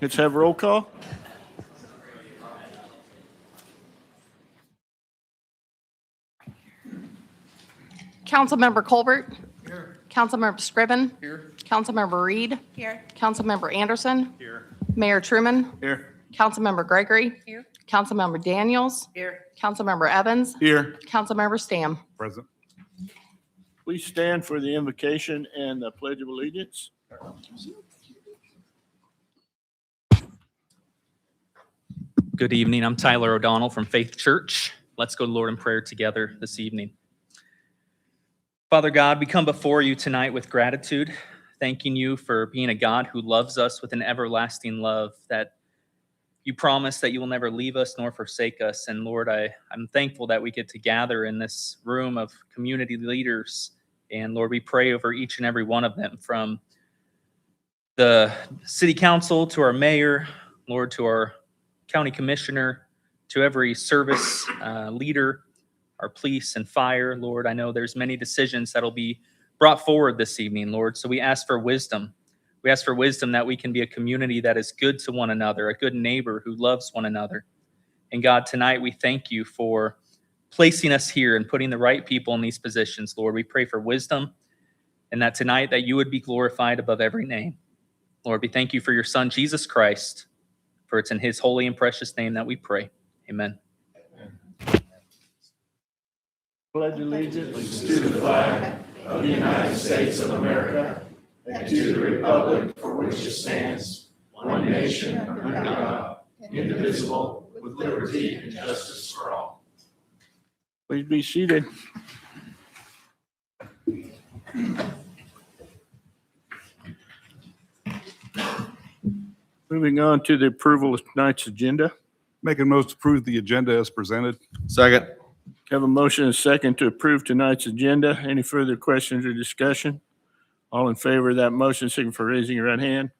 Let's have roll call. Councilmember Colbert. Here. Councilmember Scriven. Here. Councilmember Reed. Here. Councilmember Anderson. Here. Mayor Truman. Here. Councilmember Gregory. Here. Councilmember Daniels. Here. Councilmember Evans. Here. Councilmember Stam. Present. Please stand for the invocation and the Pledge of Allegiance. Good evening. I'm Tyler O'Donnell from Faith Church. Let's go to Lord in prayer together this evening. Father God, we come before you tonight with gratitude, thanking you for being a God who loves us with an everlasting love, that you promise that you will never leave us nor forsake us. And Lord, I'm thankful that we get to gather in this room of community leaders. And Lord, we pray over each and every one of them, from the city council to our mayor, Lord, to our county commissioner, to every service leader, our police and fire. Lord, I know there's many decisions that'll be brought forward this evening, Lord. So we ask for wisdom. We ask for wisdom that we can be a community that is good to one another, a good neighbor who loves one another. And God, tonight we thank you for placing us here and putting the right people in these positions, Lord. We pray for wisdom, and that tonight that you would be glorified above every name. Lord, we thank you for your Son, Jesus Christ, for it's in his holy and precious name that we pray. Amen. Pledge allegiance to the flag of the United States of America and to the republic for which it stands, one nation, under God, indivisible, with liberty and justice for all. Please be seated. Moving on to the approval of tonight's agenda. Make a motion to approve the agenda as presented. Second. Have a motion and a second to approve tonight's agenda. Any further questions or discussion? All in favor of that motion, signify for raising your right hand.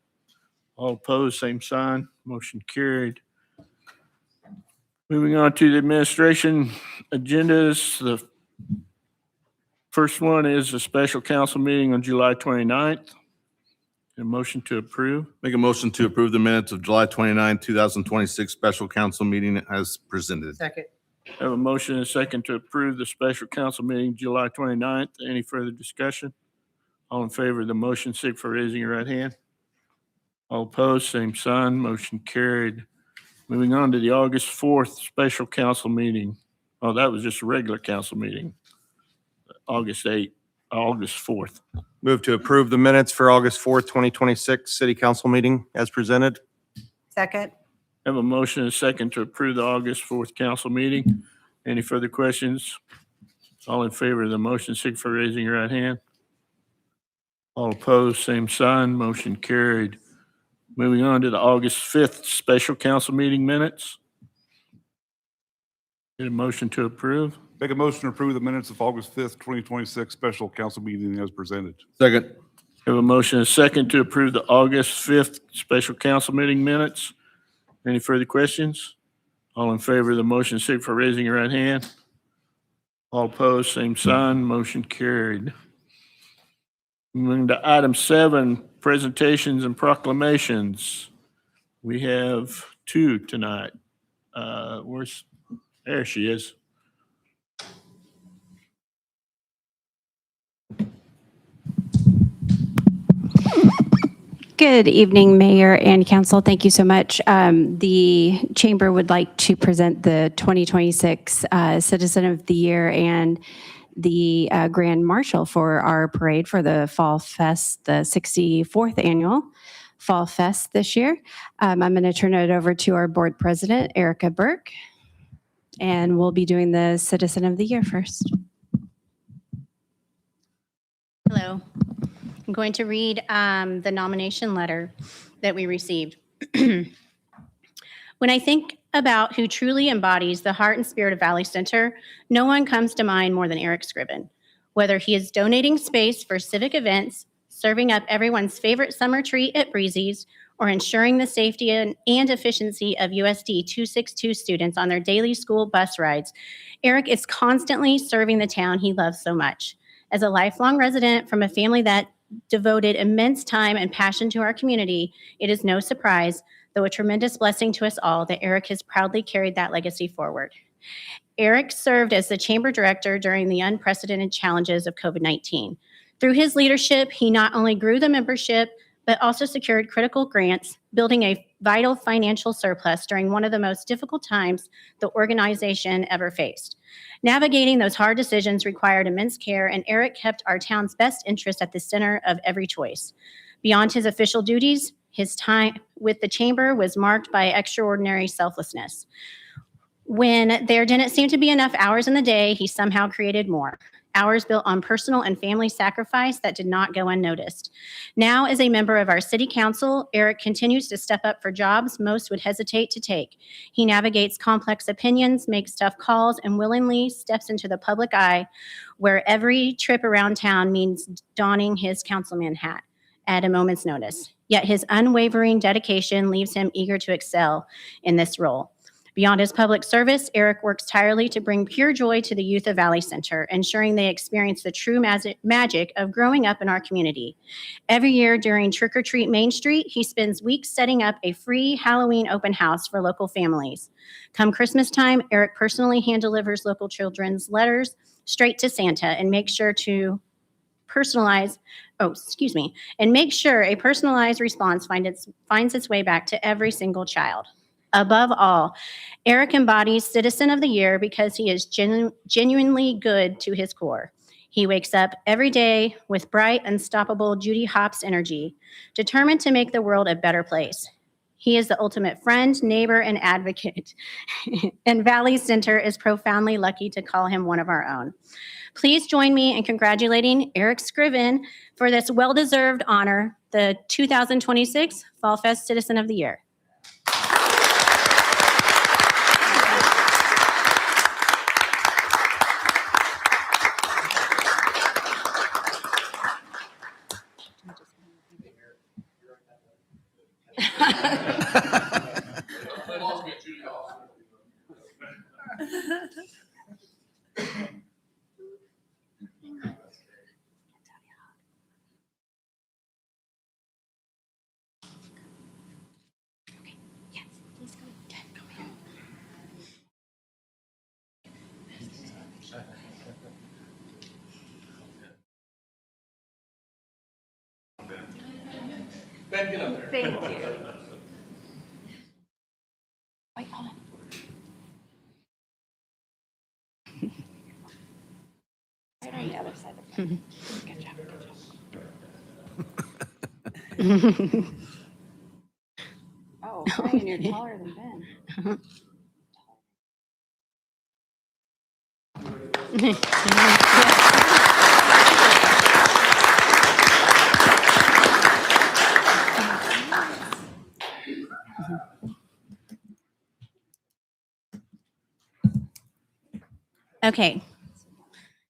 All opposed, same sign. Motion carried. Moving on to the administration agendas. The first one is a special council meeting on July 29th. A motion to approve. Make a motion to approve the minutes of July 29, 2026 special council meeting as presented. Second. Have a motion and a second to approve the special council meeting July 29th. Any further discussion? All in favor of the motion, signify for raising your right hand. All opposed, same sign. Motion carried. Moving on to the August 4th special council meeting. Oh, that was just a regular council meeting. August 4th. Move to approve the minutes for August 4th, 2026 City Council meeting as presented. Second. Have a motion and a second to approve the August 4th council meeting. Any further questions? All in favor of the motion, signify for raising your right hand. All opposed, same sign. Motion carried. Moving on to the August 5th special council meeting minutes. Get a motion to approve. Make a motion to approve the minutes of August 5th, 2026 special council meeting as presented. Second. Have a motion and a second to approve the August 5th special council meeting minutes. Any further questions? All in favor of the motion, signify for raising your right hand. All opposed, same sign. Motion carried. Moving to item 7, presentations and proclamations. We have 2 tonight. There she is. Good evening, Mayor and Council. Thank you so much. The Chamber would like to present the 2026 Citizen of the Year and the Grand Marshal for our parade for the Fall Fest, the 64th annual Fall Fest this year. I'm going to turn it over to our Board President, Erica Burke, and we'll be doing the Citizen of the Year first. Hello. I'm going to read the nomination letter that we received. When I think about who truly embodies the heart and spirit of Valley Center, no one comes to mind more than Eric Scriven. Whether he is donating space for civic events, serving up everyone's favorite summer treat at Breezy's, or ensuring the safety and efficiency of USD 262 students on their daily school bus rides, Eric is constantly serving the town he loves so much. As a lifelong resident from a family that devoted immense time and passion to our community, it is no surprise, though a tremendous blessing to us all, that Eric has proudly carried that legacy forward. Eric served as the chamber director during the unprecedented challenges of COVID-19. Through his leadership, he not only grew the membership, but also secured critical grants, building a vital financial surplus during one of the most difficult times the organization ever faced. Navigating those hard decisions required immense care, and Eric kept our town's best interests at the center of every choice. Beyond his official duties, his time with the chamber was marked by extraordinary selflessness. When there didn't seem to be enough hours in the day, he somehow created more. Hours built on personal and family sacrifice that did not go unnoticed. Now, as a member of our city council, Eric continues to step up for jobs most would hesitate to take. He navigates complex opinions, makes tough calls, and willingly steps into the public eye, where every trip around town means donning his councilman hat at a moment's notice. Yet his unwavering dedication leaves him eager to excel in this role. Beyond his public service, Eric works tirelessly to bring pure joy to the youth of Valley Center, ensuring they experience the true magic of growing up in our community. Every year during Trick or Treat Main Street, he spends weeks setting up a free Halloween open house for local families. Come Christmas time, Eric personally hand delivers local children's letters straight to Santa and makes sure a personalized response finds its way back to every single child. Above all, Eric embodies Citizen of the Year because he is genuinely good to his core. He wakes up every day with bright, unstoppable Judy Hopps energy, determined to make the world a better place. He is the ultimate friend, neighbor, and advocate, and Valley Center is profoundly lucky to call him one of our own. Please join me in congratulating Eric Scriven for this well-deserved honor, the 2026 Fall Fest Citizen of the Year. Thank you. Wait, hold on. Right on the other side of the phone. Good job, good job. Oh, Ryan, you're taller than Ben. Okay.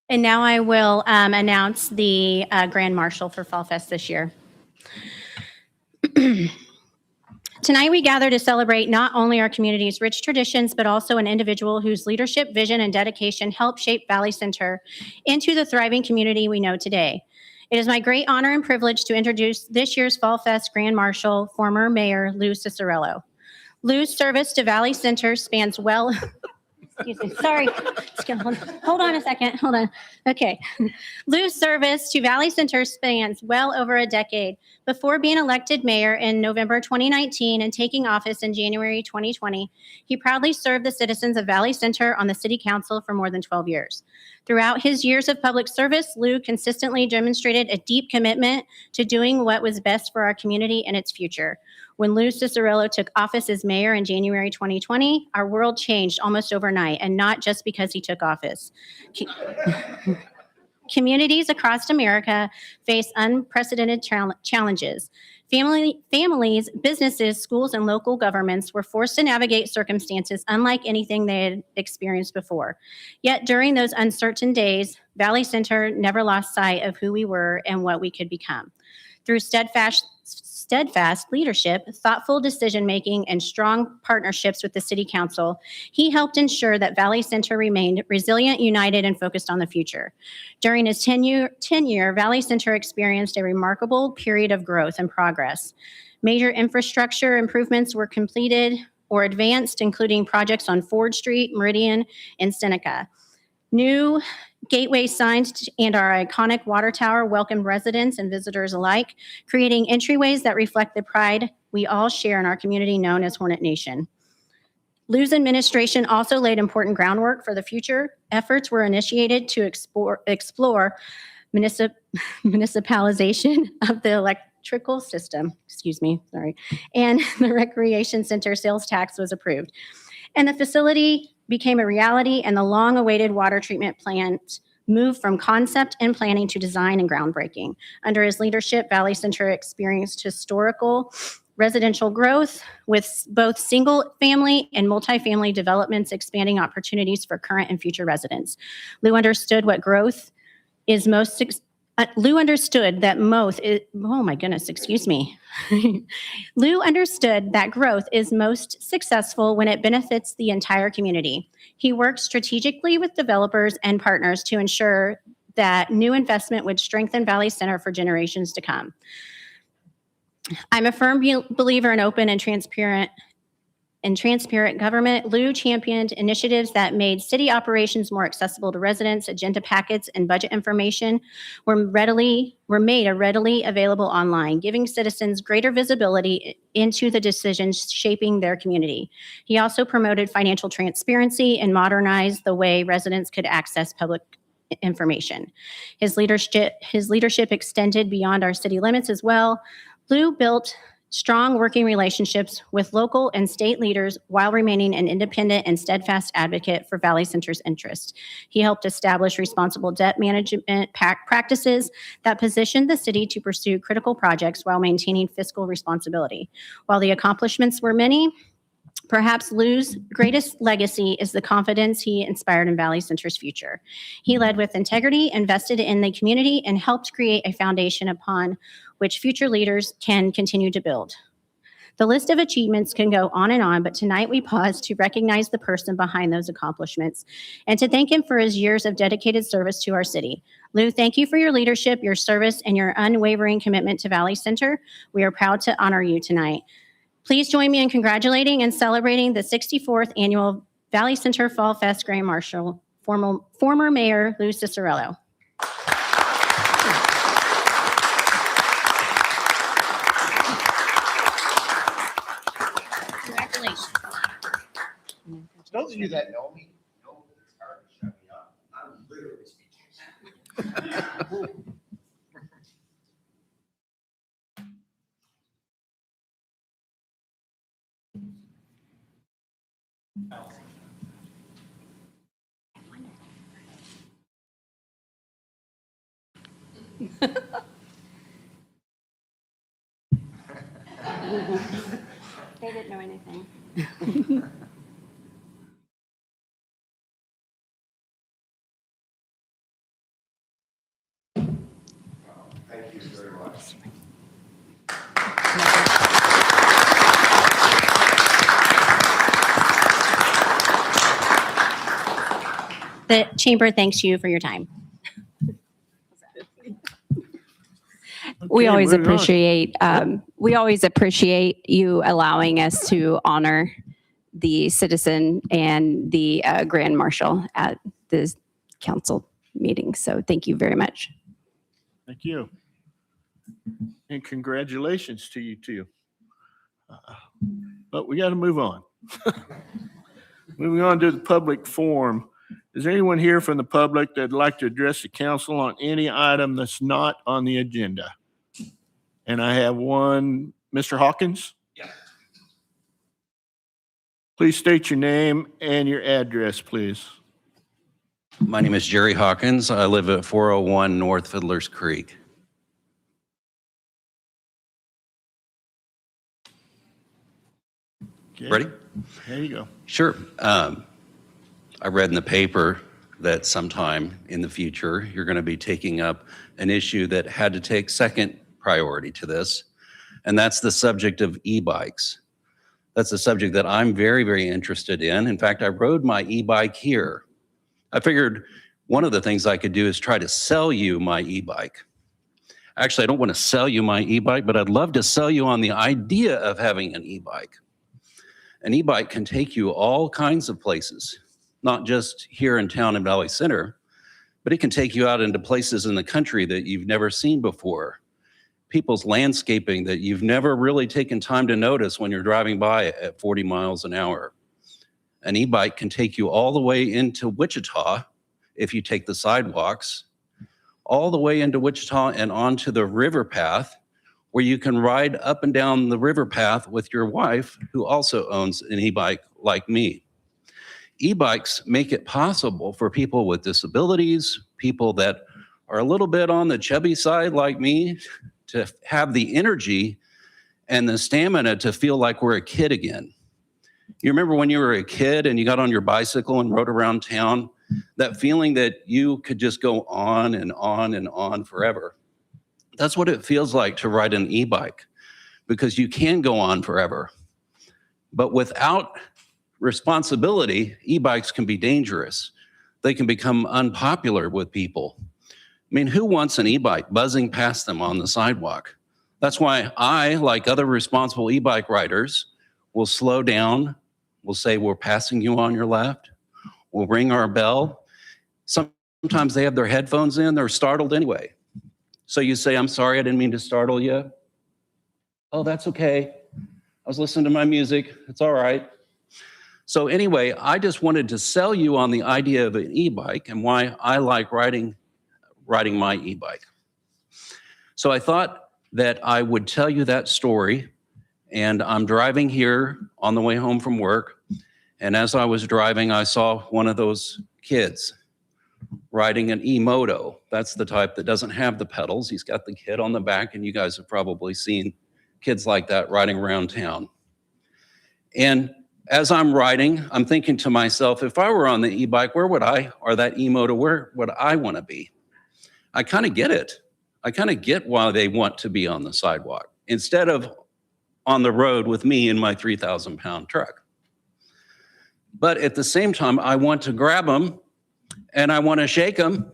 And now I will announce the Grand Marshal for Fall Fest this year. Tonight, we gather to celebrate not only our community's rich traditions, but also an individual whose leadership, vision, and dedication helped shape Valley Center into the thriving community we know today. It is my great honor and privilege to introduce this year's Fall Fest Grand Marshal, former Mayor Lou Cicirello. Lou's service to Valley Center spans well... Excuse me, sorry. Hold on a second, hold on. Okay. Lou's service to Valley Center spans well over a decade. Before being elected mayor in November 2019 and taking office in January 2020, he proudly served the citizens of Valley Center on the city council for more than 12 years. Throughout his years of public service, Lou consistently demonstrated a deep commitment to doing what was best for our community and its future. When Lou Cicirello took office as mayor in January 2020, our world changed almost overnight, and not just because he took office. Communities across America face unprecedented challenges. Families, businesses, schools, and local governments were forced to navigate circumstances unlike anything they had experienced before. Yet during those uncertain days, Valley Center never lost sight of who we were and what we could become. Through steadfast steadfast leadership, thoughtful decision-making, and strong partnerships with the City Council, he helped ensure that Valley Center remained resilient, united, and focused on the future. During his tenure, Valley Center experienced a remarkable period of growth and progress. Major infrastructure improvements were completed or advanced, including projects on Ford Street, Meridian, and Seneca. New gateway signs and our iconic water tower welcomed residents and visitors alike, creating entryways that reflect the pride we all share in our community known as Hornet Nation. Lou's administration also laid important groundwork for the future. Efforts were initiated to explore municipalization of the electrical system, and the recreation center sales tax was approved. And the facility became a reality, and the long-awaited water treatment plant moved from concept and planning to design and groundbreaking. Under his leadership, Valley Center experienced historical residential growth with both single-family and multifamily developments expanding opportunities for current and future residents. Lou understood what growth is most Lou understood that Lou understood that growth is most successful when it benefits the entire community. He worked strategically with developers and partners to ensure that new investment would strengthen Valley Center for generations to come. I'm a firm believer in open and transparent government. Lou championed initiatives that made city operations more accessible to residents. Agenda packets and budget information were made readily available online, giving citizens greater visibility into the decisions shaping their community. He also promoted financial transparency and modernized the way residents could access public information. His leadership extended beyond our city limits as well. Lou built strong working relationships with local and state leaders while remaining an independent and steadfast advocate for Valley Center's interests. He helped establish responsible debt management practices that positioned the city to pursue critical projects while maintaining fiscal responsibility. While the accomplishments were many, perhaps Lou's greatest legacy is the confidence he inspired in Valley Center's future. He led with integrity, invested in the community, and helped create a foundation upon which future leaders can continue to build. The list of achievements can go on, but tonight we pause to recognize the person behind those accomplishments and to thank him for his years of dedicated service to our city. Lou, thank you for your leadership, your service, and your unwavering commitment to Valley Center. We are proud to honor you tonight. Please join me in congratulating and celebrating the 64th Annual Valley Center Fall Fest Grand Marshal, former Mayor Lou Cicerello. Congratulations. Those of you that know me know that it's hard to shut me up. I'm literally speaking. They didn't know anything. Thank you very much. The chamber thanks you for your time. We Okay, always moving on. appreciate you allowing us to honor the citizen and the Grand Marshal at this council meeting. So thank you very much. Thank you. And congratulations to you too. But we got to move on. Moving on to the public forum. Is there anyone here from the public that'd like to address the council on any item that's not on the agenda? And I have one, Mr. Hawkins? Yeah. Please state your name and your address, please. My name is Jerry Hawkins. I live at 401 North Fiddler's Creek. Okay, Ready? There you go. Sure. I read in the paper that sometime in the future, you're going to be taking up an issue that had to take second priority to this. and that's the subject of e-bikes. That's a subject that I'm very, very interested in. In fact, I rode my e-bike here. I figured one of the things I could do is try to sell you my e-bike. Actually, I don't want to sell you my e-bike, but I'd love to sell you on the idea of having an e-bike. An e-bike can take you all kinds of places, not just here in town in Valley Center, but it can take you out into places in the country that you've never seen before. People's landscaping that you've never really taken time to notice when you're driving by at 40 miles an hour. An e-bike can take you all the way into Wichita if you take the sidewalks, all the way into Wichita and onto the river path, where you can ride up and down the river path with your wife, who also owns an e-bike like me. E-bikes make it possible for people with disabilities, people that are a little bit on the chubby side like me, to have the energy and the stamina to feel like we're a kid again. You remember when you were a kid and you got on your bicycle and rode around town? That feeling that you could just go on and on and on forever. That's what it feels like to ride an e-bike, because you can go on forever. But without responsibility, e-bikes can be dangerous. They can become unpopular with people. I mean, who wants an e-bike buzzing past them on the sidewalk? That's why I, like other responsible e-bike riders, will slow down. We'll say, we're passing you on your left. We'll ring our bell. Sometimes they have their headphones in. They're startled anyway. So you say, I'm sorry, I didn't mean to startle you. Oh, that's okay. I was listening to my music. It's all right. So anyway, I just wanted to sell you on the idea of an e-bike and why I like riding my e-bike. So I thought that I would tell you that story. And I'm driving here on the way home from work. And as I was driving, I saw one of those kids riding an e-moto. That's the type that doesn't have the pedals. He's got the kid on the back, and you guys have probably seen kids like that riding around town. And as I'm riding, I'm thinking to myself, if I were on the e-bike, where would I, or that e-moto, where would I want to be? I kind of get it. I kind of get why they want to be on the sidewalk instead of on the road with me in my 3,000-pound truck. But at the same time, I want to grab them and I want to shake them.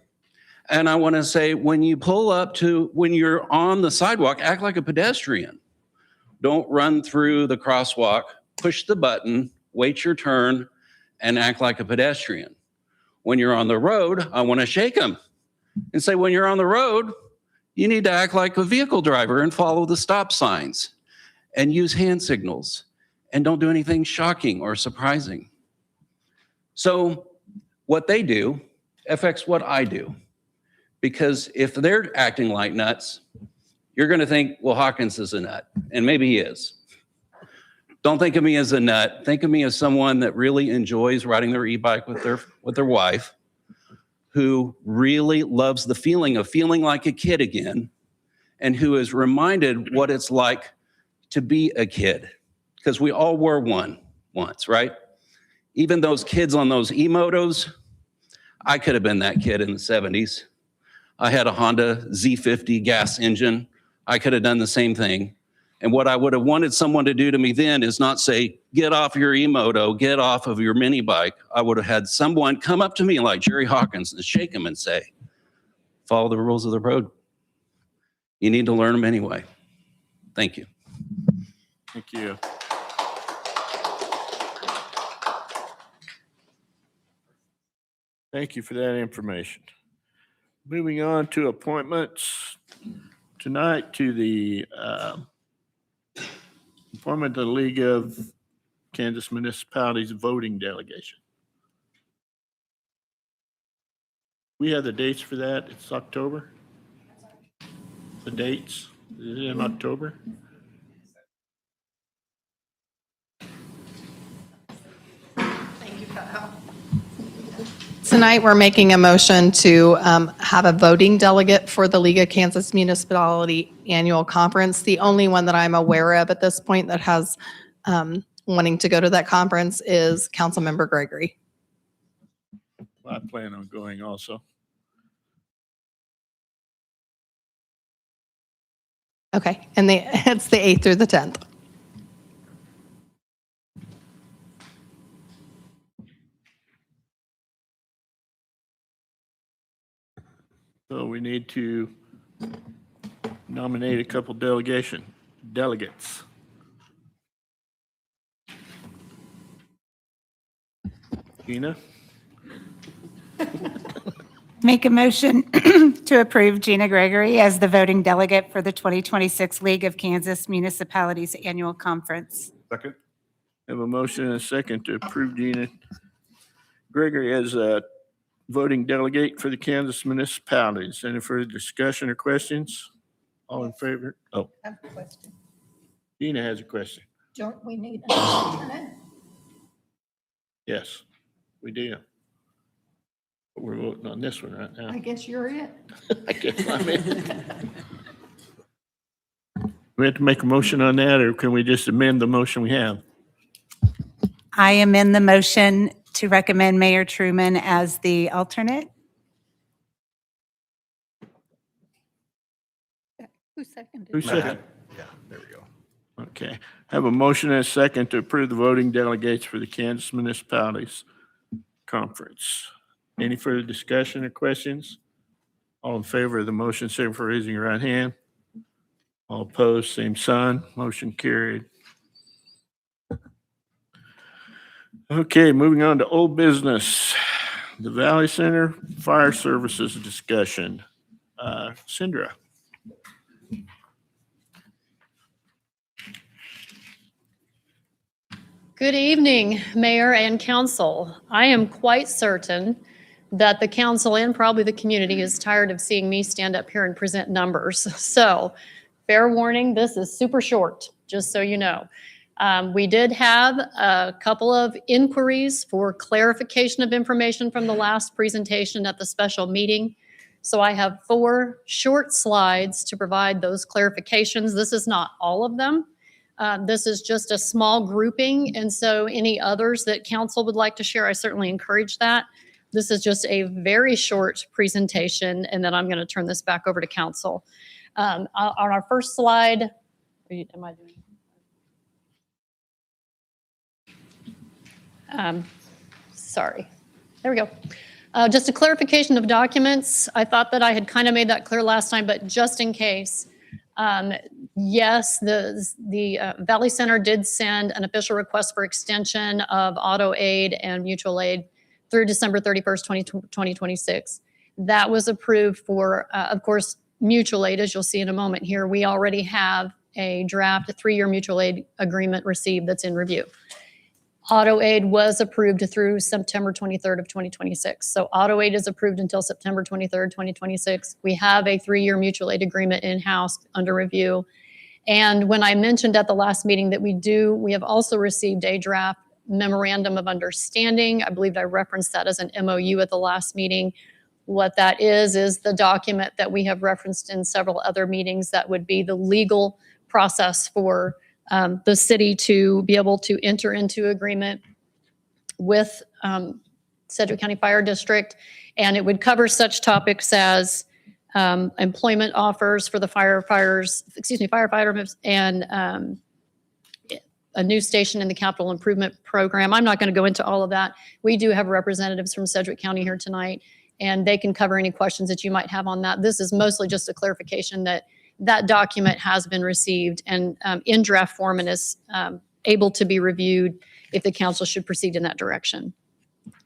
And I want to say, when you pull up to, when you're on the sidewalk, act like a pedestrian. Don't run through the crosswalk, push the button, wait your turn, and act like a pedestrian. When you're on the road, I want to shake them and say, when you're on the road, you need to act like a vehicle driver and follow the stop signs and use hand signals and don't do anything shocking or surprising. So what they do affects what I do. Because if they're acting like nuts, you're going to think, well, Hawkins is a nut. And maybe he is. Don't think of me as a nut. Think of me as someone that really enjoys riding their e-bike with their wife, who really loves the feeling of feeling like a kid again, and who is reminded what it's like to be a kid. Because we all were one once, right? Even those kids on those e-motos, I could have been that kid in the 70s. I had a Honda Z50 gas engine. I could have done the same thing. And what I would have wanted someone to do to me then is not say, get off your e-moto, get off of your mini bike. I would have had someone come up to me like Jerry Hawkins and shake him and say, follow the rules of the road. You need to learn them anyway. Thank you. Thank you. Thank you for that information. Moving on to appointments tonight to the appointment to the League of Kansas Municipalities voting delegation. We have the dates for that. It's October. The dates, is it in October? Tonight, we're making a motion to have a voting delegate for the League of Kansas Municipality Annual Conference. The only one that I'm aware of at this point that has wanting to go to that conference is Councilmember Gregory. I plan on going also. Okay, and it's the 8th through the 10th. So we need to nominate a couple delegates. Gina, Make a motion to approve Gina Gregory as the voting delegate for the 2026 League of Kansas Municipalities Annual Conference. Second? have a motion and a second to approve Gina Gregory as a voting delegate for the Kansas municipalities. Any further discussion or questions? All in favor? Oh, I have a question. Gina has a question. Don't we need an alternate? Yes, we do. But we're voting on this one right now. guess you're it. I guess I'm in. We have to make a motion on that, or can we just amend the motion we have? I amend the motion to recommend Mayor Truman as the alternate. Who seconded? Who seconded? Yeah, there we go. Okay. Have a motion and a second to approve the voting delegates for the Kansas Municipalities Conference. Any further discussion or questions? All in favor of the motion, signify by raising your right hand. All opposed, same sign. Motion carried. Okay, moving on to old business. The Valley Center Fire Services discussion. Cindra. Good evening, Mayor and Council. I am quite certain that the council and probably the community is tired of seeing me stand up here and present numbers. So fair warning, this is super short, just so you know. We did have a couple of inquiries for clarification of information from the last presentation at the special meeting. So I have 4 short slides to provide those clarifications. This is not all of them. This is just a small grouping, and so any others that council would like to share, I certainly encourage that. This is just a very short presentation, and then I'm going to turn this back over to council. On our first slide, am I doing? Sorry, there we go. Just a clarification of documents. I thought that I had kind of made that clear last time, but just in case. Yes, the Valley Center did send an official request for extension of auto aid and mutual aid through December 31st, 2026. That was approved for, of course, mutual aid, as you'll see in a moment here. We already have a draft, a 3-year mutual aid agreement received that's in review. Auto aid was approved through September 23rd of 2026. So auto aid is approved until September 23rd, 2026. We have a 3-year mutual aid agreement in-house under review. And when I mentioned at the last meeting that we have also received a draft memorandum of understanding. I believe I referenced that as an MOU at the last meeting. What that is the document that we have referenced in several other meetings that would be the legal process for the city to be able to enter into agreement with Sedgwick County Fire District. And it would cover such topics as employment offers for the firefighters, and a new station in the capital improvement program. I'm not going to go into all of that. We do have representatives from Sedgwick County here tonight, and they can cover any questions that you might have on that. This is mostly just a clarification that that document has been received and in draft form and is able to be reviewed if the council should proceed in that direction.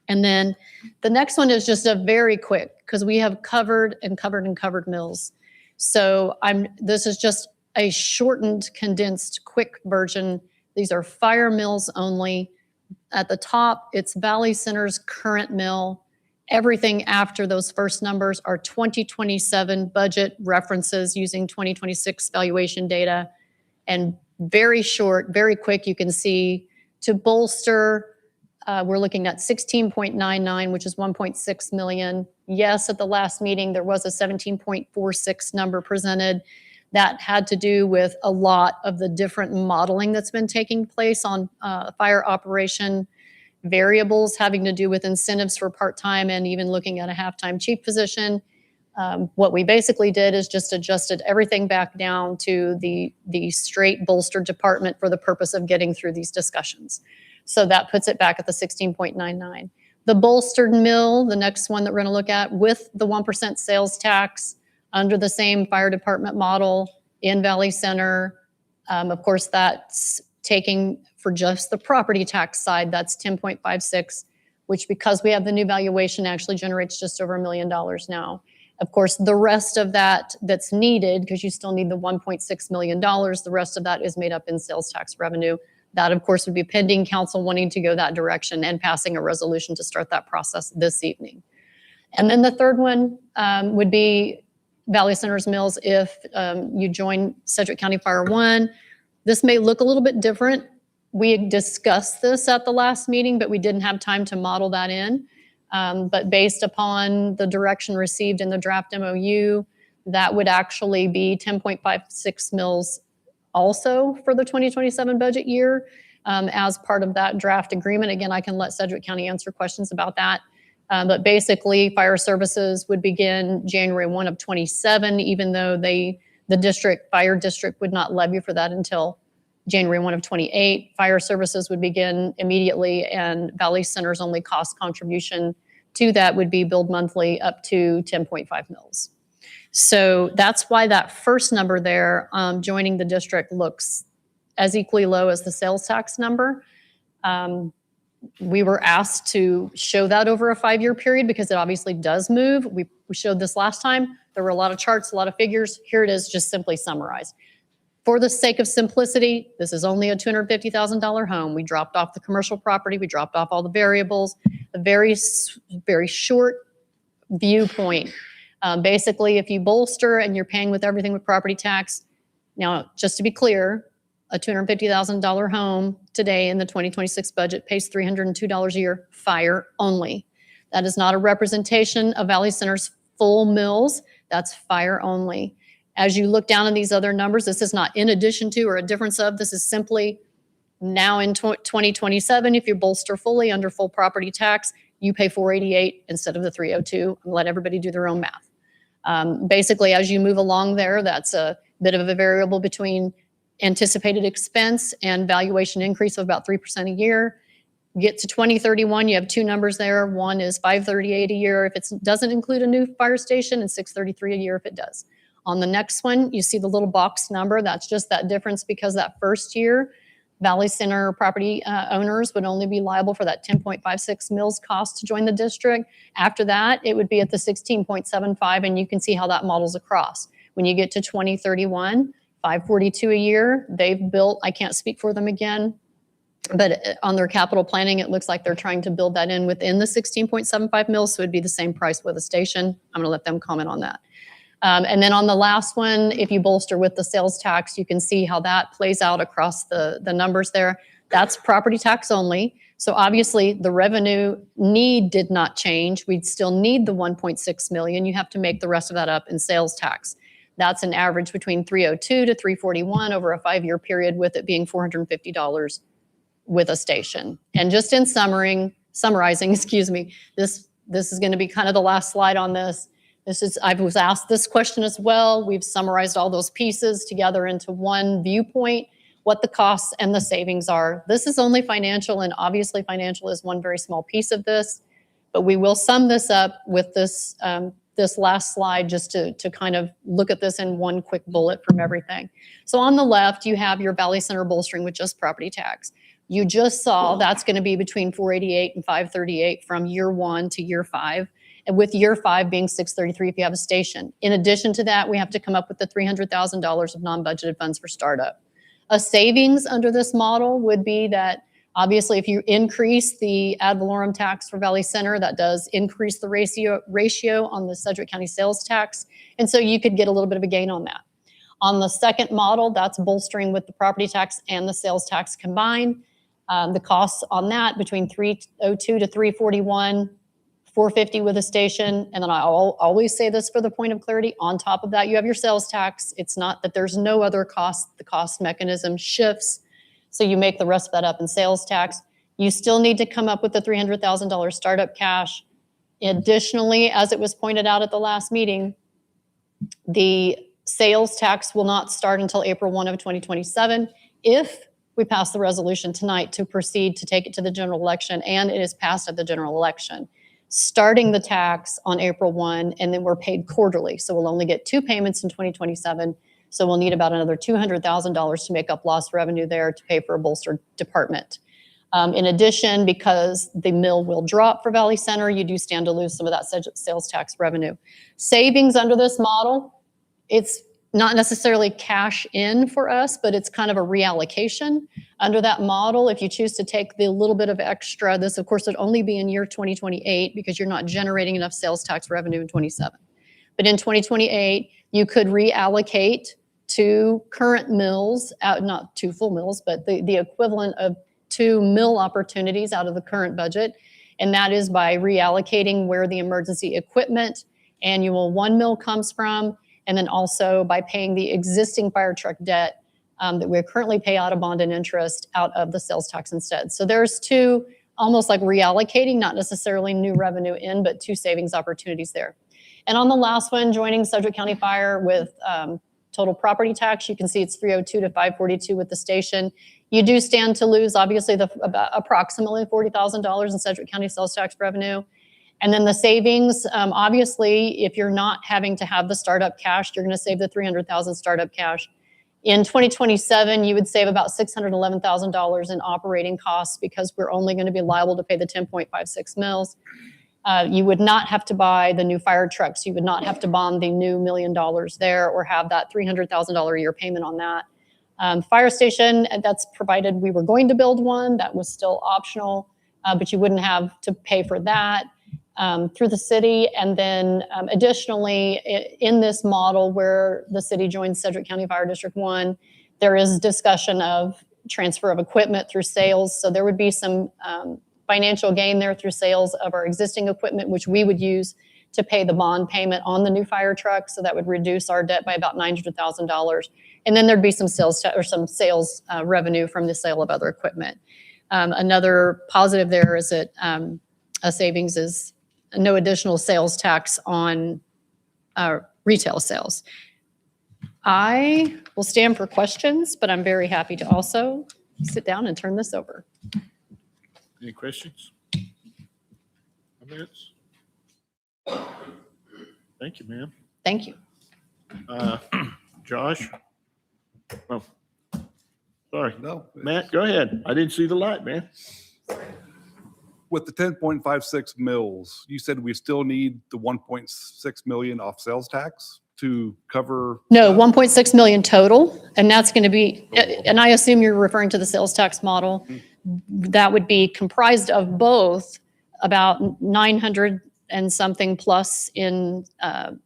And then the next one is just a very quick, because we have covered mills. So this is just a shortened, condensed, quick version. These are fire mills only. At the top, it's Valley Center's current mill. Everything after those first numbers are 2027 budget references using 2026 valuation data. And very short, very quick, you can see to bolster, we're looking at 16.99, which is 1.6 million. Yes, at the last meeting, there was a 17.46 number presented. That had to do with a lot of the different modeling that's been taking place on fire operation variables having to do with incentives for part-time and even looking at a half-time chief position. What we basically did is just adjusted everything back down to the straight bolstered department for the purpose of getting through these discussions. So that puts it back at the 16.99. The bolstered mill, the next one that we're going to look at, with the 1% sales tax under the same fire department model in Valley Center. Of course, that's taking for just the property tax side, that's 10.56, which because we have the new valuation actually generates just over $1 million now. Of course, the rest of that that's needed, because you still need the $1.6 million, the rest of that is made up in sales tax revenue. That, of course, would be pending council wanting to go that direction and passing a resolution to start that process this evening. And then the third one would be Valley Center's mills if you join Sedgwick County Fire 1. This may look a little bit different. We discussed this at the last meeting, but we didn't have time to model that in. But based upon the direction received in the draft MOU, that would actually be 10.56 mils also for the 2027 budget year as part of that draft agreement. Again, I can let Sedgwick County answer questions about that. But basically, fire services would begin January 1 of 27, even though the fire district would not levy for that until January 1 of 28. Fire services would begin immediately, and Valley Center's only cost contribution to that would be billed monthly up to 10.5 mils. So that's why that first number there, joining the district, looks as equally low as the sales tax number. We were asked to show that over a 5-year period because it obviously does move. We showed this last time. There were a lot of charts, a lot of figures. Here it is, just simply summarized. For the sake of simplicity, this is only a $250,000 home. We dropped off the commercial property. We dropped off all the variables, a very short viewpoint. Basically, if you bolster and you're paying with everything with property tax, now, just to be clear, a $250,000 home today in the 2026 budget pays $302 a year, fire only. That is not a representation of Valley Center's full mills. That's fire only. As you look down at these other numbers, this is not in addition to or a difference of, this is simply now in 2027, if you bolster fully under full property tax, you pay $488 instead of the $302. And let everybody do their own math. Basically, as you move along there, that's a bit of a variable between anticipated expense and valuation increase of about 3% a year. Get to 2031, you have two numbers there. One is $538 a year if it doesn't include a new fire station, and $633 a year if it does. On the next one, you see the little box number. That's just that difference because that first year, Valley Center property owners would only be liable for that 10.56 mils cost to join the district. After that, it would be at the 16.75, and you can see how that models across. When you get to 2031, $542 a year, they've built, I can't speak for them again, but on their capital planning, it looks like they're trying to build that in within the 16.75 mils, so it'd be the same price with a station. I'm gonna let them comment on that. And then on the last one, if you bolster with the sales tax, you can see how that plays out across the numbers there. That's property tax only. So obviously the revenue need did not change. We'd still need the 1.6 million. You have to make the rest of that up in sales tax. That's an average between 302 to 341 over a 5-year period, with it being $450 with a station. And just in summarizing, excuse me, this is going to be kind of the last slide on this. I was asked this question as well. We've summarized all those pieces together into one viewpoint, what the costs and the savings are. This is only financial, and obviously financial is one very small piece of this, but we will sum this up with this this last slide just to kind of look at this in one quick bullet from everything. So on the left, you have your Valley Center bolstering with just property tax. You just saw that's going to be between $488 and $538 from year 1 to year 5. And with year 5 being $633 if you have a station. In addition to that, we have to come up with the $300,000 of non-budgeted funds for startup. A savings under this model would be that obviously if you increase the ad valorem tax for Valley Center, that does increase the ratio on the Sedgwick County sales tax. And so you could get a little bit of a gain on that. On the second model, that's bolstering with the property tax and the sales tax combined. The costs on that between 302 to 341, $450 with a station. And then I always say this for the point of clarity, on top of that, you have your sales tax. It's not that there's no other cost. The cost mechanism shifts. So you make the rest of that up in sales tax. You still need to come up with the $300,000 startup cash. Additionally, as it was pointed out at the last meeting, The sales tax will not start until April 1 of 2027 if we pass the resolution tonight to proceed to take it to the general election, and it is passed at the general election. Starting the tax on April 1, and then we're paid quarterly. So we'll only get 2 payments in 2027. So we'll need about another $200,000 to make up lost revenue there to pay for a bolstered department. In addition, because the mill will drop for Valley Center, you do stand to lose some of that sales tax revenue. Savings under this model, it's not necessarily cash in for us, but it's kind of a reallocation. Under that model, if you choose to take the little bit of extra, this of course would only be in year 2028 because you're not generating enough sales tax revenue in 27. But in 2028, you could reallocate to current mills, not 2 full mills, but the equivalent of 2 mill opportunities out of the current budget. And that is by reallocating where the emergency equipment annual 1 mill comes from, and then also by paying the existing fire truck debt that we currently pay out of bond and interest out of the sales tax instead. So there's 2 almost like reallocating, not necessarily new revenue in, but 2 savings opportunities there. And on the last one, joining Sedgwick County Fire with total property tax, you can see it's 302 to 542 with the station. You do stand to lose, obviously, about approximately $40,000 in Sedgwick County sales tax revenue. And then the savings, obviously, if you're not having to have the startup cash, you're going to save the $300,000 startup cash. In 2027, you would save about $611,000 in operating costs because we're only going to be liable to pay the 10.56 mils. You would not have to buy the new fire trucks. You would not have to bond the new $1 million there or have that $300,000 a year payment on that. Fire station, that's provided we were going to build one. That was still optional, but you wouldn't have to pay for that through the city. And then additionally, in this model where the city joins Sedgwick County Fire District 1, there is discussion of transfer of equipment through sales. So there would be some financial gain there through sales of our existing equipment, which we would use to pay the bond payment on the new fire truck. So that would reduce our debt by about $900,000. And then there'd be some sales revenue from the sale of other equipment. Another positive there is that a savings is no additional sales tax on retail sales. I will stand for questions, but I'm very happy to also sit down and turn this over. Any questions? Comments? Thank you, ma'am. Thank you. Josh? Oh, sorry. No. Matt, go ahead. I didn't see the light, man. With the 10.56 mils, you said we still need the 1.6 million off sales tax to cover? No, 1.6 million total, and that's going to be, and I assume you're referring to the sales tax model. That would be comprised of both about 900 and something plus in ad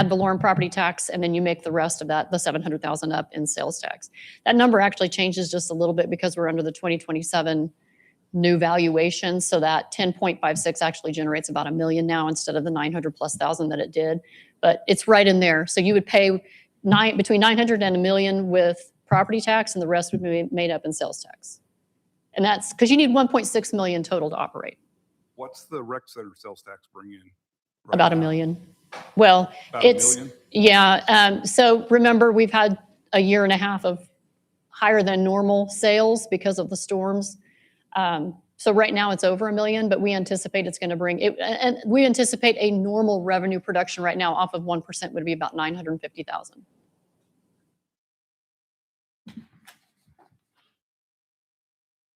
valorem property tax, and then you make the rest of that, the 700,000 up in sales tax. That number actually changes just a little bit because we're under the 2027 new valuation. So that 10.56 actually generates about $1 million now instead of the 900 plus thousand that it did. But it's right in there. So you would pay between 900 and $1 million with property tax, and the rest would be made up in sales tax. And that's because you need 1.6 million total to operate. What's the rec center sales tax bring in? About $1 million. Well, About $1 it's, million? yeah. So remember, we've had a year and a half of higher than normal sales because of the storms. So right now it's over $1 million, but we anticipate it's going to bring it, and we anticipate a normal revenue production right now off of 1% would be about 950,000.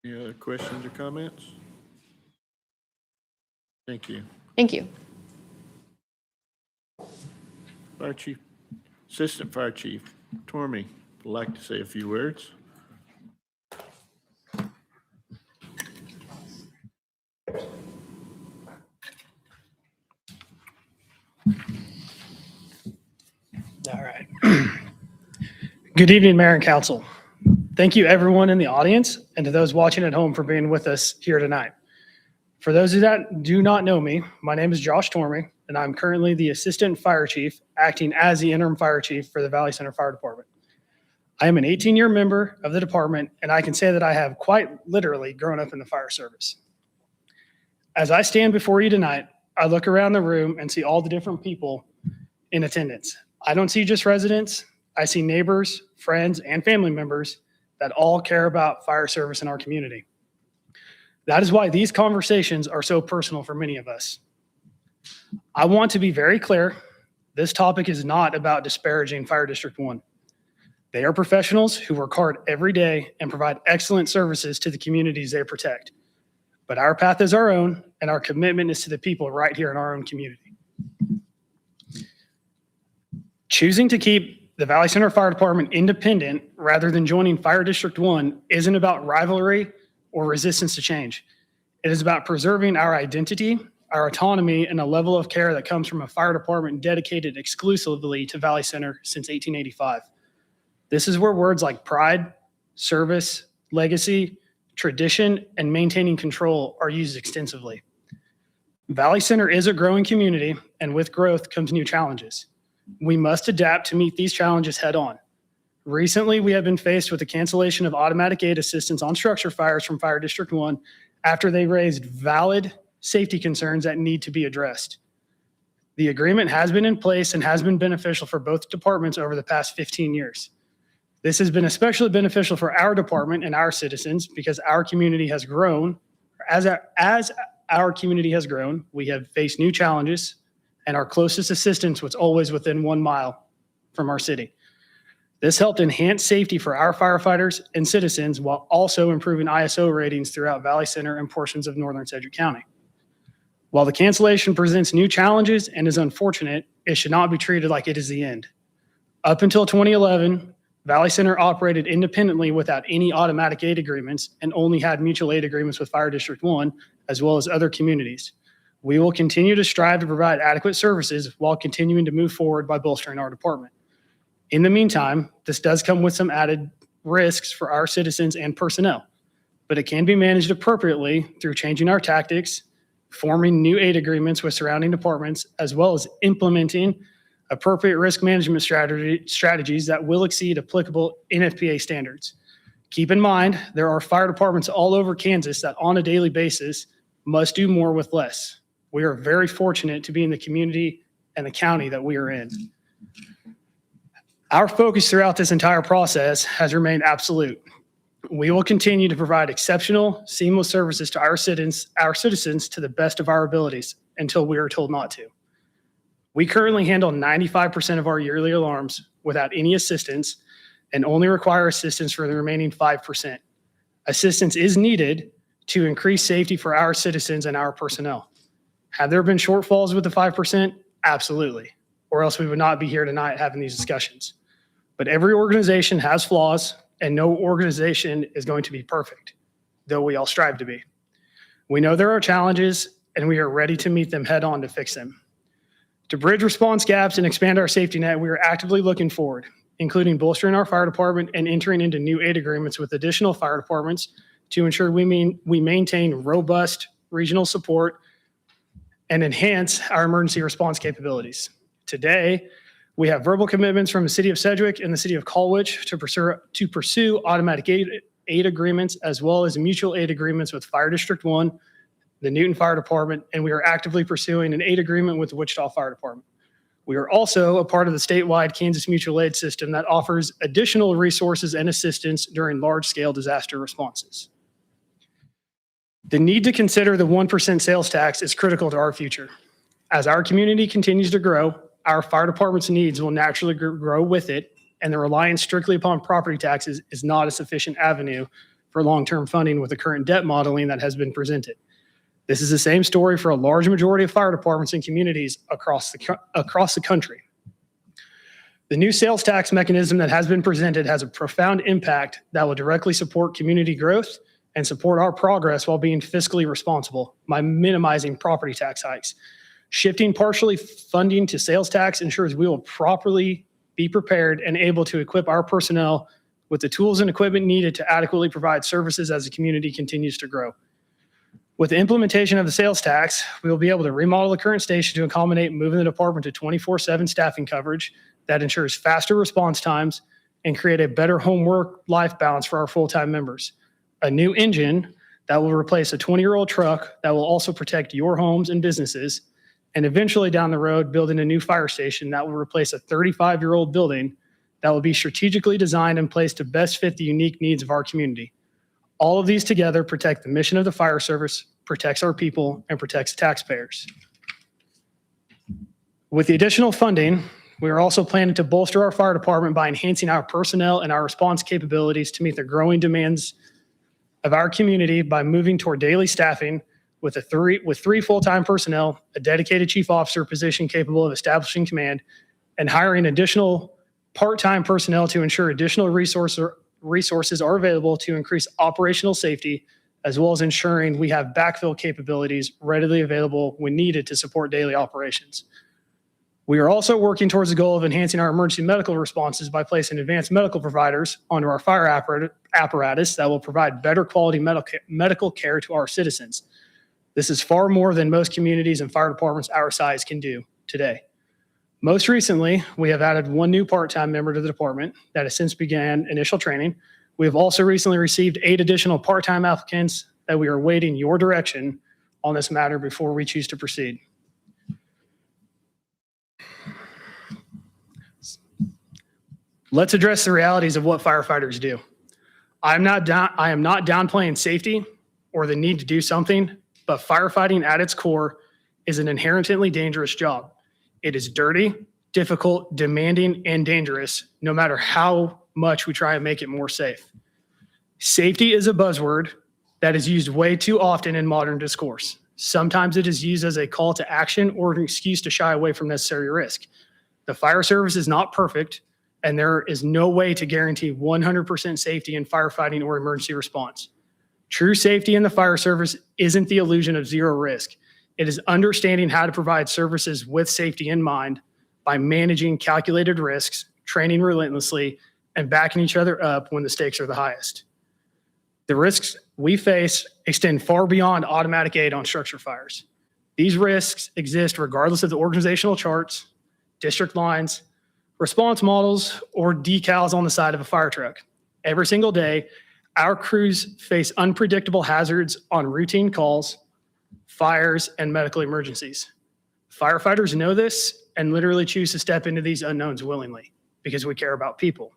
Any other questions or comments? Thank you. Thank you. Fire Chief, Assistant Fire Chief Tormey would like to say a few words. All right. Good evening, Mayor and Council. Thank you, everyone in the audience, and to those watching at home for being with us here tonight. For those that do not know me, my name is Josh Tormey, and I'm currently the Assistant Fire Chief, acting as the Interim Fire Chief for the Valley Center Fire Department. I am an 18-year member of the department, and I can say that I have quite literally grown up in the fire service. As I stand before you tonight, I look around the room and see all the different people in attendance. I don't see just residents. I see neighbors, friends, and family members that all care about fire service in our community. That is why these conversations are so personal for many of us. I want to be very clear. This topic is not about disparaging Fire District 1. They are professionals who work hard every day and provide excellent services to the communities they protect. But our path is our own, and our commitment is to the people right here in our own community. Choosing to keep the Valley Center Fire Department independent rather than joining Fire District 1 isn't about rivalry or resistance to change. It is about preserving our identity, our autonomy, and a level of care that comes from a fire department dedicated exclusively to Valley Center since 1885. This is where words like pride, service, legacy, tradition, and maintaining control are used extensively. Valley Center is a growing community, and with growth comes new challenges. We must adapt to meet these challenges head on. Recently, we have been faced with the cancellation of automatic aid assistance on structure fires from Fire District 1 after they raised valid safety concerns that need to be addressed. The agreement has been in place and has been beneficial for both departments over the past 15 years. This has been especially beneficial for our department and our citizens because our community has grown. As our community has grown, we have faced new challenges, and our closest assistance was always within 1 mile from our city. This helped enhance safety for our firefighters and citizens while also improving ISO ratings throughout Valley Center and portions of northern Sedgwick County. While the cancellation presents new challenges and is unfortunate, it should not be treated like it is the end. Up until 2011, Valley Center operated independently without any automatic aid agreements and only had mutual aid agreements with Fire District 1 as well as other communities. We will continue to strive to provide adequate services while continuing to move forward by bolstering our department. In the meantime, this does come with some added risks for our citizens and personnel, but it can be managed appropriately through changing our tactics, forming new aid agreements with surrounding departments, as well as implementing appropriate risk management strategies that will exceed applicable NFPA standards. Keep in mind, there are fire departments all over Kansas that on a daily basis must do more with less. We are very fortunate to be in the community and the county that we are in. Our focus throughout this entire process has remained absolute. We will continue to provide exceptional, seamless services to our citizens to the best of our abilities until we are told not to. We currently handle 95% of our yearly alarms without any assistance and only require assistance for the remaining 5%. Assistance is needed to increase safety for our citizens and our personnel. Have there been shortfalls with the 5%? Absolutely, or else we would not be here tonight having these discussions. But every organization has flaws, and no organization is going to be perfect, though we all strive to be. We know there are challenges, and we are ready to meet them head on to fix them. To bridge response gaps and expand our safety net, we are actively looking forward, including bolstering our fire department and entering into new aid agreements with additional fire departments to ensure we maintain robust regional support and enhance our emergency response capabilities. Today, we have verbal commitments from the City of Sedgwick and the City of Colwich to pursue automatic aid agreements as well as mutual aid agreements with Fire District 1, the Newton Fire Department, and we are actively pursuing an aid agreement with the Wichita Fire Department. We are also a part of the statewide Kansas Mutual Aid System that offers additional resources and assistance during large-scale disaster responses. The need to consider the 1% sales tax is critical to our future. As our community continues to grow, our fire department's needs will naturally grow with it, and the reliance strictly upon property taxes is not a sufficient avenue for long-term funding with the current debt modeling that has been presented. This is the same story for a large majority of fire departments and communities across the country. The new sales tax mechanism that has been presented has a profound impact that will directly support community growth and support our progress while being fiscally responsible by minimizing property tax hikes. Shifting partially funding to sales tax ensures we will properly be prepared and able to equip our personnel with the tools and equipment needed to adequately provide services as the community continues to grow. With the implementation of the sales tax, we will be able to remodel the current station to accommodate moving the department to 24/7 staffing coverage that ensures faster response times and create a better home work-life balance for our full-time members. A new engine that will replace a 20-year-old truck that will also protect your homes and businesses, and eventually down the road, building a new fire station that will replace a 35-year-old building that will be strategically designed and placed to best fit the unique needs of our community. All of these together protect the mission of the fire service, protects our people, and protects taxpayers. With the additional funding, we are also planning to bolster our fire department by enhancing our personnel and our response capabilities to meet the growing demands of our community by moving toward daily staffing with three full-time personnel, a dedicated chief officer position capable of establishing command, and hiring additional part-time personnel to ensure additional resources are available to increase operational safety, as well as ensuring we have backfill capabilities readily available when needed to support daily operations. We are also working towards the goal of enhancing our emergency medical responses by placing advanced medical providers onto our fire apparatus that will provide better quality medical care to our citizens. This is far more than most communities and fire departments our size can do today. Most recently, we have added one new part-time member to the department that has since began initial training. We have also recently received 8 additional part-time applicants that we are waiting your direction on this matter before we choose to proceed. Let's address the realities of what firefighters do. I am not downplaying safety or the need to do something, but firefighting at its core is an inherently dangerous job. It is dirty, difficult, demanding, and dangerous, no matter how much we try and make it more safe. Safety is a buzzword that is used way too often in modern discourse. Sometimes it is used as a call to action or an excuse to shy away from necessary risk. The fire service is not perfect, and there is no way to guarantee 100% safety in firefighting or emergency response. True safety in the fire service isn't the illusion of zero risk. It is understanding how to provide services with safety in mind by managing calculated risks, training relentlessly, and backing each other up when the stakes are the highest. The risks we face extend far beyond automatic aid on structure fires. These risks exist regardless of the organizational charts, district lines, response models, or decals on the side of a fire truck. Every single day, our crews face unpredictable hazards on routine calls, fires, and medical emergencies. Firefighters know this and literally choose to step into these unknowns willingly because we care about people.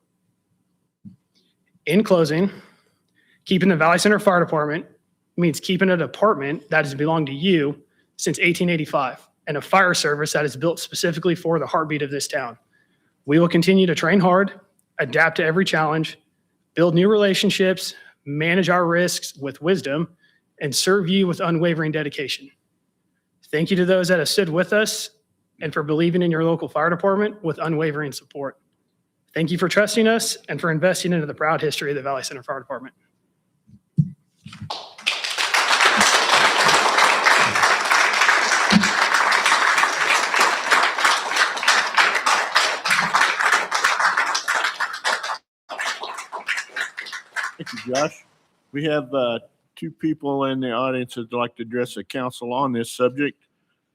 In closing, keeping the Valley Center Fire Department means keeping a department that has belonged to you since 1885 and a fire service that is built specifically for the heartbeat of this town. We will continue to train hard, adapt to every challenge, build new relationships, manage our risks with wisdom, and serve you with unwavering dedication. Thank you to those that have stood with us and for believing in your local fire department with unwavering support. Thank you for trusting us and for investing into the proud history of the Valley Center Fire Department. Thank you, Josh. We have 2 people in the audience that'd like to address the council on this subject.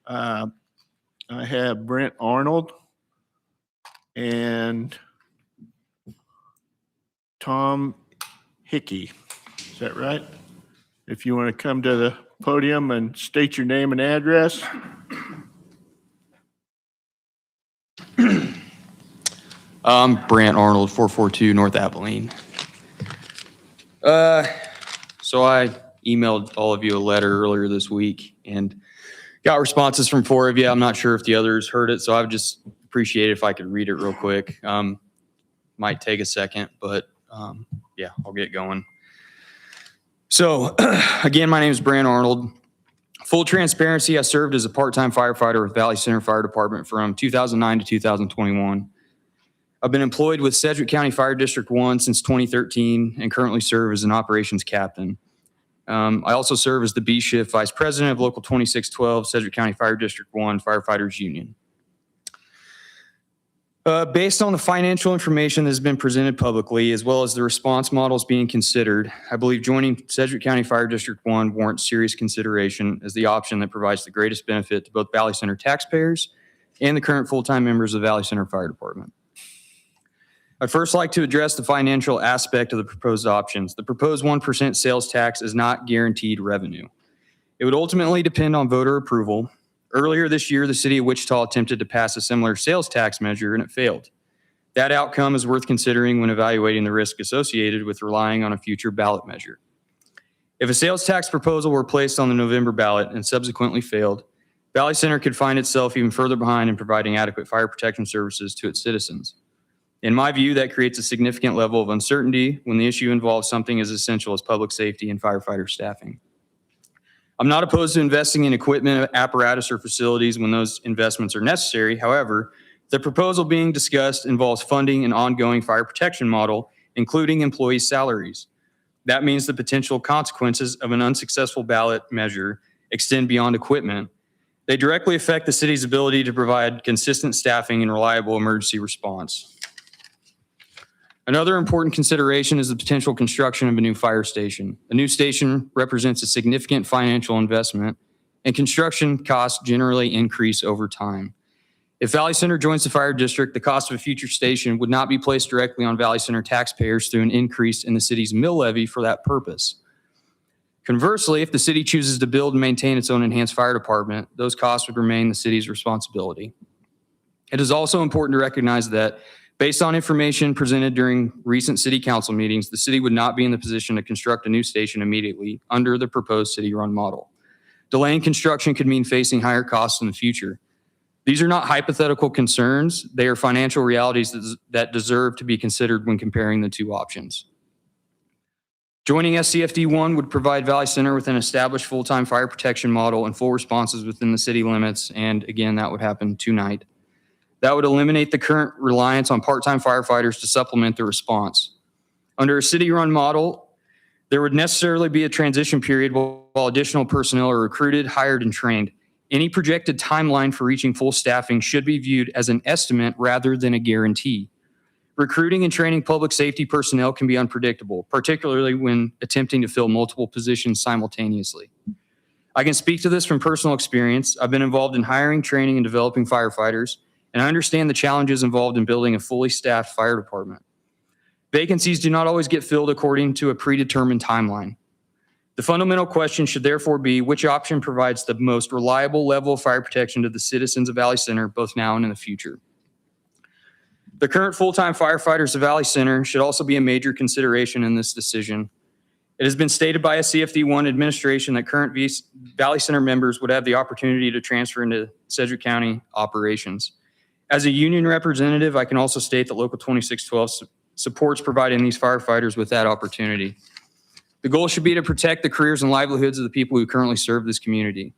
I have Brent Arnold and Tom Hickey. Is that right? If you want to come to the podium and state your name and address. Brant Arnold, 442 North Abilene. So I emailed all of you a letter earlier this week and got responses from 4 of you. I'm not sure if the others heard it, so I would just appreciate it if I could read it real quick. Might take a second, but yeah, I'll get going. So again, my name is Brant Arnold. Full transparency, I served as a part-time firefighter with Valley Center Fire Department from 2009 to 2021. I've been employed with Sedgwick County Fire District 1 since 2013 and currently serve as an operations captain. I also serve as the B Shift Vice President of Local 2612, Sedgwick County Fire District 1 Firefighters Union. Based on the financial information that has been presented publicly, as well as the response models being considered, I believe joining Sedgwick County Fire District 1 warrants serious consideration as the option that provides the greatest benefit to both Valley Center taxpayers and the current full-time members of the Valley Center Fire Department. I'd first like to address the financial aspect of the proposed options. The proposed 1% sales tax is not guaranteed revenue. It would ultimately depend on voter approval. Earlier this year, the city of Wichita attempted to pass a similar sales tax measure and it failed. That outcome is worth considering when evaluating the risk associated with relying on a future ballot measure. If a sales tax proposal were placed on the November ballot and subsequently failed, Valley Center could find itself even further behind in providing adequate fire protection services to its citizens. In my view, that creates a significant level of uncertainty when the issue involves something as essential as public safety and firefighter staffing. I'm not opposed to investing in equipment, apparatus, or facilities when those investments are necessary. However, the proposal being discussed involves funding an ongoing fire protection model, including employee salaries. That means the potential consequences of an unsuccessful ballot measure extend beyond equipment. They directly affect the city's ability to provide consistent staffing and reliable emergency response. Another important consideration is the potential construction of a new fire station. A new station represents a significant financial investment, and construction costs generally increase over time. If Valley Center joins the fire district, the cost of a future station would not be placed directly on Valley Center taxpayers through an increase in the city's mill levy for that purpose. Conversely, if the city chooses to build and maintain its own enhanced fire department, those costs would remain the city's responsibility. It is also important to recognize that based on information presented during recent city council meetings, the city would not be in the position to construct a new station immediately under the proposed city-run model. Delaying construction could mean facing higher costs in the future. These are not hypothetical concerns. They are financial realities that deserve to be considered when comparing the two options. Joining SCFD1 would provide Valley Center with an established full-time fire protection model and full responses within the city limits, and again, that would happen tonight. That would eliminate the current reliance on part-time firefighters to supplement the response. Under a city-run model, there would necessarily be a transition period while additional personnel are recruited, hired, and trained. Any projected timeline for reaching full staffing should be viewed as an estimate rather than a guarantee. Recruiting and training public safety personnel can be unpredictable, particularly when attempting to fill multiple positions simultaneously. I can speak to this from personal experience. I've been involved in hiring, training, and developing firefighters, and I understand the challenges involved in building a fully staffed fire department. Vacancies do not always get filled according to a predetermined timeline. The fundamental question should therefore be which option provides the most reliable level of fire protection to the citizens of Valley Center, both now and in the future. The current full-time firefighters of Valley Center should also be a major consideration in this decision. It has been stated by a CFD1 administration that current Valley Center members would have the opportunity to transfer into Sedgwick County operations. As a union representative, I can also state that Local 2612 supports providing these firefighters with that opportunity. The goal should be to protect the careers and livelihoods of the people who currently serve this community.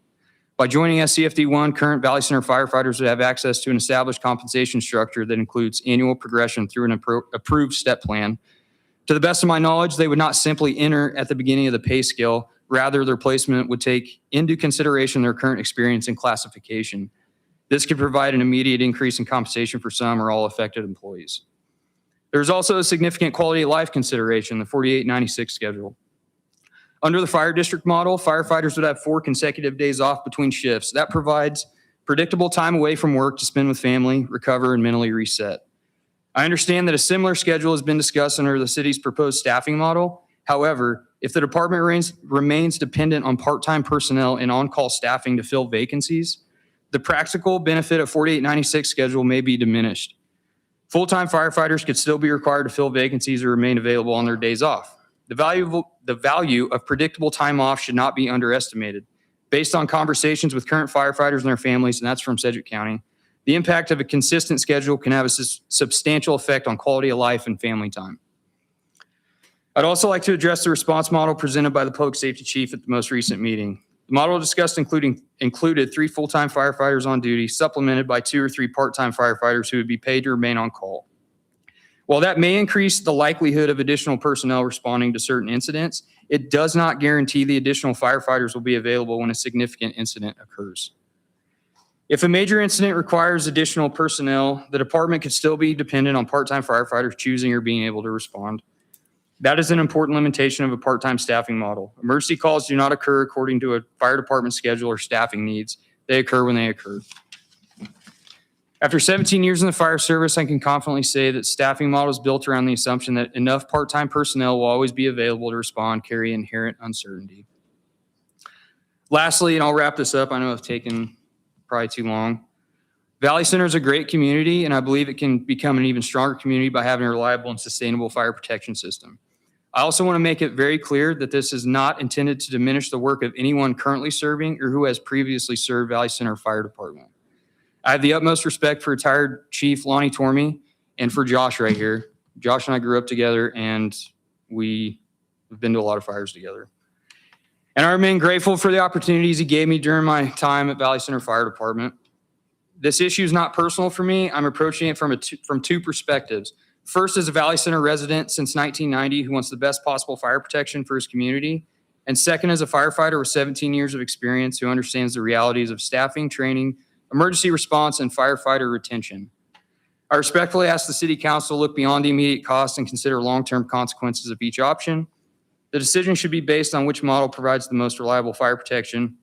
By joining SCFD1, current Valley Center firefighters would have access to an established compensation structure that includes annual progression through an approved step plan. To the best of my knowledge, they would not simply enter at the beginning of the pay scale. Rather, their placement would take into consideration their current experience and classification. This could provide an immediate increase in compensation for some or all affected employees. There's also a significant quality of life consideration, the 4896 schedule. Under the fire district model, firefighters would have 4 consecutive days off between shifts. That provides predictable time away from work to spend with family, recover, and mentally reset. I understand that a similar schedule has been discussed under the city's proposed staffing model. However, if the department remains dependent on part-time personnel and on-call staffing to fill vacancies, the practical benefit of 4896 schedule may be diminished. Full-time firefighters could still be required to fill vacancies or remain available on their days off. The value of predictable time off should not be underestimated. Based on conversations with current firefighters and their families, and that's from Sedgwick County, the impact of a consistent schedule can have a substantial effect on quality of life and family time. I'd also like to address the response model presented by the public safety chief at the most recent meeting. The model discussed included 3 full-time firefighters on duty, supplemented by 2 or 3 part-time firefighters who would be paid to remain on call. While that may increase the likelihood of additional personnel responding to certain incidents, it does not guarantee the additional firefighters will be available when a significant incident occurs. If a major incident requires additional personnel, the department could still be dependent on part-time firefighters choosing or being able to respond. That is an important limitation of a part-time staffing model. Emergency calls do not occur according to a fire department schedule or staffing needs. They occur when they occur. After 17 years in the fire service, I can confidently say that staffing models built around the assumption that enough part-time personnel will always be available to respond carry inherent uncertainty. Lastly, and I'll wrap this up, I know I've taken probably too long. Valley Center is a great community, and I believe it can become an even stronger community by having a reliable and sustainable fire protection system. I also want to make it very clear that this is not intended to diminish the work of anyone currently serving or who has previously served Valley Center Fire Department. I have the utmost respect for retired Chief Lonnie Tormey and for Josh right here. Josh and I grew up together, and we have been to a lot of fires together. And I remain grateful for the opportunities he gave me during my time at Valley Center Fire Department. This issue is not personal for me. I'm approaching it from two perspectives. First, as a Valley Center resident since 1990 who wants the best possible fire protection for his community. And second, as a firefighter with 17 years of experience who understands the realities of staffing, training, emergency response, and firefighter retention. I respectfully ask the City Council to look beyond the immediate cost and consider long-term consequences of each option. The decision should be based on which model provides the most reliable fire protection,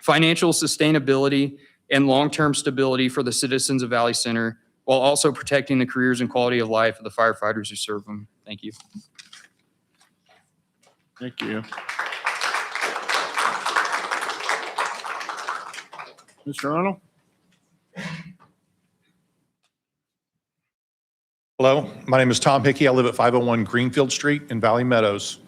financial sustainability, and long-term stability for the citizens of Valley Center, while also protecting the careers and quality of life of the firefighters who serve them. Thank you. Thank you. Mr. Arnold? Hello, my name is Tom Hickey. I live at 501 Greenfield Street in Valley Meadows.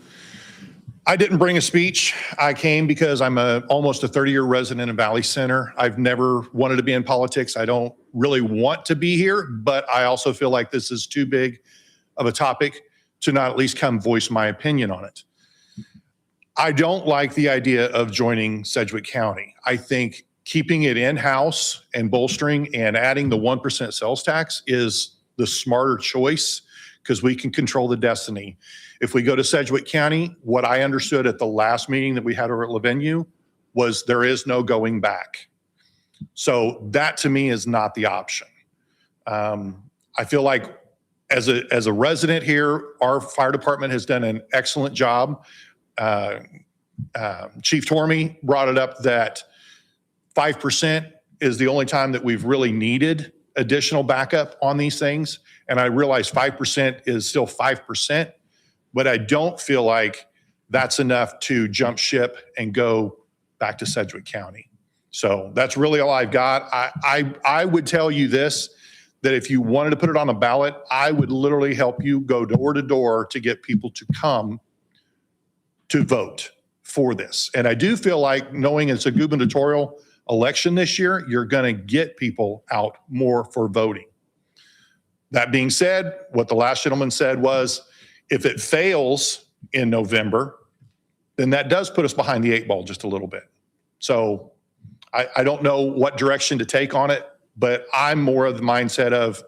I didn't bring a speech. I came because I'm almost a 30-year resident in Valley Center. I've never wanted to be in politics. I don't really want to be here, but I also feel like this is too big of a topic to not at least come voice my opinion on it. I don't like the idea of joining Sedgwick County. I think keeping it in-house and bolstering and adding the 1% sales tax is the smarter choice because we can control the destiny. If we go to Sedgwick County, what I understood at the last meeting that we had over at LaVenue was there is no going back. So that to me is not the option. I feel like as a resident here, our fire department has done an excellent job. Chief Tormey brought it up that 5% is the only time that we've really needed additional backup on these things. And I realize 5% is still 5%, but I don't feel like that's enough to jump ship and go back to Sedgwick County. So that's really all I've got. I would tell you this, that if you wanted to put it on a ballot, I would literally help you go door to door to get people to come to vote for this. And I do feel like, knowing it's a gubernatorial election this year, you're going to get people out more for voting. That being said, what the last gentleman said was, if it fails in November, then that does put us behind the 8 ball just a little bit. So I don't know what direction to take on it, but I'm more of the mindset of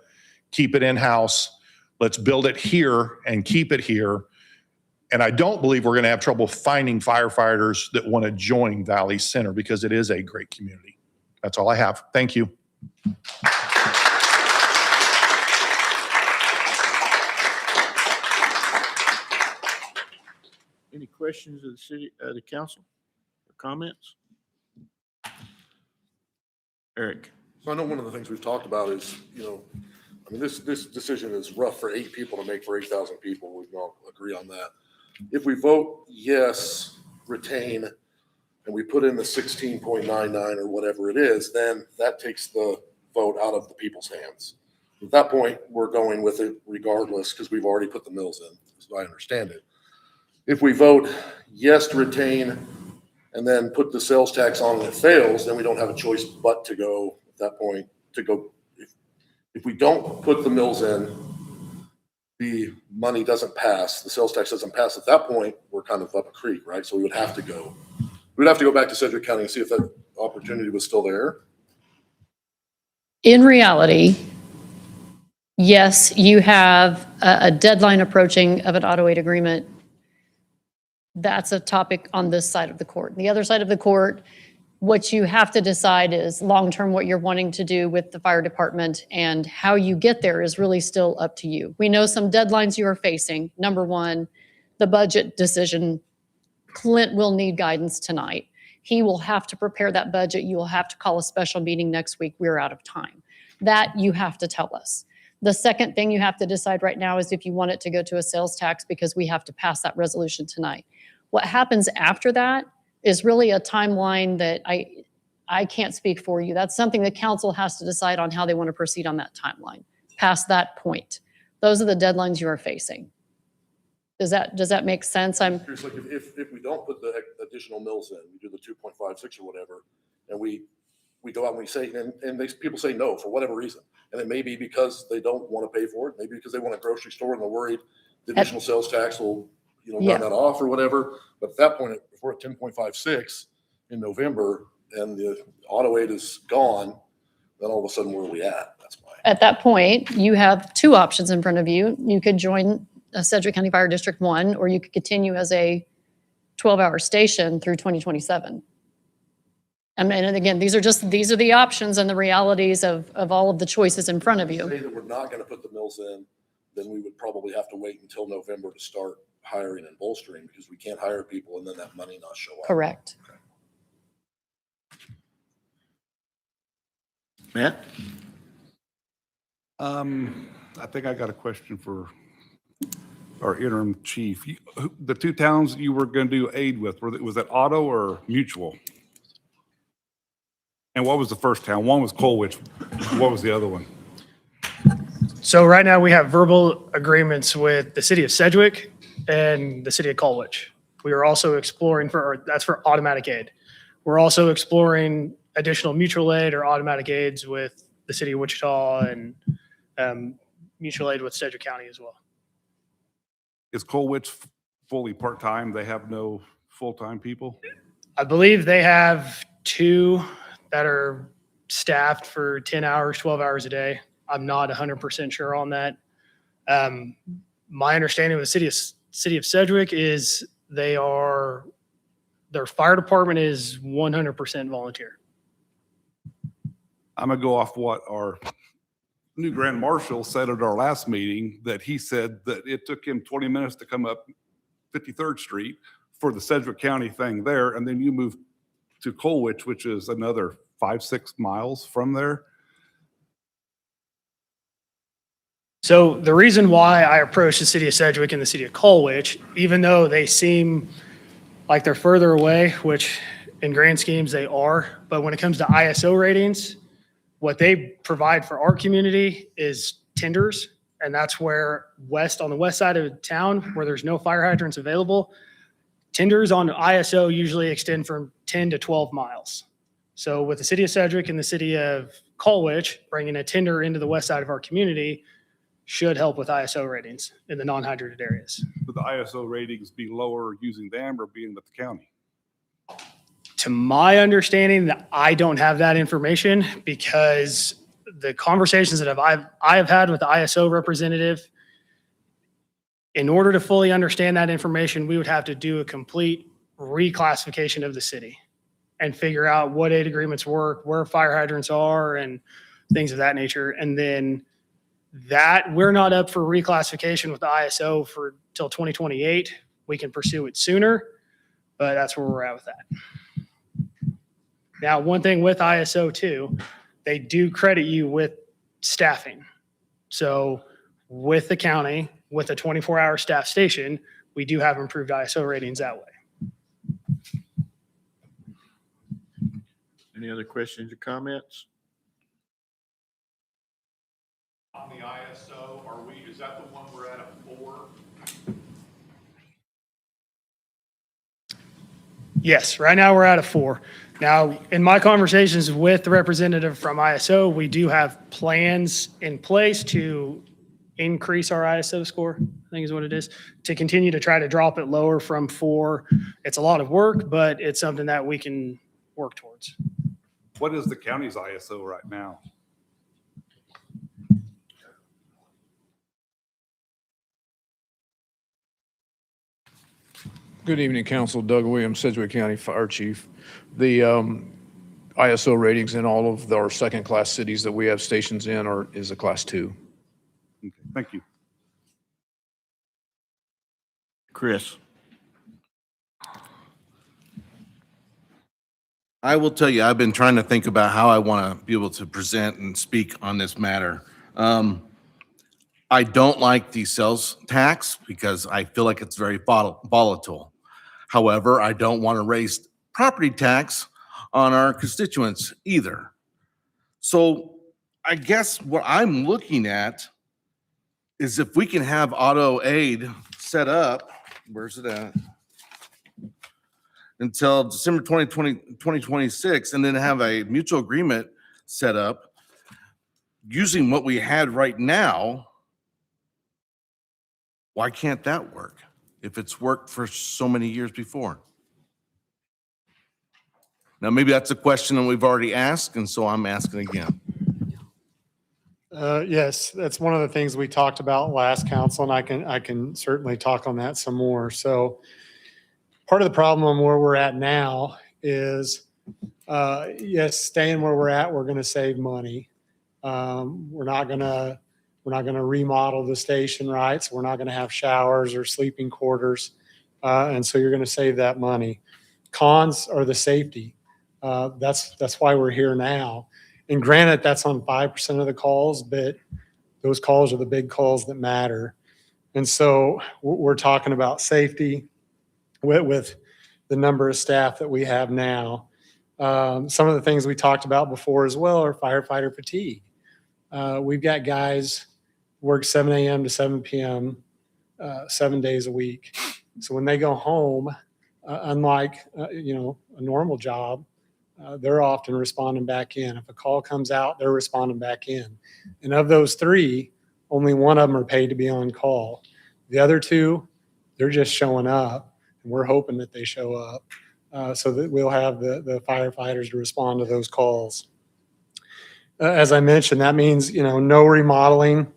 keep it in-house. Let's build it here and keep it here. And I don't believe we're going to have trouble finding firefighters that want to join Valley Center because it is a great community. That's all I have. Thank you. Any questions of the council or comments? Eric? So I know one of the things we've talked about is, I mean, this decision is rough for 8 people to make for 8,000 people. We can all agree on that. If we vote yes, retain, and we put in the 16.99 or whatever it is, then that takes the vote out of the people's hands. At that point, we're going with it regardless because we've already put the mills in, as I understand it. If we vote yes to retain and then put the sales tax on and it fails, then we don't have a choice but to go at that point to go. If we don't put the mills in, the money doesn't pass, the sales tax doesn't pass. At that point, we're kind of up a creek, right? So we would have to go. We'd have to go back to Sedgwick County and see if that opportunity was still there. In reality, yes, you have a deadline approaching of an auto aid agreement. That's a topic on this side of the court. The other side of the court, what you have to decide is long-term what you're wanting to do with the fire department, and how you get there is really still up to you. We know some deadlines you are facing. Number one, the budget decision. Clint will need guidance tonight. He will have to prepare that budget. You will have to call a special meeting next week. We're out of time. That you have to tell us. The second thing you have to decide right now is if you want it to go to a sales tax, because we have to pass that resolution tonight. What happens after that is really a timeline that I can't speak for you. That's something the council has to decide on how they want to proceed on that timeline. Past that point, those are the deadlines you are facing. Does that make sense? I'm Curious, like if we don't put the additional mills in, we do the 2.56 or whatever, and we go out and we say, and people say no for whatever reason. And it may be because they don't want to pay for it, maybe because they want a grocery store and they're worried the additional sales tax will, Yeah. run that off or whatever. But at that point, if we're at 10.56 in November and the auto aid is gone, then all of a sudden, where are we at? That's why. At that point, you have two options in front of you. You could join Sedgwick County Fire District 1, or you could continue as a 12-hour station through 2027. And again, these are the options and the realities of all of the choices in front of you. Say that we're not going to put the mills in, then we would probably have to wait until November to start hiring and bolstering, because we can't hire people and then that money not show up. Correct. Matt? I think I got a question for our interim chief. The two towns you were going to do aid with, was that Otto or Mutual? And what was the first town? One was Colwich. What was the other one? So right now we have verbal agreements with the city of Sedgwick and the city of Colwich. We are also exploring that's for automatic aid. We're also exploring additional mutual aid or automatic aids with the city of Wichita and mutual aid with Sedgwick County as well. Is Colwich fully part-time? They have no full-time people? I believe they have two that are staffed for 10 hours, 12 hours a day. I'm not 100% sure on that. My understanding of the city of Sedgwick is their fire department is 100% volunteer. I'm gonna go off what our new grand marshal said at our last meeting, that he said that it took him 20 minutes to come up 53rd Street for the Sedgwick County thing there, and then you move to Colwich, which is another 5-6 miles from there. So the reason why I approached the city of Sedgwick and the city of Colwich, even though they seem like they're further away, which in grand schemes they are, but when it comes to ISO ratings, what they provide for our community is tenders, and that's where on the west side of town, where there's no fire hydrants available, tenders on ISO usually extend from 10 to 12 miles. So with the city of Sedgwick and the city of Colwich, bringing a tender into the west side of our community should help with ISO ratings in the non-hydrated areas. Would the ISO ratings be lower using them or being with the county? To my understanding, I don't have that information, because the conversations that I have had with the ISO representative, in order to fully understand that information, we would have to do a complete reclassification of the city and figure out what aid agreements work, where fire hydrants are, and things of that nature. And then that we're not up for reclassification with the ISO for till 2028. We can pursue it sooner, but that's where we're at with that. Now, one thing with ISO too, they do credit you with staffing. So with the county, with a 24-hour staff station, we do have improved ISO ratings that way. Any other questions or comments? On the ISO, is that the one we're at a 4? Yes, right now we're at a 4. Now, in my conversations with the representative from ISO, we do have plans in place to increase our ISO score, I think is what it is, to continue to try to drop it lower from 4. It's a lot of work, but it's something that we can work towards. What is the county's ISO right now? Good evening, Council. Doug Williams, Sedgwick County Fire Chief. The ISO ratings in all of our second-class cities that we have stations in is a Class 2. Okay, thank you. Chris? I will tell you, I've been trying to think about how I want to be able to present and speak on this matter. I don't like the sales tax because I feel like it's very volatile. However, I don't want to raise property tax on our constituents either. So I guess what I'm looking at is if we can have auto aid set up, where's it at? Until December 2026, and then have a mutual agreement set up using what we had right now. Why can't that work if it's worked for so many years before? Now, maybe that's a question that we've already asked, and so I'm asking again. Yes, that's one of the things we talked about last council, and I can certainly talk on that some more. So part of the problem where we're at now is, yes, staying where we're at, we're going to save money. We're not going to remodel the station, right? So we're not going to have showers or sleeping quarters. And so you're going to save that money. Cons are the safety. That's why we're here now. And granted, that's on 5% of the calls, but those calls are the big calls that matter. And so we're talking about safety with the number of staff that we have now. Some of the things we talked about before as well are firefighter fatigue. We've got guys work 7 a.m. to 7 p.m. 7 days a week. So when they go home, unlike a normal job, they're often responding back in. If a call comes out, they're responding back in. And of those 3, only one of them are paid to be on call. The other 2, they're just showing up, and we're hoping that they show up so that we'll have the firefighters to respond to those calls. As I mentioned, that means, no remodeling.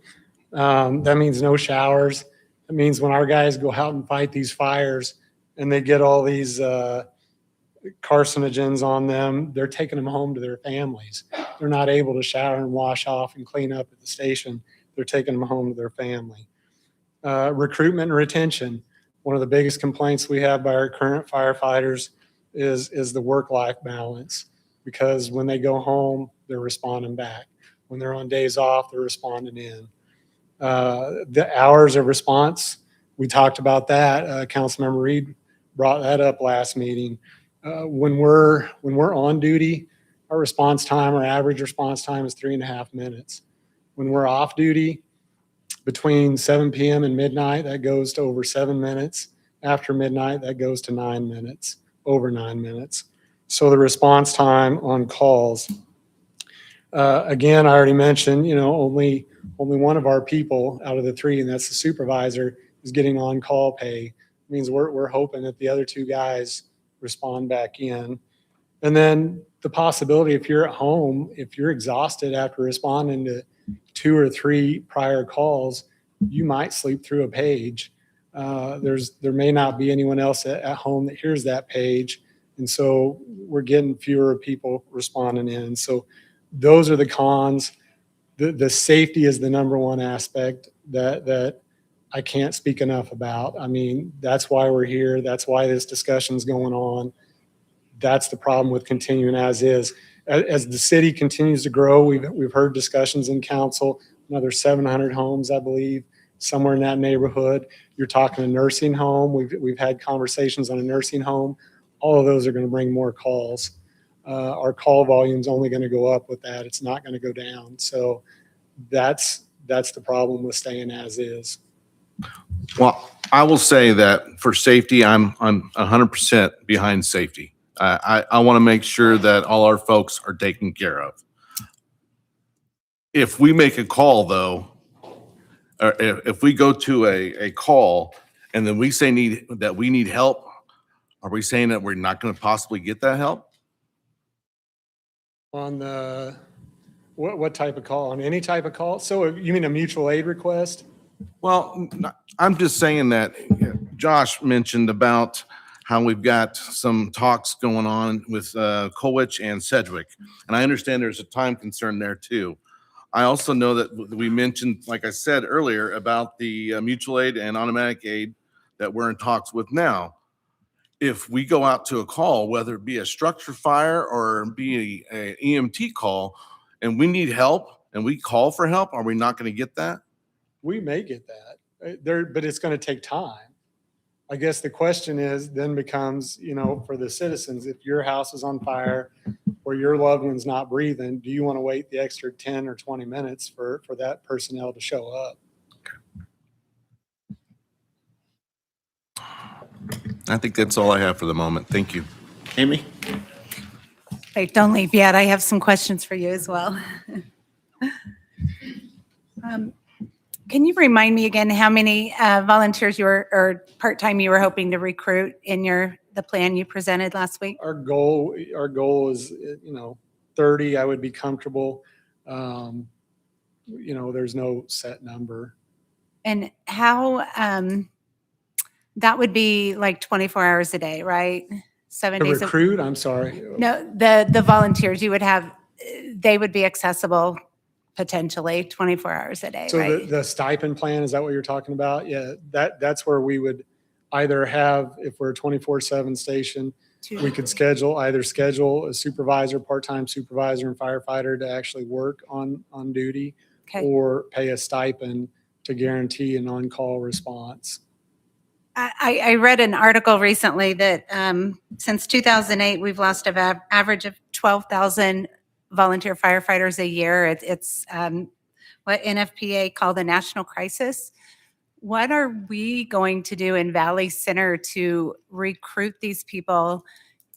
That means no showers. That means when our guys go out and fight these fires and they get all these carcinogens on them, they're taking them home to their families. They're not able to shower and wash off and clean up at the station. They're taking them home to their family. Recruitment and retention. One of the biggest complaints we have by our current firefighters is the work-life balance, because when they go home, they're responding back. When they're on days off, they're responding in. The hours of response, we talked about that. Councilmember Reed brought that up last meeting. When we're on duty, our response time, our average response time is 3.5 minutes. When we're off duty, between 7 p.m. and midnight, that goes to over 7 minutes. After midnight, that goes to 9 minutes, over 9 minutes. So the response time on calls, again, I already mentioned, only one of our people out of the 3, and that's the supervisor, is getting on-call pay. It means we're hoping that the other 2 guys respond back in. And then the possibility, if you're at home, if you're exhausted after responding to 2 or 3 prior calls, you might sleep through a page. There may not be anyone else at home that hears that page. And so we're getting fewer people responding in. So those are the cons. The safety is the number one aspect that I can't speak enough about. I mean, that's why we're here. That's why this discussion's going on. That's the problem with continuing as is. As the city continues to grow, we've heard discussions in council, another 700 homes, I believe, somewhere in that neighborhood. You're talking a nursing home. We've had conversations on a nursing home. All of those are going to bring more calls. Our call volume's only going to go up with that. It's not going to go down. So that's the problem with staying as is. Well, I will say that for safety, I'm 100% behind safety. I want to make sure that all our folks are taken care of. If we make a call, though, or if we go to a call and then we say that we need help, are we saying that we're not going to possibly get that help? On the, what type of call? On any type of call? So you mean a mutual aid request? Well, I'm just saying that Josh mentioned about how we've got some talks going on with Colwich and Sedgwick. And I understand there's a time concern there too. I also know that we mentioned, like I said earlier, about the mutual aid and automatic aid that we're in talks with now. If we go out to a call, whether it be a structure fire or be a EMT call, and we need help and we call for help, are we not going to get that? We may get that, but it's going to take time. I guess the question is then becomes, for the citizens, if your house is on fire or your loved one's not breathing, do you want to wait the extra 10 or 20 minutes for that personnel to show up? I think that's all I have for the moment. Thank you. Amy? Wait, don't leave yet. I have some questions for you as well. Can you remind me again how many volunteers or part-time you were hoping to recruit in the plan you presented last week? Our goal is, 30, I would be comfortable. There's no set number. And how, that would be like 24 hours a day, right? 7 To days. recruit, I'm sorry. No, the volunteers you would have, they would be accessible potentially 24 hours a day, So right? the stipend plan, is that what you're talking about? Yeah, that's where we would either have, if we're a 24/7 station, we could schedule a supervisor, part-time supervisor and firefighter to actually work on duty, Okay. or pay a stipend to guarantee an on-call response. I read an article recently that since 2008, we've lost an average of 12,000 volunteer firefighters a year. It's what NFPA called a national crisis. What are we going to do in Valley Center to recruit these people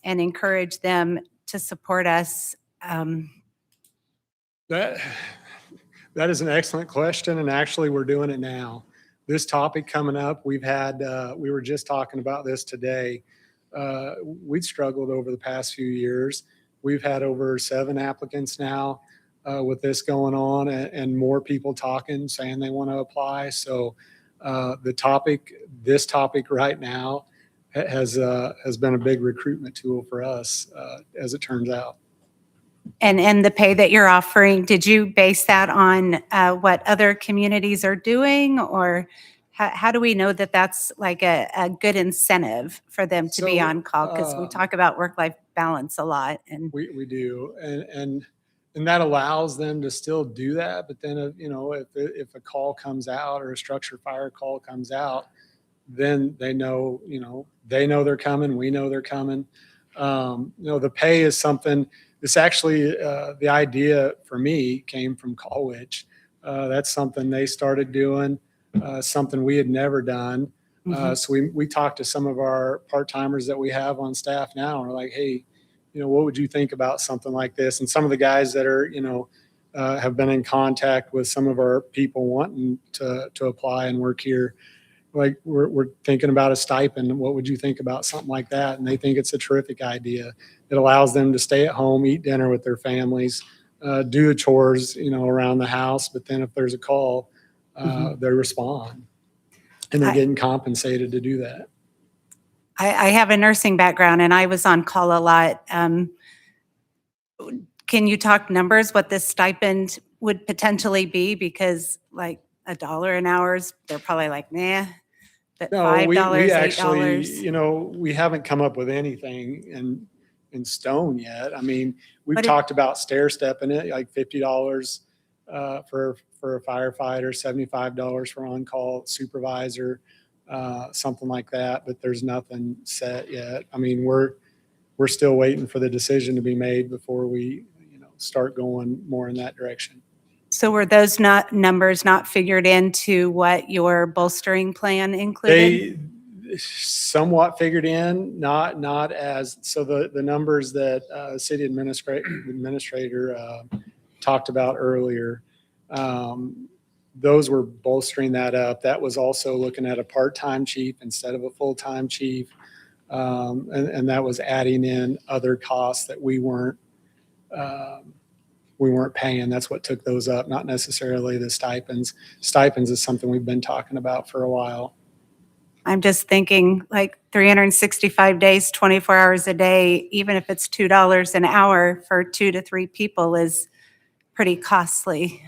and encourage them to support us? That is an excellent question, and actually we're doing it now. This topic coming up, we were just talking about this today. We've struggled over the past few years. We've had over 7 applicants now with this going on, and more people talking, saying they want to apply. So this topic right now has been a big recruitment tool for us, as it turns out. And the pay that you're offering, did you base that on what other communities are doing? Or how do we know that that's like a good incentive for them to be So, on call? Because we talk about work-life balance a lot. And We do, and that allows them to still do that. But then, if a call comes out or a structure fire call comes out, then they know they're coming. We know they're coming. The pay is something. It's actually the idea for me came from Colwich. That's something they started doing, something we had never done. So we talked to some of our part-timers that we have on staff now, and we're like, hey, what would you think about something like this? And some of the guys that are, have been in contact with some of our people wanting to apply and work here, like we're thinking about a stipend. What would you think about something like that? And they think it's a terrific idea. It allows them to stay at home, eat dinner with their families, do the chores, around the house. But then if there's a call, they respond, and they're getting compensated to do that. I have a nursing background, and I was on call a lot. Can you talk numbers, what this stipend would potentially be? Because like $1 an hour, they're probably like, nah. But No, $5, we actually, $8. we haven't come up with anything in stone yet. I mean, we've But talked about stair stepping it, like $50 for a firefighter, $75 for on-call supervisor, something like that. But there's nothing set yet. I mean, we're still waiting for the decision to be made before we, start going more in that direction. So were those numbers not figured into what your bolstering plan included? They somewhat figured in, not as, so the numbers that city administrator talked about earlier, those were bolstering that up. That was also looking at a part-time chief instead of a full-time chief. And that was adding in other costs that we weren't paying. That's what took those up, not necessarily the stipends. Stipends is something we've been talking about for a while. I'm just thinking like 365 days, 24 hours a day, even if it's $2 an hour for 2 to 3 people is pretty costly.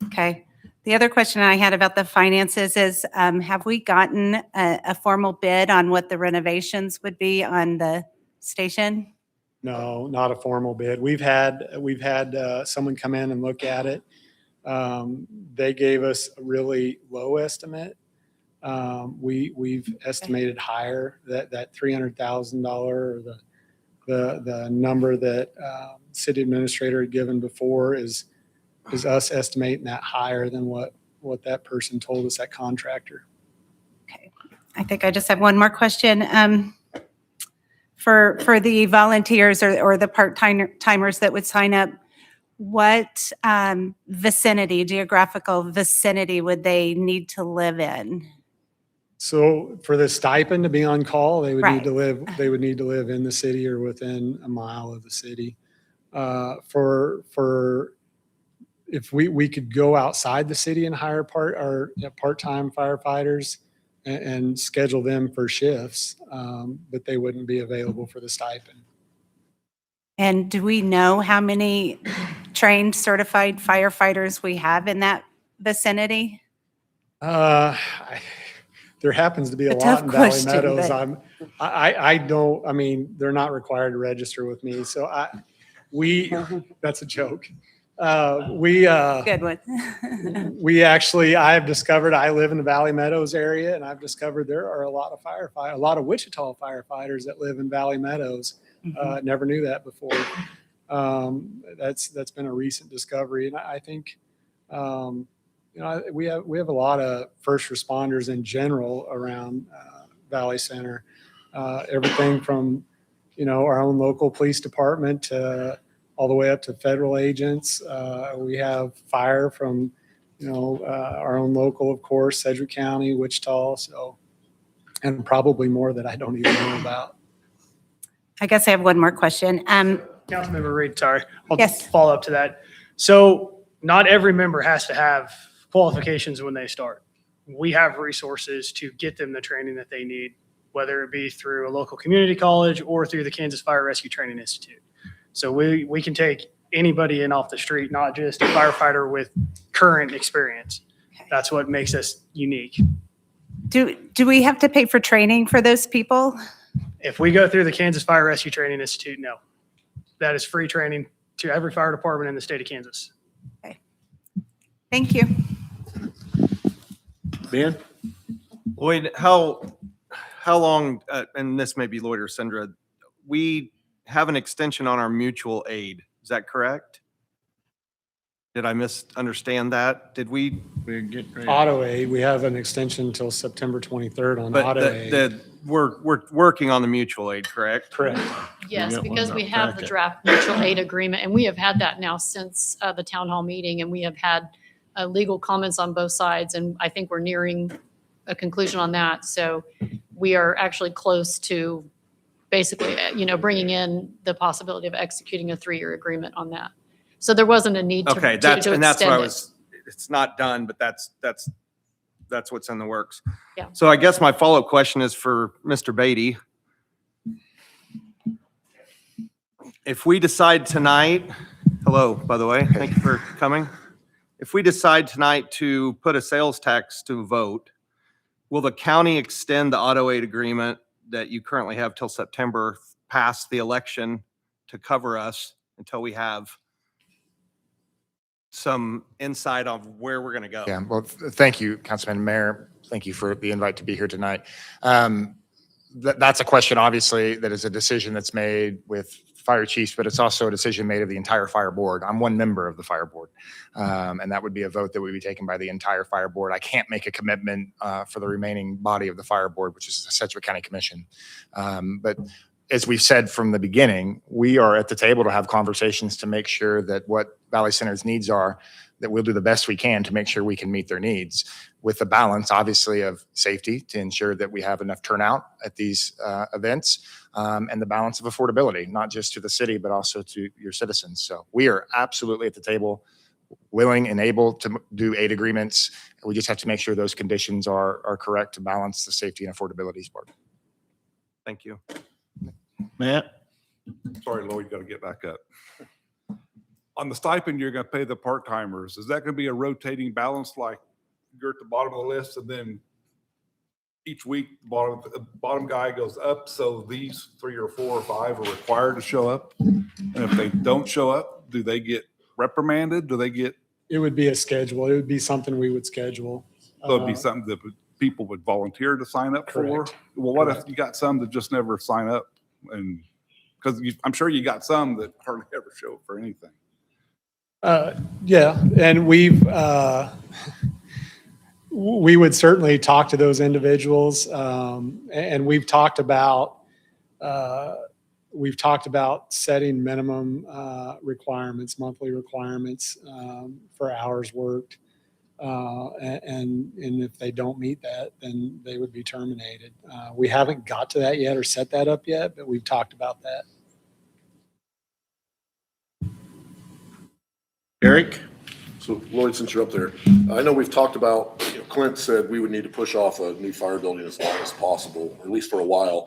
Okay. The other question I had about the finances is, have we gotten a formal bid on what the renovations would be on the station? No, not a formal bid. We've had someone come in and look at it. They gave us a really low estimate. We've estimated higher, that $300,000 or the number that city administrator had given before is us estimating that higher than what that person told us, that contractor. I think I just have one more question. For the volunteers or the part-timers that would sign up, what geographical vicinity would they need to live in? So for the stipend to be on call, they would Right. need to live, in the city or within a mile of the city. If we could go outside the city and hire part-time firefighters and schedule them for shifts, but they wouldn't be available for the stipend. And do we know how many trained certified firefighters we have in that vicinity? There happens to be a A lot tough in Valley question, Meadows. but- I don't, they're not required to register with me, so that's a joke. Good one. I have discovered, I live in the Valley Meadows area, and I've discovered there are a lot of Wichita firefighters that live in Valley Meadows. Never knew that before. That's been a recent discovery, and I think, we have a lot of first responders in general around Valley Center. Everything from, our own local police department to all the way up to federal agents. We have fire from, our own local, of course, Sedgwick County, Wichita, and probably more that I don't even know about. I guess I have one more question. Councilmember Reed, sorry. I'll Yes. follow up to that. So not every member has to have qualifications when they start. We have resources to get them the training that they need, whether it be through a local community college or through the Kansas Fire Rescue Training Institute. So we can take anybody in off the street, not just a firefighter with current experience. That's what makes us unique. Do we have to pay for training for those people? If we go through the Kansas Fire Rescue Training Institute, no. That is free training to every fire department in the state of Kansas. Thank you. Ben? Lloyd, how long, and this may be Lloyd or Sandra, we have an extension on our mutual aid. Is that correct? Did I misunderstand that? Did we? We're getting ready. Auto aid, we have an extension until September 23rd on But auto aid. we're working on the mutual aid, correct? Correct. Yes, got one because in we our have the packet. draft mutual aid agreement, and we have had that now since the town hall meeting, and we have had legal comments on both sides, and I think we're nearing a conclusion on that. So we are actually close to basically, bringing in the possibility of executing a 3-year agreement on that. So there wasn't a need to Okay, to that's what I extend it. was, it's not done, but that's what's in the works. Yeah. So I guess my follow-up question is for Mr. Beatty. If we decide tonight, hello, by the way, thank you for coming. If we decide tonight to put a sales tax to a vote, will the county extend the auto aid agreement that you currently have till September past the election to cover us until we have some insight on where we're going to go? Yeah, well, thank you, Councilman Mayor. Thank you for the invite to be here tonight. That's a question, obviously, that is a decision that's made with fire chiefs, but it's also a decision made of the entire fire board. I'm one member of the fire board, and that would be a vote that would be taken by the entire fire board. I can't make a commitment for the remaining body of the fire board, which is the Sedgwick County Commission. But as we've said from the beginning, we are at the table to have conversations to make sure that what Valley Center's needs are, that we'll do the best we can to make sure we can meet their needs, with the balance, obviously, of safety to ensure that we have enough turnout at these events, and the balance of affordability, not just to the city, but also to your citizens. So we are absolutely at the table, willing and able to do aid agreements. We just have to make sure those conditions are correct to balance the safety and affordability part. Thank you. Matt? Sorry, Lloyd, got to get back up. On the stipend you're going to pay the part-timers, is that going to be a rotating balance, like you're at the bottom of the list and then each week the bottom guy goes up, so these 3 or 4 or 5 are required to show up? And if they don't show up, do they get reprimanded? Do they get? It would be a schedule. It would be something we would schedule. So it'd be something that would people would volunteer to sign up for. Correct. Well, what if Correct. you got some that just never sign up? And, because I'm sure you got some that hardly ever show up for anything. Yeah, and we would certainly talk to those individuals, and we've talked about setting minimum requirements, monthly requirements for hours worked, and if they don't meet that, then they would be terminated. We haven't got to that yet or set that up yet, but we've talked about that. Eric? So Lloyd, since you're up there, I know we've talked about, Clint said we would need to push off a new fire building as long as possible, or at least for a while,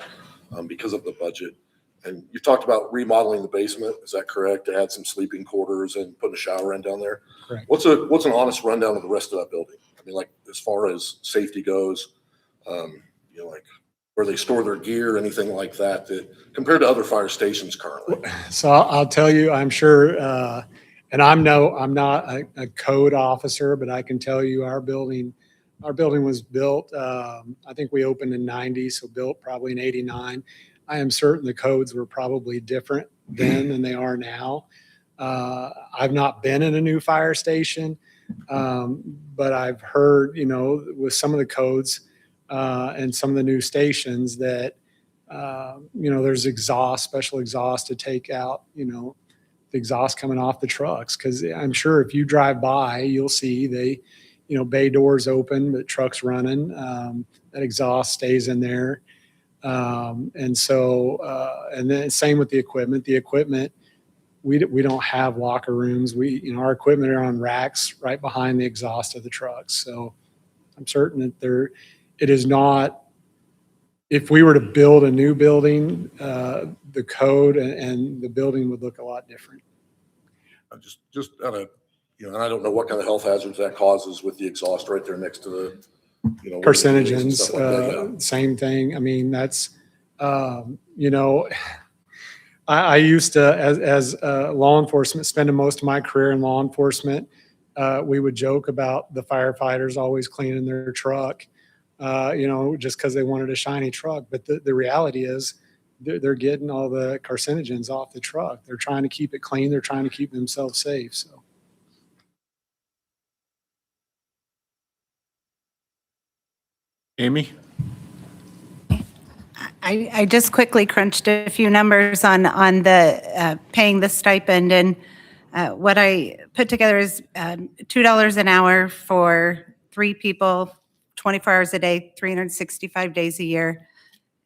because of the budget. And you talked about remodeling the basement. Is that correct? To add some sleeping quarters and putting a shower in down there? Correct. What's an honest rundown of the rest of that building? I mean, like as far as safety goes, like where they store their gear, anything like that, that compared to other fire stations currently? So I'll tell you, I'm sure, and I'm not a code officer, but I can tell you our building was built, I think we opened in 90, so built probably in 89. I am certain the codes were probably different then than they are now. I've not been in a new fire station, but I've heard, with some of the codes and some of the new stations that, there's exhaust, special exhaust to take out, the exhaust coming off the trucks. Because I'm sure if you drive by, you'll see they, bay doors open, but trucks running, that exhaust stays in there. And so, and then same with the equipment. The equipment, we don't have locker rooms. Our equipment are on racks right behind the exhaust of the trucks. So I'm certain that it is not, if we were to build a new building, the code and the building would look a lot different. Just out of, and I don't know what kind of health hazards that causes with the exhaust right there next to the, Carcinogens, and stuff like that, yeah. same thing. I mean, that's, I used to, as law enforcement, spending most of my career in law enforcement, we would joke about the firefighters always cleaning their truck, just because they wanted a shiny truck. But the reality is they're getting all the carcinogens off the truck. They're trying to keep it clean. They're trying to keep themselves safe. So. Amy? I just quickly crunched a few numbers on the paying the stipend, and what I put together is $2 an hour for 3 people, 24 hours a day, 365 days a year,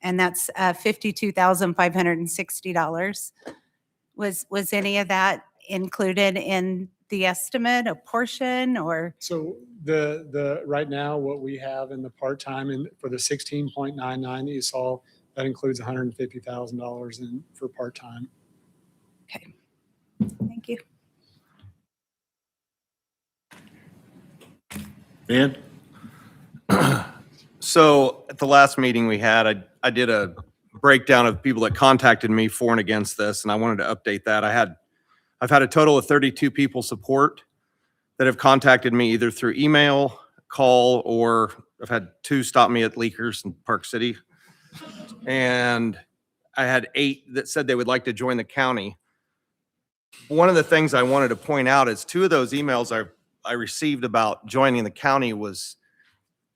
and that's $52,560. Was any of that included in the estimate, a portion, or? So the right now, what we have in the part-time and for the 16.99 that you saw, that includes $150,000 in for part-time. Okay, thank you. Ben? So at the last meeting we had, I did a breakdown of people that contacted me for and against this, and I wanted to update that. I've had a total of 32 people support that have contacted me either through email, call, or I've had 2 stop me at Leakers in Park City. And I had 8 that said they would like to join the county. One of the things I wanted to point out is 2 of those emails I received about joining the county was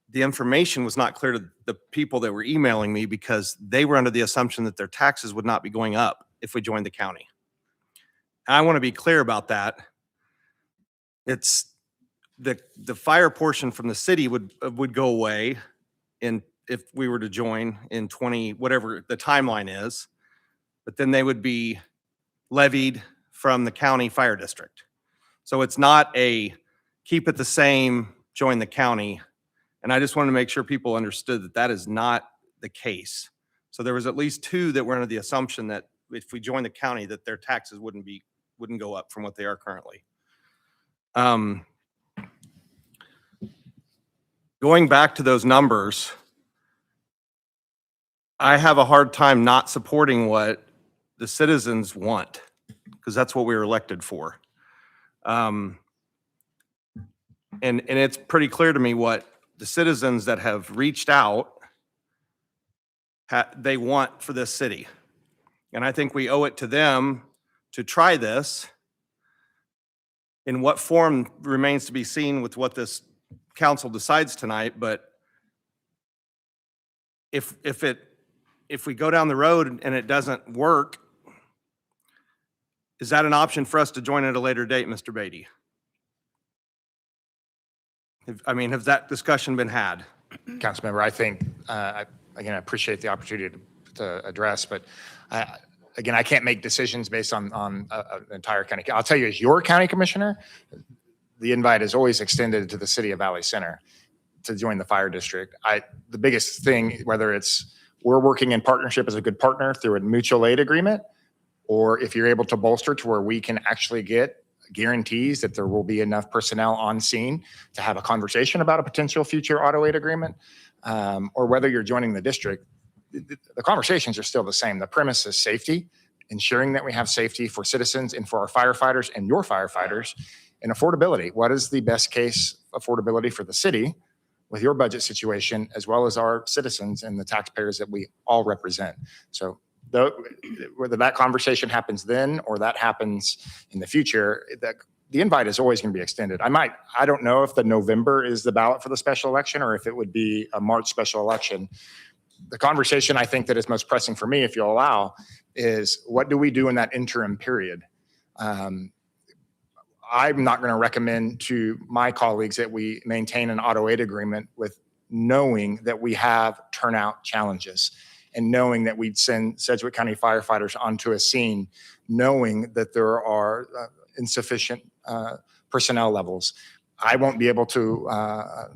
the information was not clear to the people that were emailing me because they were under the assumption that their taxes would not be going up if we joined the county. I want to be clear about that. It's the fire portion from the city would go away if we were to join in 20, whatever the timeline is, but then they would be levied from the county fire district. So it's not a keep it the same, join the county. And I just wanted to make sure people understood that that is not the case. So there was at least 2 that were under the assumption that if we join the county, that their taxes wouldn't go up from what they are currently. Going back to those numbers, I have a hard time not supporting what the citizens want because that's what we were elected for. And it's pretty clear to me what the citizens that have reached out, they want for this city. And I think we owe it to them to try this. In what form remains to be seen with what this council decides tonight, but if we go down the road and it doesn't work, is that an option for us to join at a later date, Mr. Beatty? Has that discussion been had? Councilmember, I think, again, I appreciate the opportunity to address, but again, I can't make decisions based on an entire county. I'll tell you, as your county commissioner, the invite is always extended to the city of Valley Center to join the fire district. The biggest thing, whether it's we're working in partnership as a good partner through a mutual aid agreement, or if you're able to bolster to where we can actually get guarantees that there will be enough personnel on scene to have a conversation about a potential future auto aid agreement, or whether you're joining the district, the conversations are still the same. The premise is safety, ensuring that we have safety for citizens and for our firefighters and your firefighters, and affordability. What is the best case affordability for the city with your budget situation, as well as our citizens and the taxpayers that we all represent? So whether that conversation happens then or that happens in the future, the invite is always going to be extended. I don't know if the November is the ballot for the special election or if it would be a March special election. The conversation I think that is most pressing for me, if you'll allow, is what do we do in that interim period? I'm not going to recommend to my colleagues that we maintain an auto aid agreement with knowing that we have turnout challenges and knowing that we'd send Sedgwick County firefighters onto a scene, knowing that there are insufficient personnel levels. I won't be able to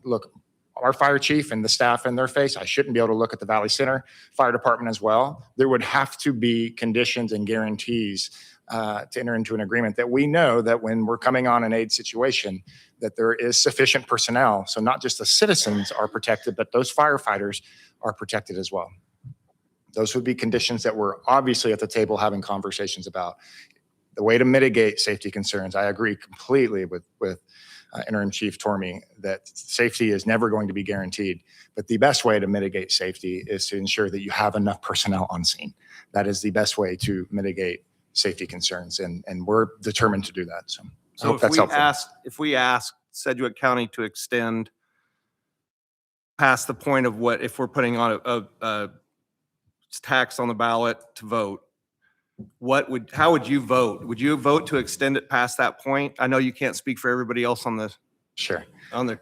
look our fire chief and the staff in their face. I shouldn't be able to look at the Valley Center Fire Department as well. There would have to be conditions and guarantees to enter into an agreement that we know that when we're coming on an aid situation, that there is sufficient personnel. So not just the citizens are protected, but those firefighters are protected as well. Those would be conditions that we're obviously at the table having conversations about. The way to mitigate safety concerns, I agree completely with Interim Chief Tormey that safety is never going to be guaranteed. But the best way to mitigate safety is to ensure that you have enough personnel on scene. That is the best way to mitigate safety concerns, and we're determined to do that. So I hope that's helpful. If we ask Sedgwick County to extend past the point of what, if we're putting on a tax on the ballot to vote, how would you vote? Would you vote to extend it past that point? I know you can't speak for everybody else on the. Sure. On the.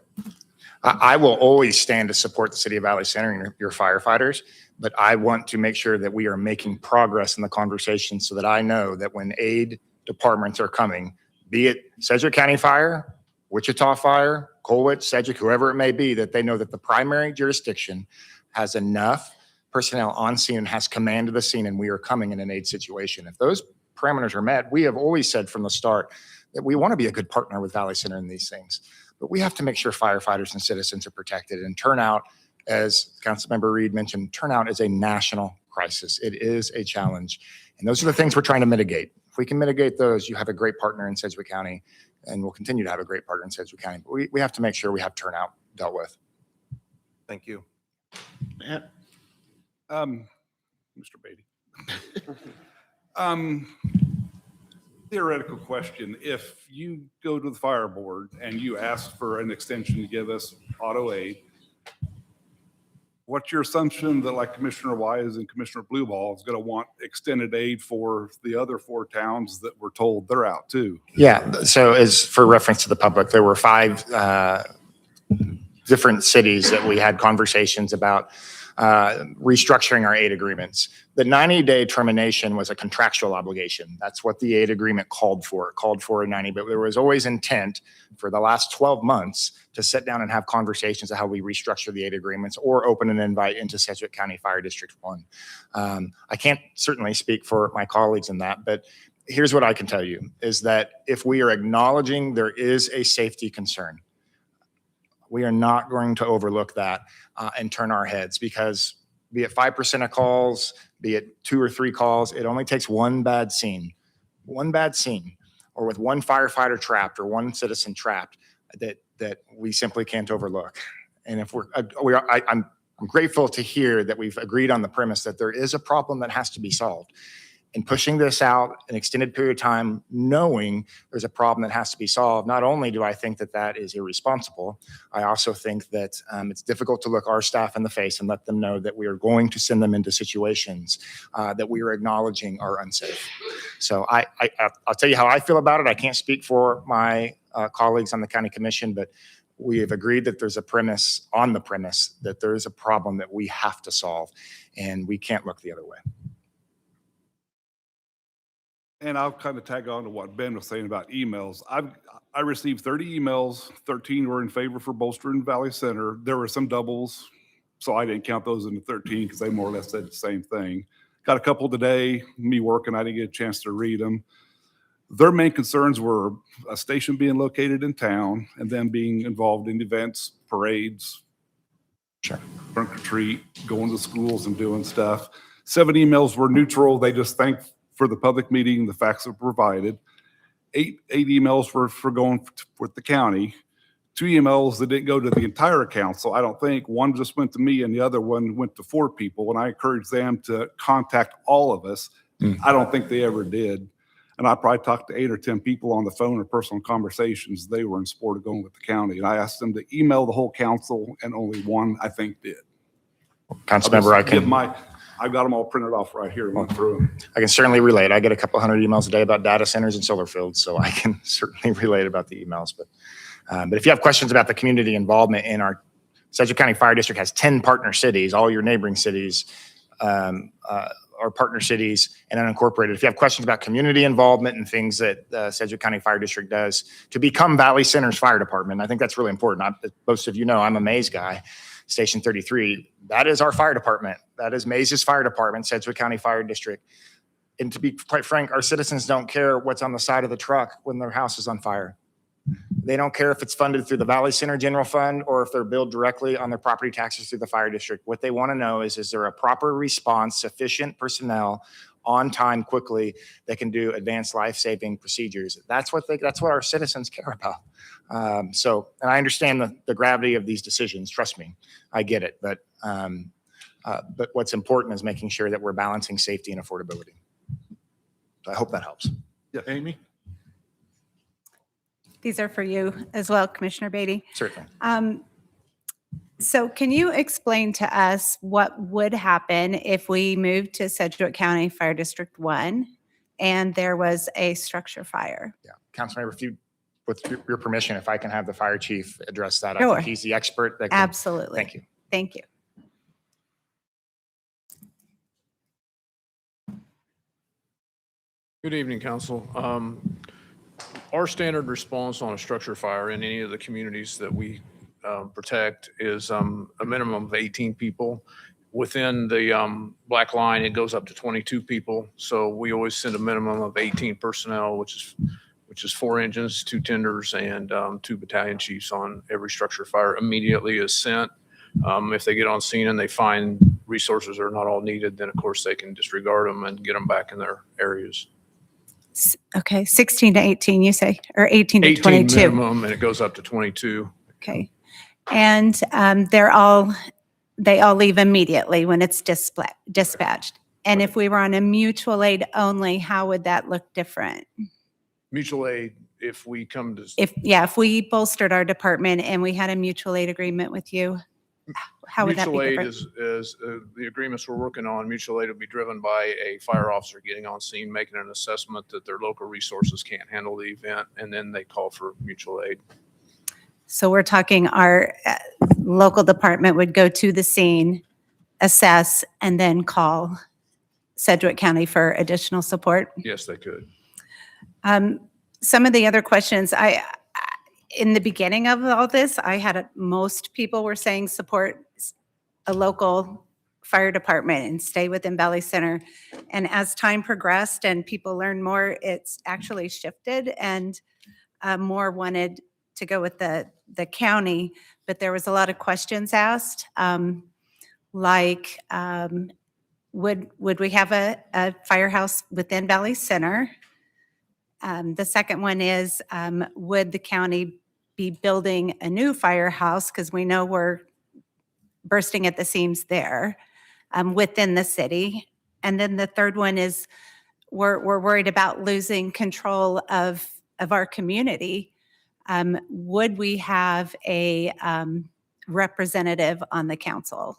I will always stand to support the city of Valley Center and your firefighters, but I want to make sure that we are making progress in the conversation so that I know that when aid departments are coming, be it Sedgwick County Fire, Wichita Fire, Colwich, Sedgwick, whoever it may be, that they know that the primary jurisdiction has enough personnel on scene and has command of the scene, and we are coming in an aid situation. If those parameters are met, we have always said from the start that we want to be a good partner with Valley Center in these things. But we have to make sure firefighters and citizens are protected. And turnout, as Councilmember Reed mentioned, turnout is a national crisis. It is a challenge. And those are the things we're trying to mitigate. If we can mitigate those, you have a great partner in Sedgwick County, and we'll continue to have a great partner in Sedgwick County. But we have to make sure we have turnout dealt with. Thank you. Matt? Mr. Beatty. Theoretical question. If you go to the fire board and you ask for an extension to give us auto aid, what's your assumption that like Commissioner Wise and Commissioner Blueball is going to want extended aid for the other 4 towns that we're told they're out too? Yeah. So as for reference to the public, there were 5 different cities that we had conversations about restructuring our aid agreements. The 90-day termination was a contractual obligation. That's what the aid agreement called for. It called for a 90, but there was always intent for the last 12 months to sit down and have conversations of how we restructure the aid agreements or open an invite into Sedgwick County Fire District 1. I can't certainly speak for my colleagues in that, but here's what I can tell you is that if we are acknowledging there is a safety concern, we are not going to overlook that and turn our heads, because be it 5% of calls, be it 2 or 3 calls, it only takes one bad scene, or with one firefighter trapped or one citizen trapped that we simply can't overlook. And if I'm grateful to hear that we've agreed on the premise that there is a problem that has to be solved. And pushing this out an extended period of time, knowing there's a problem that has to be solved, not only do I think that that is irresponsible, I also think that it's difficult to look our staff in the face and let them know that we are going to send them into situations that we are acknowledging are unsafe. So I'll tell you how I feel about it. I can't speak for my colleagues on the county commission, but we have agreed that there's a premise that there is a problem that we have to solve, and we can't look the other way. And I'll kind of tag on to what Ben was saying about emails. I received 30 emails, 13 were in favor for bolstering Valley Center. There were some doubles, so I didn't count those in the 13 because they more or less said the same thing. Got a couple today, me working, I didn't get a chance to read them. Their main concerns were a station being located in town and them being involved in events, parades, trunk or treat, going to schools and doing stuff. 7 emails were neutral. They just thanked for the public meeting, the facts are provided. 8 emails were for going with the county. 2 emails that didn't go to the entire council. I don't think. One just went to me and the other one went to 4 people. And I encouraged them to contact all of us. I don't think they ever did. And I probably talked to 8 or 10 people on the phone or personal conversations. They were in support of going with the county. And I asked them to email the whole council, and only 1, I think, did. Councilmember, I've got them all printed off right here. Went through them. I can certainly relate. I get a couple hundred emails a day about data centers and solar fields, so I can certainly relate about the emails. But if you have questions about the community involvement in our Sedgwick County Fire District has 10 partner cities, all your neighboring cities are partner cities and unincorporated. If you have questions about community involvement and things that Sedgwick County Fire District does to become Valley Center's fire department, I think that's really important. Most of you know I'm a Mays guy. Station 33, that is our fire department. That is Mays' fire department, Sedgwick County Fire District. And to be quite frank, our citizens don't care what's on the side of the truck when their house is on fire. They don't care if it's funded through the Valley Center General Fund or if they're billed directly on their property taxes through the fire district. What they want to know is there a proper response, sufficient personnel on time, quickly, that can do advanced life-saving procedures. That's what our citizens care about. And I understand the gravity of these decisions. Trust me, I get it. But what's important is making sure that we're balancing safety and affordability. So I hope that helps. Yeah, Amy? These are for you as well, Commissioner Beatty. Certainly. So can you explain to us what would happen if we moved to Sedgwick County Fire District 1 and there was a structure fire? Yeah, Councilmember, with your permission, if I can have the fire chief address that. I Sure. think he's the expert. That can, Absolutely. Thank you. Thank you. Good evening, council. Our standard response on a structure fire in any of the communities that we protect is a minimum of 18 people. Within the black line, it goes up to 22 people. So we always send a minimum of 18 personnel, which is 4 engines, 2 tenders, and 2 battalion chiefs on every structure fire immediately is sent. If they get on scene and they find resources are not all needed, then of course they can disregard them and get them back in their areas. Okay, 16 to 18, you say, or 18 to 18 22? minimum, and it goes up to 22. Okay. And they all leave immediately when it's dispatched. And if we were on a mutual aid only, how would that look different? Mutual aid, if we come to. If we bolstered our department and we had a mutual aid agreement with you, how would that be Mutual aid different? is the agreements we're working on. Mutual aid will be driven by a fire officer getting on scene, making an assessment that their local resources can't handle the event, and then they call for mutual aid. So we're talking our local department would go to the scene, assess, and then call Sedgwick County for additional support? Yes, they could. Some of the other questions, in the beginning of all this, I had most people were saying support a local fire department and stay within Valley Center. And as time progressed and people learned more, it's actually shifted and more wanted to go with the county. But there was a lot of questions asked, like would we have a firehouse within Valley Center? The second one is, would the county be building a new firehouse? Because we know we're bursting at the seams there within the city. And then the third one is we're worried about losing control of our community. Would we have a representative on the council?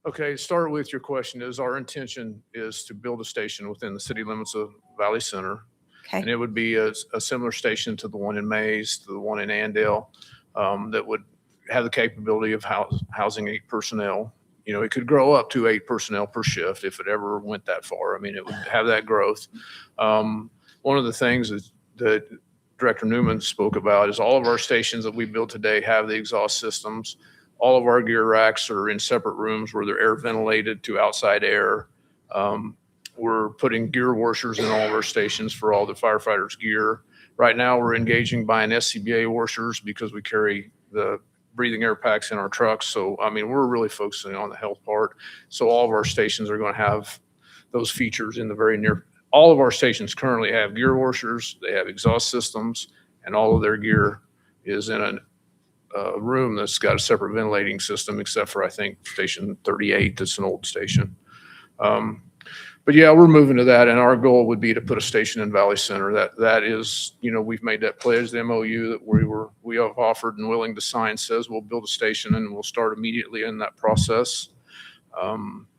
Okay, start with your question is our intention is to build a station within the city limits of Valley Center. Okay. And it would be a similar station to the one in Mays, to the one in Andale, that would have the capability of housing 8 personnel. You know, it could grow up to 8 personnel per shift if it ever went that far. I mean, it would have that growth. One of the things that Director Newman spoke about is all of our stations that we build today have the exhaust systems. All of our gear racks are in separate rooms where they're air ventilated to outside air. We're putting gear washers in all of our stations for all the firefighters' gear. Right now, we're engaging buying SCBA washers because we carry the breathing air packs in our trucks. So, I mean, we're really focusing on the health part. So all of our stations are going to have those features in the very near. All of our stations currently have gear washers, they have exhaust systems, and all of their gear is in a room that's got a separate ventilating system, except for, I think, station 38, that's an old station. But yeah, we're moving to that, and our goal would be to put a station in Valley Center. That is, you know, we've made that pledge. The MOU that we have offered and willing to sign says we'll build a station, and we'll start immediately in that process.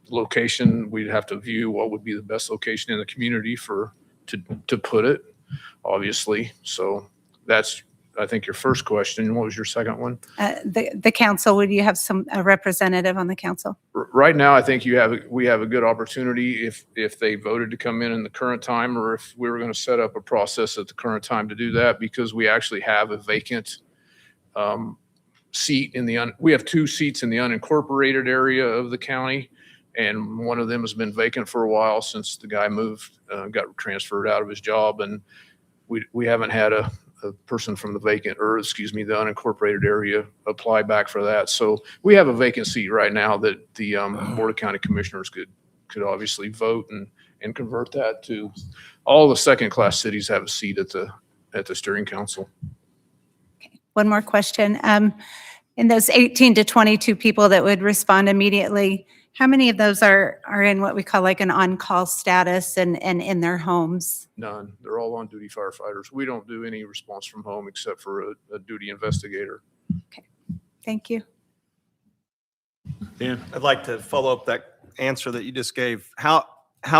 Location, we'd have to view what would be the best location in the community to put it, obviously. So that's, I think, your first question. What was your second one? The council, would you have a representative on the council? Right now, I think we have a good opportunity if they voted to come in the current time, or if we were going to set up a process at the current time to do that, because we actually have a vacant seat we have 2 seats in the unincorporated area of the county, and one of them has been vacant for a while since the guy moved, got transferred out of his job, and we haven't had a person from the the unincorporated area apply back for that. So we have a vacant seat right now that the Board of County Commissioners could obviously vote and convert that to. All the second-class cities have a seat at the steering council. One more question. In those 18 to 22 people that would respond immediately, how many of those are in what we call like an on-call status and in their homes? None. They're all on-duty firefighters. We don't do any response from home except for a duty investigator. Okay, thank you. Dan? I'd like to follow up that answer that you just gave. How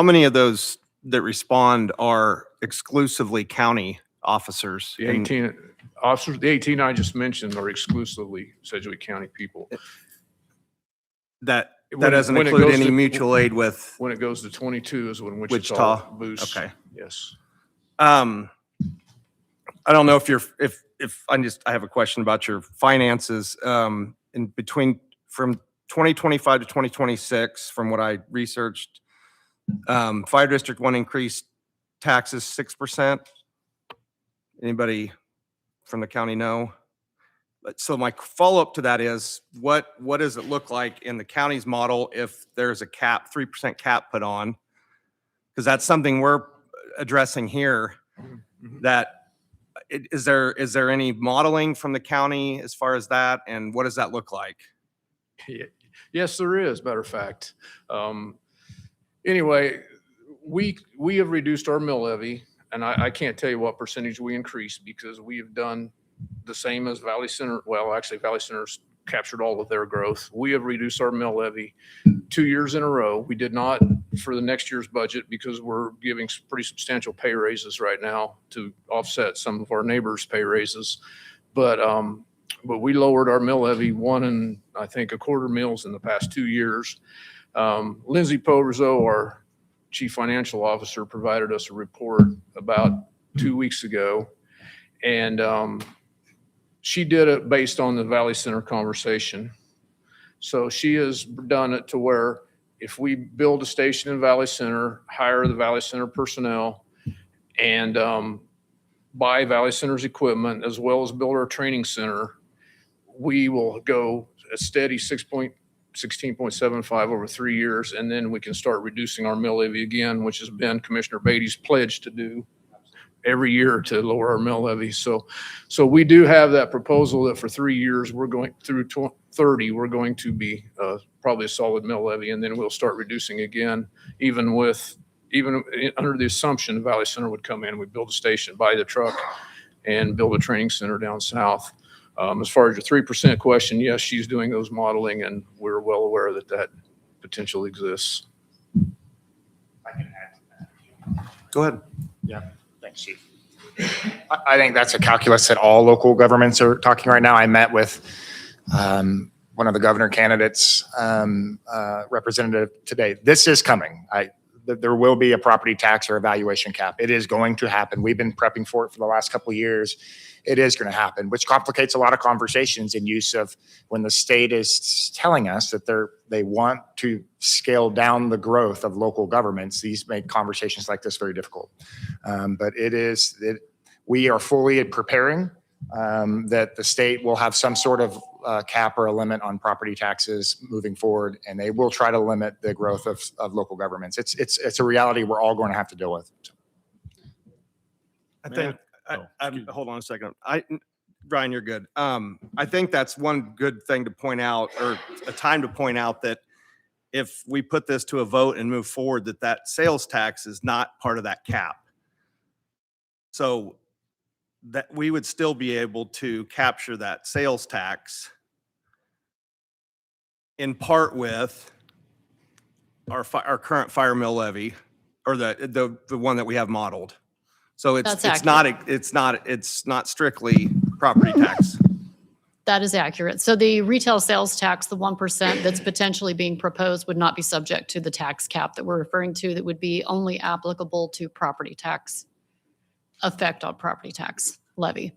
many of those that respond are exclusively county officers? The 18 officers, the 18 I just mentioned are exclusively Sedgwick County people. That When it- doesn't when it include goes any to- mutual aid with When it goes to 22 is when Wichita Wichita? boosts. Okay. Yes. I don't know if I have a question about your finances. In between, from 2025 to 2026, from what I researched, Fire District 1 increased taxes 6%. Anybody from the county know? So my follow-up to that is, what does it look like in the county's model if there's a 3% cap put on? Because that's something we're addressing here. That is there any modeling from the county as far as that, and what does that look like? Yes, there is, matter of fact. Anyway, we have reduced our mill levy, and I can't tell you what percentage we increased, because we have done the same as Valley Center. Well, actually, Valley Center's captured all of their growth. We have reduced our mill levy 2 years in a row. We did not for the next year's budget, because we're giving some pretty substantial pay raises right now to offset some of our neighbors' pay raises. But we lowered our mill levy 1 1/4 mills in the past 2 years. Lindsay Poverzo, our chief financial officer, provided us a report about 2 weeks ago. And she did it based on the Valley Center conversation. So she has done it to where if we build a station in Valley Center, hire the Valley Center personnel, and buy Valley Center's equipment, as well as build our training center, we will go a steady 16.75 over 3 years, and then we can start reducing our mill levy again, which has been Commissioner Beatty's pledge to do. every year to lower our mill levy. So we do have that proposal that for 3 years, we're going through 30, we're going to be probably a solid mill levy, and then we'll start reducing again, even under the assumption Valley Center would come in, we build a station, buy the truck, and build a training center down south. As far as your 3% question, yes, she's doing those modeling, and we're well aware that that potential exists. I can add to that. Go ahead. Yeah, thanks, Chief. I think that's a calculus that all local governments are talking right now. I met with one of the governor candidates representative today. This is coming. There will be a property tax or evaluation cap. It is going to happen. We've been prepping for it for the last couple of years. It is going to happen, which complicates a lot of conversations in use of when the state is telling us that they want to scale down the growth of local governments. These make conversations like this very difficult. But we are fully preparing that the state will have some sort of cap or a limit on property taxes moving forward, and they will try to limit the growth of local governments. It's a reality we're all going to have to deal with. I think, hold on a second. Brian, you're good. I think that's one good thing to point out, or a time to point out, that if we put this to a vote and move forward, that sales tax is not part of that cap. So that we would still be able to capture that sales tax in part with our current fire mill levy, or the one that we have modeled. So That's it's not strictly property tax. That is accurate. So the retail sales tax, the 1% that's potentially being proposed, would not be subject to the tax cap that we're referring to, that would be only applicable to property tax, effect on property tax levy.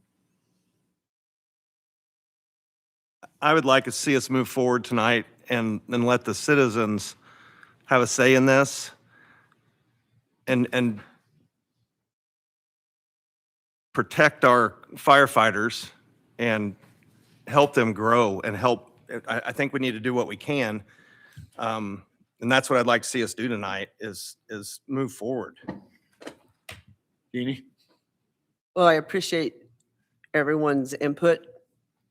I would like to see us move forward tonight and let the citizens have a say in this and protect our firefighters and help them grow and help. I think we need to do what we can. And that's what I'd like to see us do tonight is move forward. Jeannie? Well, I appreciate everyone's input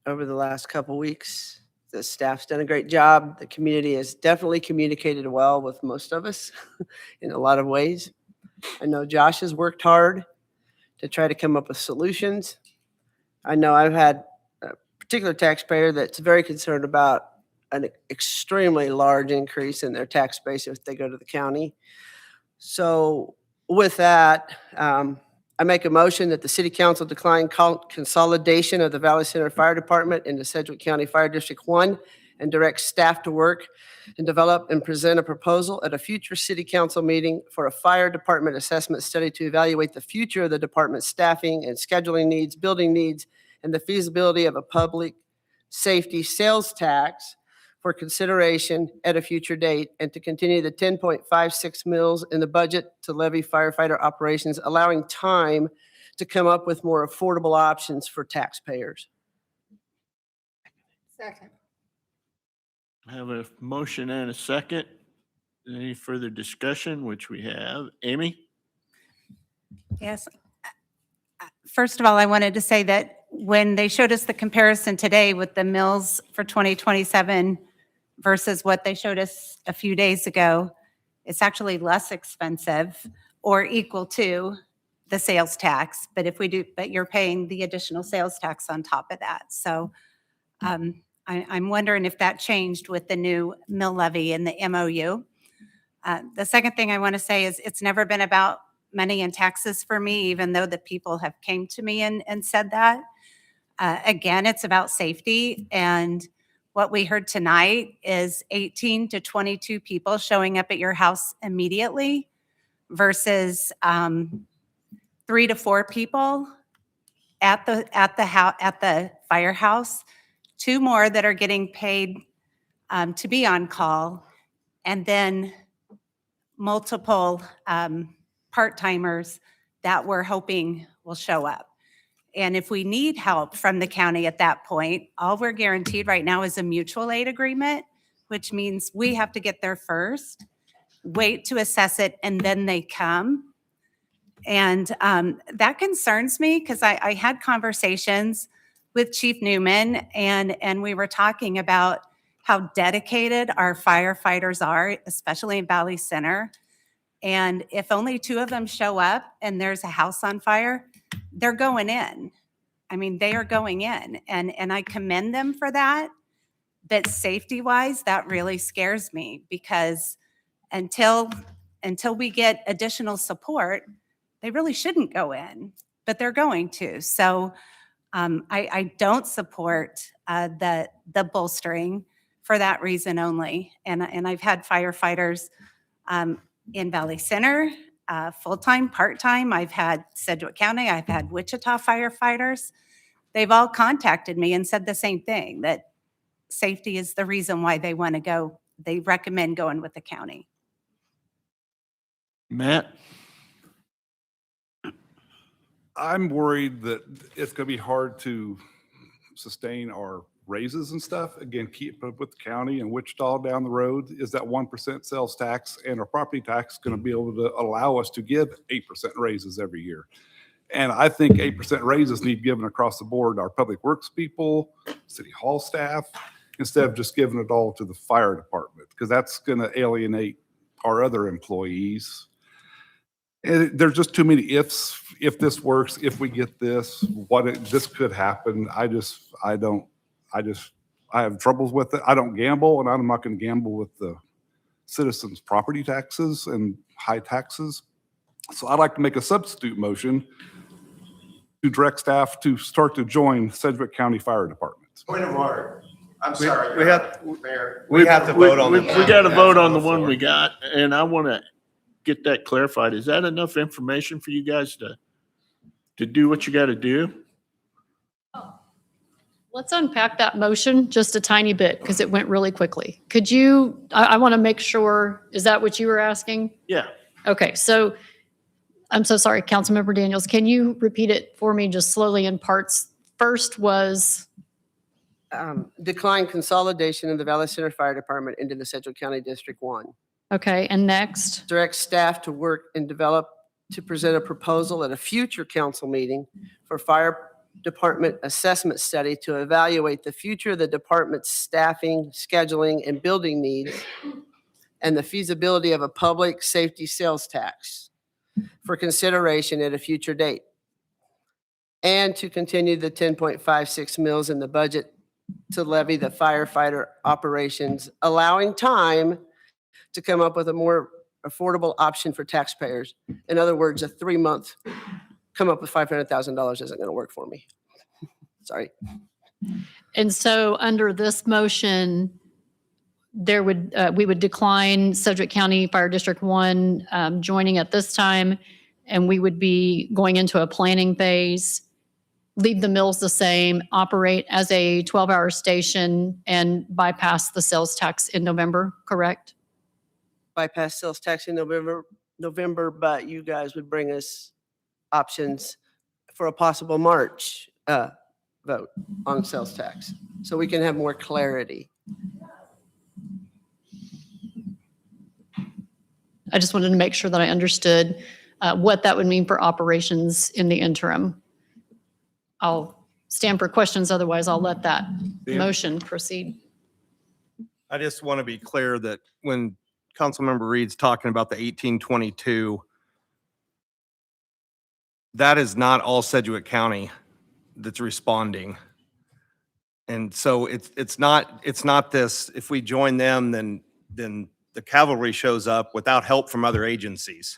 over the last couple weeks. The staff's done a great job. The community has definitely communicated well with most of us in a lot of ways. I know Josh has worked hard to try to come up with solutions. I know I've had a particular taxpayer that's very concerned about an extremely large increase in their tax base if they go to the county. So with that, I make a motion that the city council decline consolidation of the Valley Center Fire Department into Sedgwick County Fire District 1 and direct staff to work and develop and present a proposal at a future city council meeting for a fire department assessment study to evaluate the future of the department's staffing and scheduling needs, building needs, and the feasibility of a public safety sales tax for consideration at a future date, and to continue the 10.56 mils in the budget to levy firefighter operations, allowing time to come up with more affordable options for taxpayers. Second. I have a motion and a second. Any further discussion, which we have? Amy? Yes. First of all, I wanted to say that when they showed us the comparison today with the mills for 2027 versus what they showed us a few days ago, it's actually less expensive or equal to the sales tax. But you're paying the additional sales tax on top of that. So I'm wondering if that changed with the new mill levy and the MOU. The second thing I want to say is it's never been about money and taxes for me, even though the people have came to me and said that. Again, it's about safety. And what we heard tonight is 18 to 22 people showing up at your house immediately versus 3 to 4 people at the firehouse. 2 more that are getting paid to be on call, and then multiple part-timers that we're hoping will show up. And if we need help from the county at that point, all we're guaranteed right now is a mutual aid agreement, which means we have to get there first, wait to assess it, and then they come. And that concerns me because I had conversations with Chief Newman and we were talking about how dedicated our firefighters are, especially in Valley Center. And if only 2 of them show up and there's a house on fire, they're going in. I mean, they are going in and I commend them for that. But safety-wise, that really scares me because until we get additional support, they really shouldn't go in, but they're going to. So I don't support the bolstering for that reason only. And I've had firefighters in Valley Center, full-time, part-time. I've had Sedgwick County. I've had Wichita firefighters. They've all contacted me and said the same thing, that safety is the reason why they want to go. They recommend going with the county. Matt? I'm worried that it's going to be hard to sustain our raises and stuff. Again, keep up with the county and Wichita down the road. Is that 1% sales tax and our property tax going to be able to allow us to give 8% raises every year? And I think 8% raises need given across the board, our public works people, city hall staff, instead of just giving it all to the fire department, because that's going to alienate our other employees. And there's just too many ifs. If this works, if we get this, this could happen. I have troubles with it. I don't gamble, and I'm not going to gamble with the citizens' property taxes and high taxes. So I'd like to make a substitute motion to direct staff to start to join Sedgwick County Fire Department. Point of order. I'm We- sorry, we have- Mayor. We have to vote on We the. got to vote on the one we got, and I want to get that clarified. Is that enough information for you guys to do what you got to do? Let's unpack that motion just a tiny bit because it went really quickly. Could you, I want to make sure, is that what you were asking? Yeah. Okay, so I'm so sorry, Councilmember Daniels, can you repeat it for me just slowly in parts? First was, Decline consolidation of the Valley Center Fire Department into the Sedgwick County District 1. okay, and next? Direct staff to work and develop to present a proposal at a future council meeting for fire department assessment study to evaluate the future of the department's staffing, scheduling, and building needs, and the feasibility of a public safety sales tax for consideration at a future date. And to continue the 10.56 mils in the budget to levy the firefighter operations, allowing time to come up with a more affordable option for taxpayers. In other words, a 3-month, come up with $500,000 isn't going to work for me. Sorry. And so under this motion, there would, we would decline Sedgwick County Fire District 1 joining at this time, and we would be going into a planning phase, leave the mills the same, operate as a 12-hour station, and bypass the sales tax in November, correct? Bypass sales tax in November, but you guys would bring us options for a possible March vote on sales tax, so we can have more clarity. I just wanted to make sure that I understood what that would mean for operations in the interim. I'll stand for questions, otherwise I'll let that motion proceed. I just want to be clear that when Councilmember Reed's talking about the 1822, that is not all Sedgwick County that's responding. And so it's not this, if we join them, then the cavalry shows up without help from other agencies.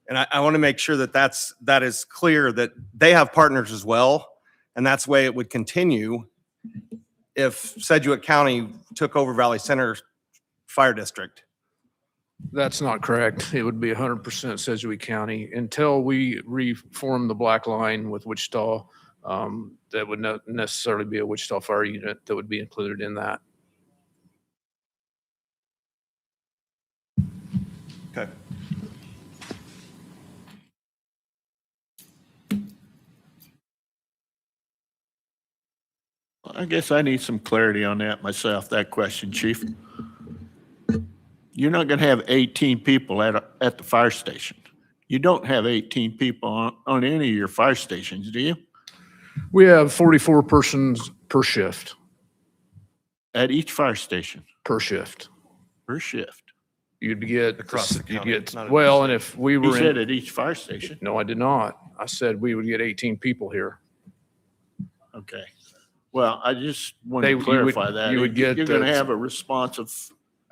And I want to make sure that that is clear, that they have partners as well. And that's the way it would continue if Sedgwick County took over Valley Center Fire District. That's not correct. It would be 100% Sedgwick County until we reform the black line with Wichita. That would not necessarily be a Wichita Fire unit that would be included in that. Okay. I guess I need some clarity on that myself, that question, Chief. You're not going to have 18 people at the fire station. You don't have 18 people on any of your fire stations, do you? We have 44 persons per shift, At each fire station, per shift. per shift? You'd get, Across the you'd county, get, not at well, each and if we He were said in, at each fire station. no, I did not. I said we would get 18 people here. Okay. Well, I just They- wanted you to would- clarify that. you would get You're going to the- have a response of,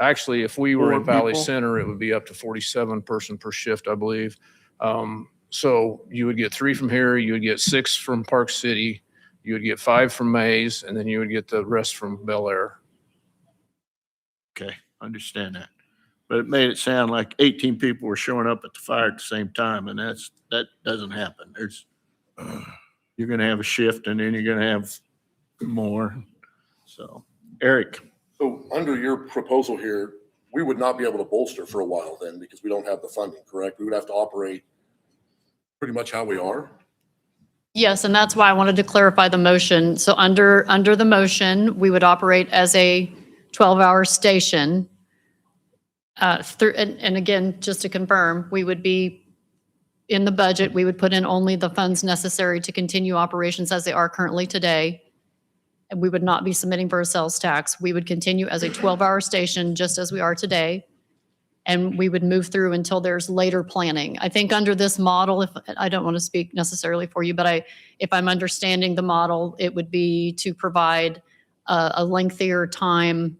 Actually, if we were in 4 Valley people? Center, it would be up to 47 person per shift, I believe. So you would get 3 from here, you would get 6 from Park City, you would get 5 from Mays, and then you would get the rest from Bel Air. okay, understand that. But it made it sound like 18 people were showing up at the fire at the same time, and that doesn't happen. You're going to have a shift, and then you're going to have more. So, Eric, So under your proposal here, we would not be able to bolster for a while then because we don't have the funding, correct? We would have to operate pretty much how we are. Yes, and that's why I wanted to clarify the motion. So under the motion, we would operate as a 12-hour station. And again, just to confirm, we would be in the budget, we would put in only the funds necessary to continue operations as they are currently today. And we would not be submitting for a sales tax. We would continue as a 12-hour station just as we are today. And we would move through until there's later planning. I think under this model, if I don't want to speak necessarily for you, but if I'm understanding the model, it would be to provide a lengthier time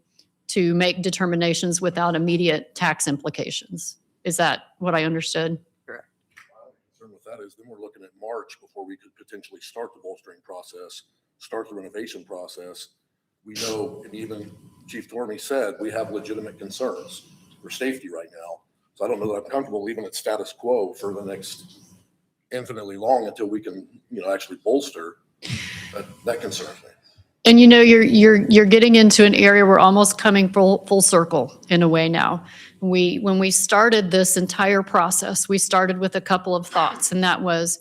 to make determinations without immediate tax implications. Is that what I understood? My only concern with that is then we're looking at March before we could potentially start the bolstering process, start the renovation process. We know, and even Chief Tormey said, we have legitimate concerns for safety right now. So I don't know that I'm comfortable leaving it status quo for the next infinitely long until we can, actually bolster. That concerns me. And you're getting into an area we're almost coming full circle in a way now. When we started this entire process, we started with a couple of thoughts, and that was,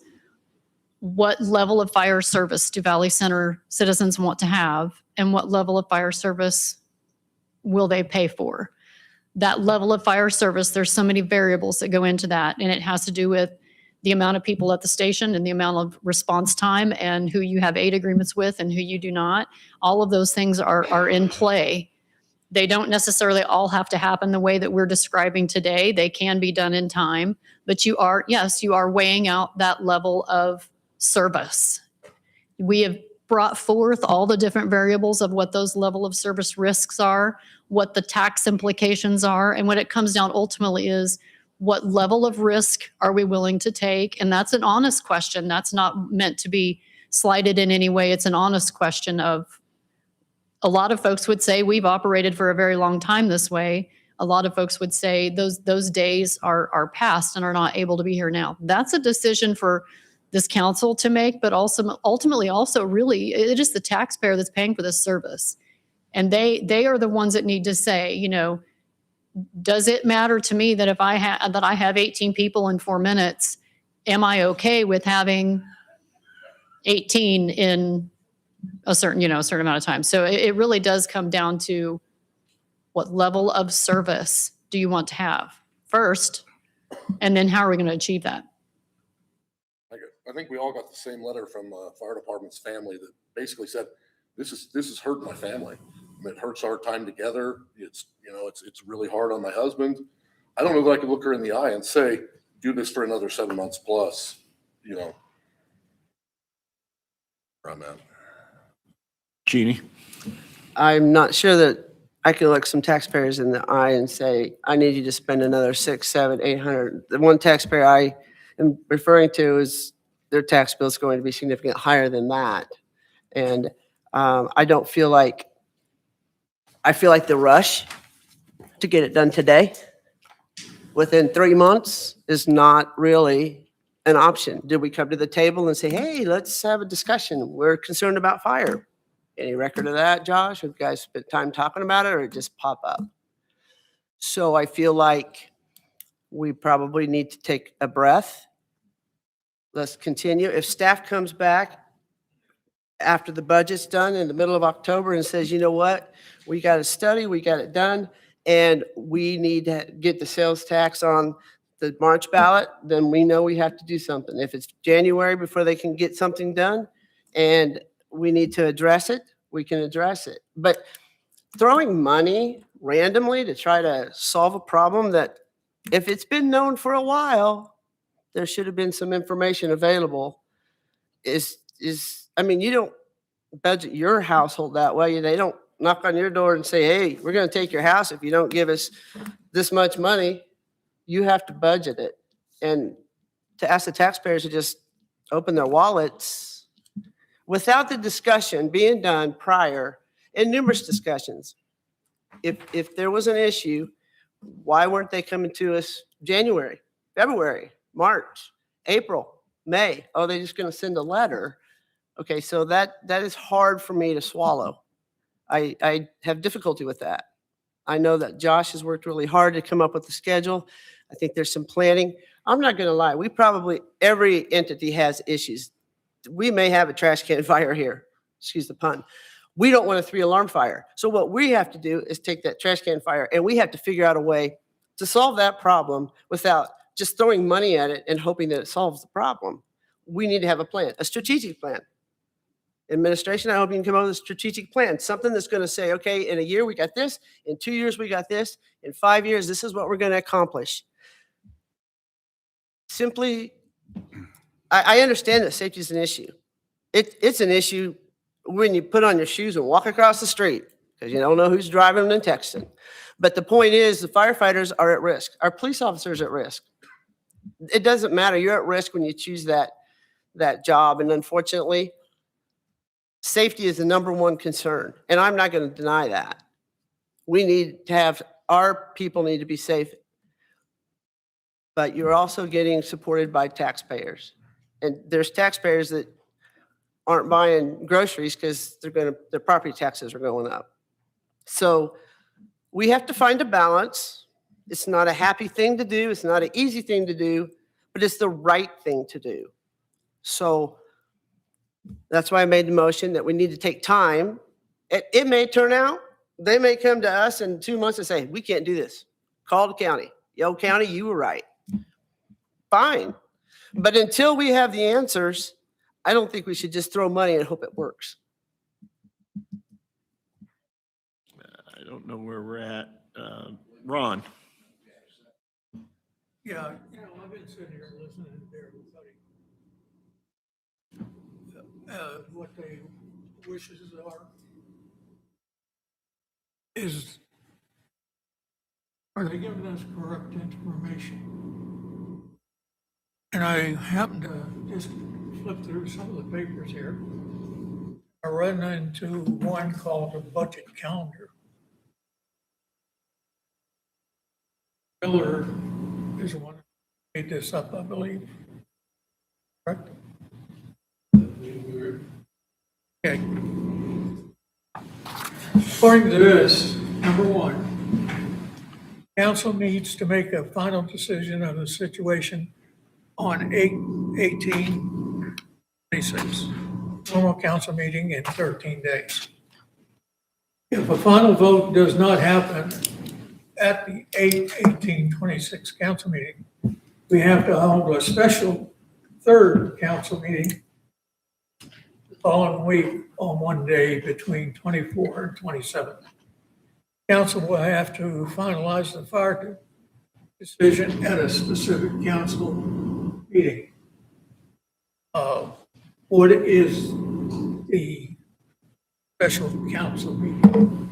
what level of fire service do Valley Center citizens want to have, and what level of fire service will they pay for? That level of fire service, there's so many variables that go into that, and it has to do with the amount of people at the station and the amount of response time and who you have aid agreements with and who you do not. All of those things are in play. They don't necessarily all have to happen the way that we're describing today. They can be done in time, but you are weighing out that level of service. We have brought forth all the different variables of what those level of service risks are, what the tax implications are, and what it comes down ultimately is, what level of risk are we willing to take? And that's an honest question. That's not meant to be slighted in any way. It's an honest question of, a lot of folks would say we've operated for a very long time this way. A lot of folks would say those days are past and are not able to be here now. That's a decision for this council to make, but also ultimately also really it is the taxpayer that's paying for this service. And they are the ones that need to say, does it matter to me that if I have 18 people in 4 minutes, am I okay with having 18 in a certain amount of time? So it really does come down to, what level of service do you want to have first, and then how are we going to achieve that? I think we all got the same letter from fire department's family that basically said, this is hurting my family. It hurts our time together. It's really hard on my husband. I don't know that I could look her in the eye and say, do this for another 7 months plus, where I'm at. Jeannie? I'm not sure that I can look some taxpayers in the eye and say, I need you to spend another 600, 700, 800. The one taxpayer I am referring to is their tax bill is going to be significantly higher than that. And I feel like the rush to get it done today, within 3 months, is not really an option. Did we come to the table and say, hey, let's have a discussion? We're concerned about fire. Any record of that, Josh? Have you guys spent time talking about it, or it just pop up? So I feel like we probably need to take a breath. Let's continue. If staff comes back after the budget's done in the middle of October and says, you know what, we got a study, we got it done, and we need to get the sales tax on the March ballot, then we know we have to do something. If it's January before they can get something done and we need to address it, we can address it. But throwing money randomly to try to solve a problem that, if it's been known for a while, there should have been some information available, I mean, you don't budget your household that way. They don't knock on your door and say, hey, we're going to take your house if you don't give us this much money. You have to budget it. And to ask the taxpayers to just open their wallets without the discussion being done prior, and numerous discussions. If there was an issue, why weren't they coming to us January, February, March, April, May? Oh, they're just going to send a letter. Okay, so that is hard for me to swallow. I have difficulty with that. I know that Josh has worked really hard to come up with the schedule. I think there's some planning. I'm not going to lie. Every entity has issues. We may have a trash can fire here. Excuse the pun. We don't want a 3-alarm fire. So what we have to do is take that trash can fire, and we have to figure out a way to solve that problem without just throwing money at it and hoping that it solves the problem. We need to have a plan, a strategic plan. Administration, I hope you can come up with a strategic plan, something that's going to say, okay, in a year we got this, in 2 years we got this, in 5 years this is what we're going to accomplish. Simply, I understand that safety is an issue. It's an issue when you put on your shoes and walk across the street because you don't know who's driving and texting. But the point is, the firefighters are at risk. Our police officers are at risk. It doesn't matter. You're at risk when you choose that job. And unfortunately, safety is the #1 concern. And I'm not going to deny that. We need to have, our people need to be safe. But you're also getting supported by taxpayers. And there's taxpayers that aren't buying groceries because their property taxes are going up. So we have to find a balance. It's not a happy thing to do. It's not an easy thing to do, but it's the right thing to do. So that's why I made the motion that we need to take time. It may turn out, they may come to us in 2 months and say, we can't do this. Call the county. Yo, county, you were right. Fine. But until we have the answers, I don't think we should just throw money and hope it works. I don't know where we're at. Ron? Yeah, I've been sitting here listening to everybody. What their wishes are they giving us correct information? And I happened to just flip through some of the papers here. I ran into one called the budget calendar. Miller is the one who made this up, I believe. Correct? Okay. According to this, #1, council needs to make a final decision on the situation on 8/18/26. Normal council meeting in 13 days. If a final vote does not happen at the 8/18/26 council meeting, we have to hold a special 3rd council meeting the following week on one day between 24 and 27. Council will have to finalize the fire decision at a specific council meeting. What is the special council meeting?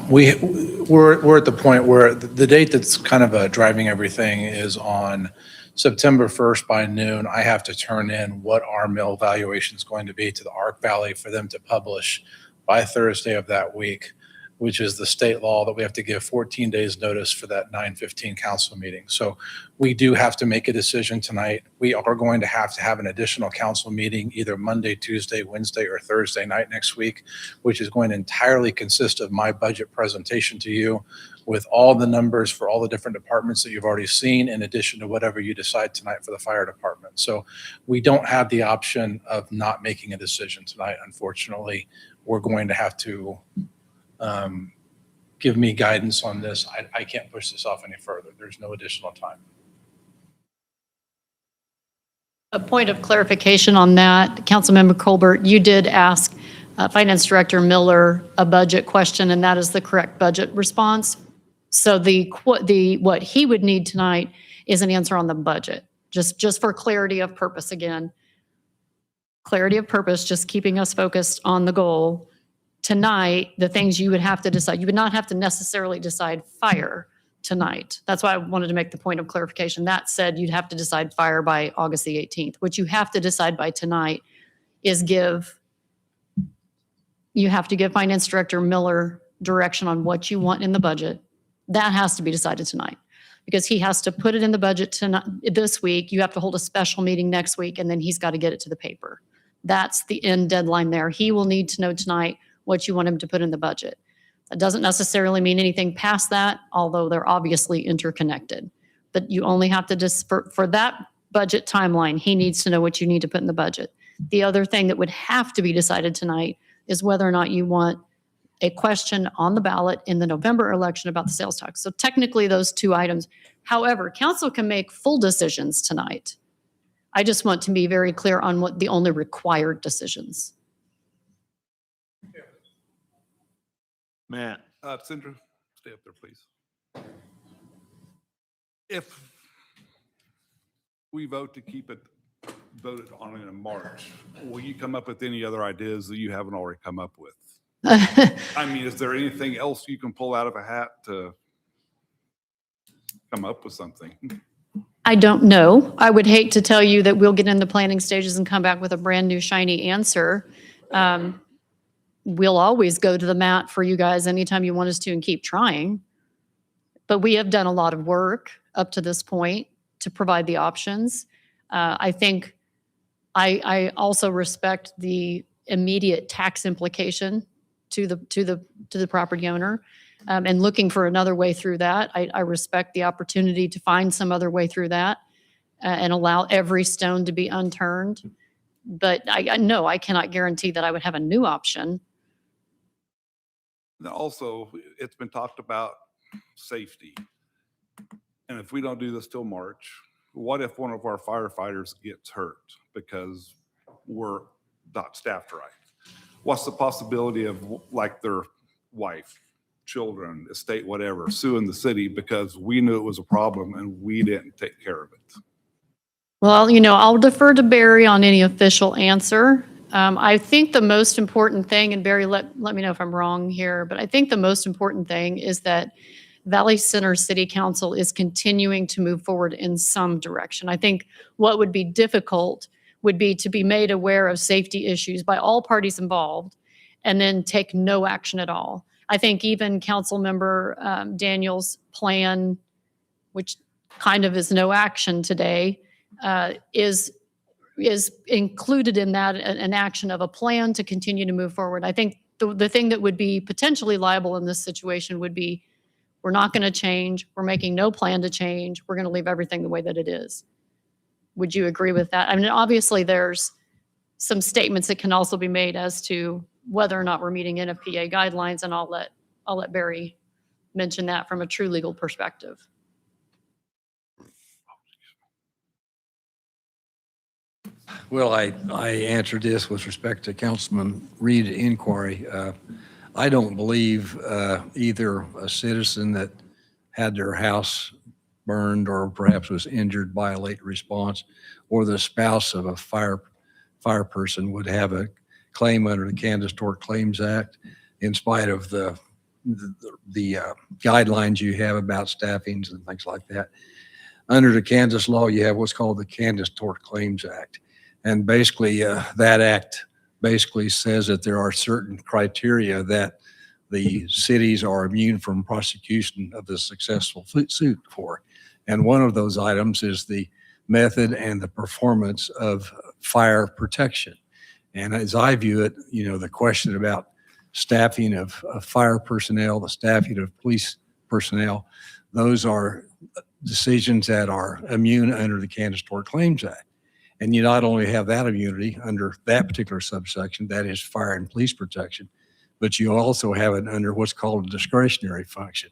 We're at the point where the date that's kind of driving everything is on September 1st by noon. I have to turn in what our mill valuation is going to be to the Ark Valley for them to publish by Thursday of that week, which is the state law that we have to give 14 days notice for that 9/15 council meeting. So we do have to make a decision tonight. We are going to have an additional council meeting either Monday, Tuesday, Wednesday, or Thursday night next week, which is going to entirely consist of my budget presentation to you with all the numbers for all the different departments that you've already seen, in addition to whatever you decide tonight for the fire department. So we don't have the option of not making a decision tonight, unfortunately. We're going to have to give me guidance on this. I can't push this off any further. There's no additional time. A point of clarification on that, Councilmember Colbert, you did ask Finance Director Miller a budget question, and that is the correct budget response. So what he would need tonight is an answer on the budget, just for clarity of purpose again. Clarity of purpose, just keeping us focused on the goal. Tonight, the things you would have to decide, you would not have to necessarily decide fire tonight. That's why I wanted to make the point of clarification. That said, you'd have to decide fire by August the 18th. What you have to decide by tonight is you have to give Finance Director Miller direction on what you want in the budget. That has to be decided tonight because he has to put it in the budget tonight, this week. You have to hold a special meeting next week, and then he's got to get it to the paper. That's the end deadline there. He will need to know tonight what you want him to put in the budget. That doesn't necessarily mean anything past that, although they're obviously interconnected. But you only have to for that budget timeline, he needs to know what you need to put in the budget. The other thing that would have to be decided tonight is whether or not you want a question on the ballot in the November election about the sales tax. So technically those two items. However, council can make full decisions tonight. I just want to be very clear on what the only required decisions. Matt. Sandra, stay up there, please. If we vote to keep it voted on in March, will you come up with any other ideas that you haven't already come up with? I mean, is there anything else you can pull out of a hat to come up with something? I don't know. I would hate to tell you that we'll get in the planning stages and come back with a brand new shiny answer. We'll always go to the mat for you guys anytime you want us to and keep trying. But we have done a lot of work up to this point to provide the options. I think I also respect the immediate tax implication to the property owner, and looking for another way through that. I respect the opportunity to find some other way through that and allow every stone to be unturned. But I know I cannot guarantee that I would have a new option. Now, also, it's been talked about safety. And if we don't do this till March, what if one of our firefighters gets hurt because we're not staffed right? What's the possibility of like their wife, children, estate, whatever, suing the city because we knew it was a problem and we didn't take care of it? Well, I'll defer to Barry on any official answer. I think the most important thing, and Barry, let me know if I'm wrong here, but I think the most important thing is that Valley Center City Council is continuing to move forward in some direction. I think what would be difficult would be to be made aware of safety issues by all parties involved and then take no action at all. I think even Councilmember Daniels' plan, which kind of is no action today, is included in that an action of a plan to continue to move forward. I think the thing that would be potentially liable in this situation would be, we're not going to change. We're making no plan to change. We're going to leave everything the way that it is. Would you agree with that? I mean, obviously there's some statements that can also be made as to whether or not we're meeting NFPA guidelines, and I'll let Barry mention that from a true legal perspective. Well, I answered this with respect to Councilman Reed inquiry. I don't believe either a citizen that had their house burned or perhaps was injured by a late response, or the spouse of a fire person would have a claim under the Kansas Tort Claims Act, in spite of the guidelines you have about staffings and things like that. Under the Kansas law, you have what's called the Kansas Tort Claims Act. And basically, that act basically says that there are certain criteria that the cities are immune from prosecution of the successful suit for. And one of those items is the method and the performance of fire protection. And as I view it, the question about staffing of fire personnel, the staffing of police personnel, those are decisions that are immune under the Kansas Tort Claims Act. And you not only have that immunity under that particular subsection, that is fire and police protection, but you also have it under what's called a discretionary function.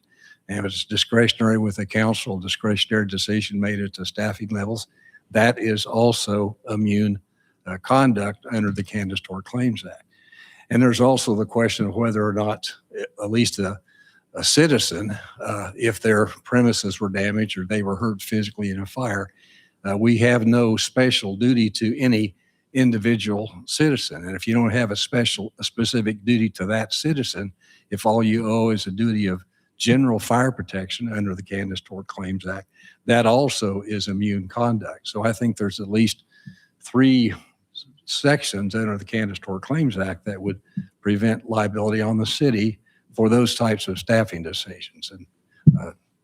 And if it's discretionary with a council, discretionary decision made at the staffing levels, that is also immune conduct under the Kansas Tort Claims Act. And there's also the question of whether or not at least a citizen, if their premises were damaged or they were hurt physically in a fire, we have no special duty to any individual citizen. And if you don't have a specific duty to that citizen, if all you owe is a duty of general fire protection under the Kansas Tort Claims Act, that also is immune conduct. So I think there's at least 3 sections under the Kansas Tort Claims Act that would prevent liability on the city for those types of staffing decisions. And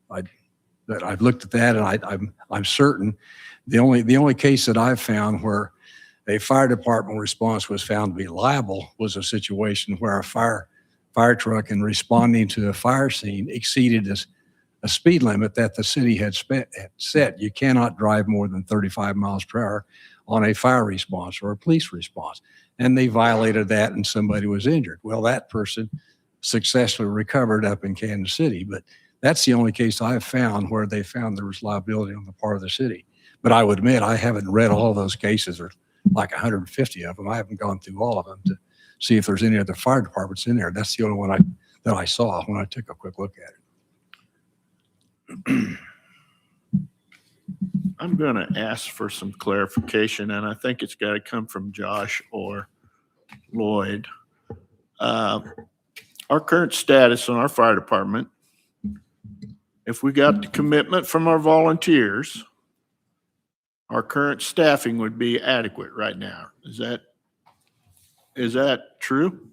I've looked at that, and I'm certain the only case that I've found where a fire department response was found to be liable was a situation where a fire truck, in responding to a fire scene, exceeded a speed limit that the city had set. You cannot drive more than 35 miles per hour on a fire response or a police response. And they violated that and somebody was injured. Well, that person successfully recovered up in Kansas City, but that's the only case I've found where they found there was liability on the part of the city. But I would admit, I haven't read all those cases, or like 150 of them. I haven't gone through all of them to see if there's any other fire departments in there. That's the only one that I saw when I took a quick look at it. I'm going to ask for some clarification, and I think it's got to come from Josh or Lloyd. Our current status on our fire department, if we got the commitment from our volunteers, our current staffing would be adequate right now. Is that true?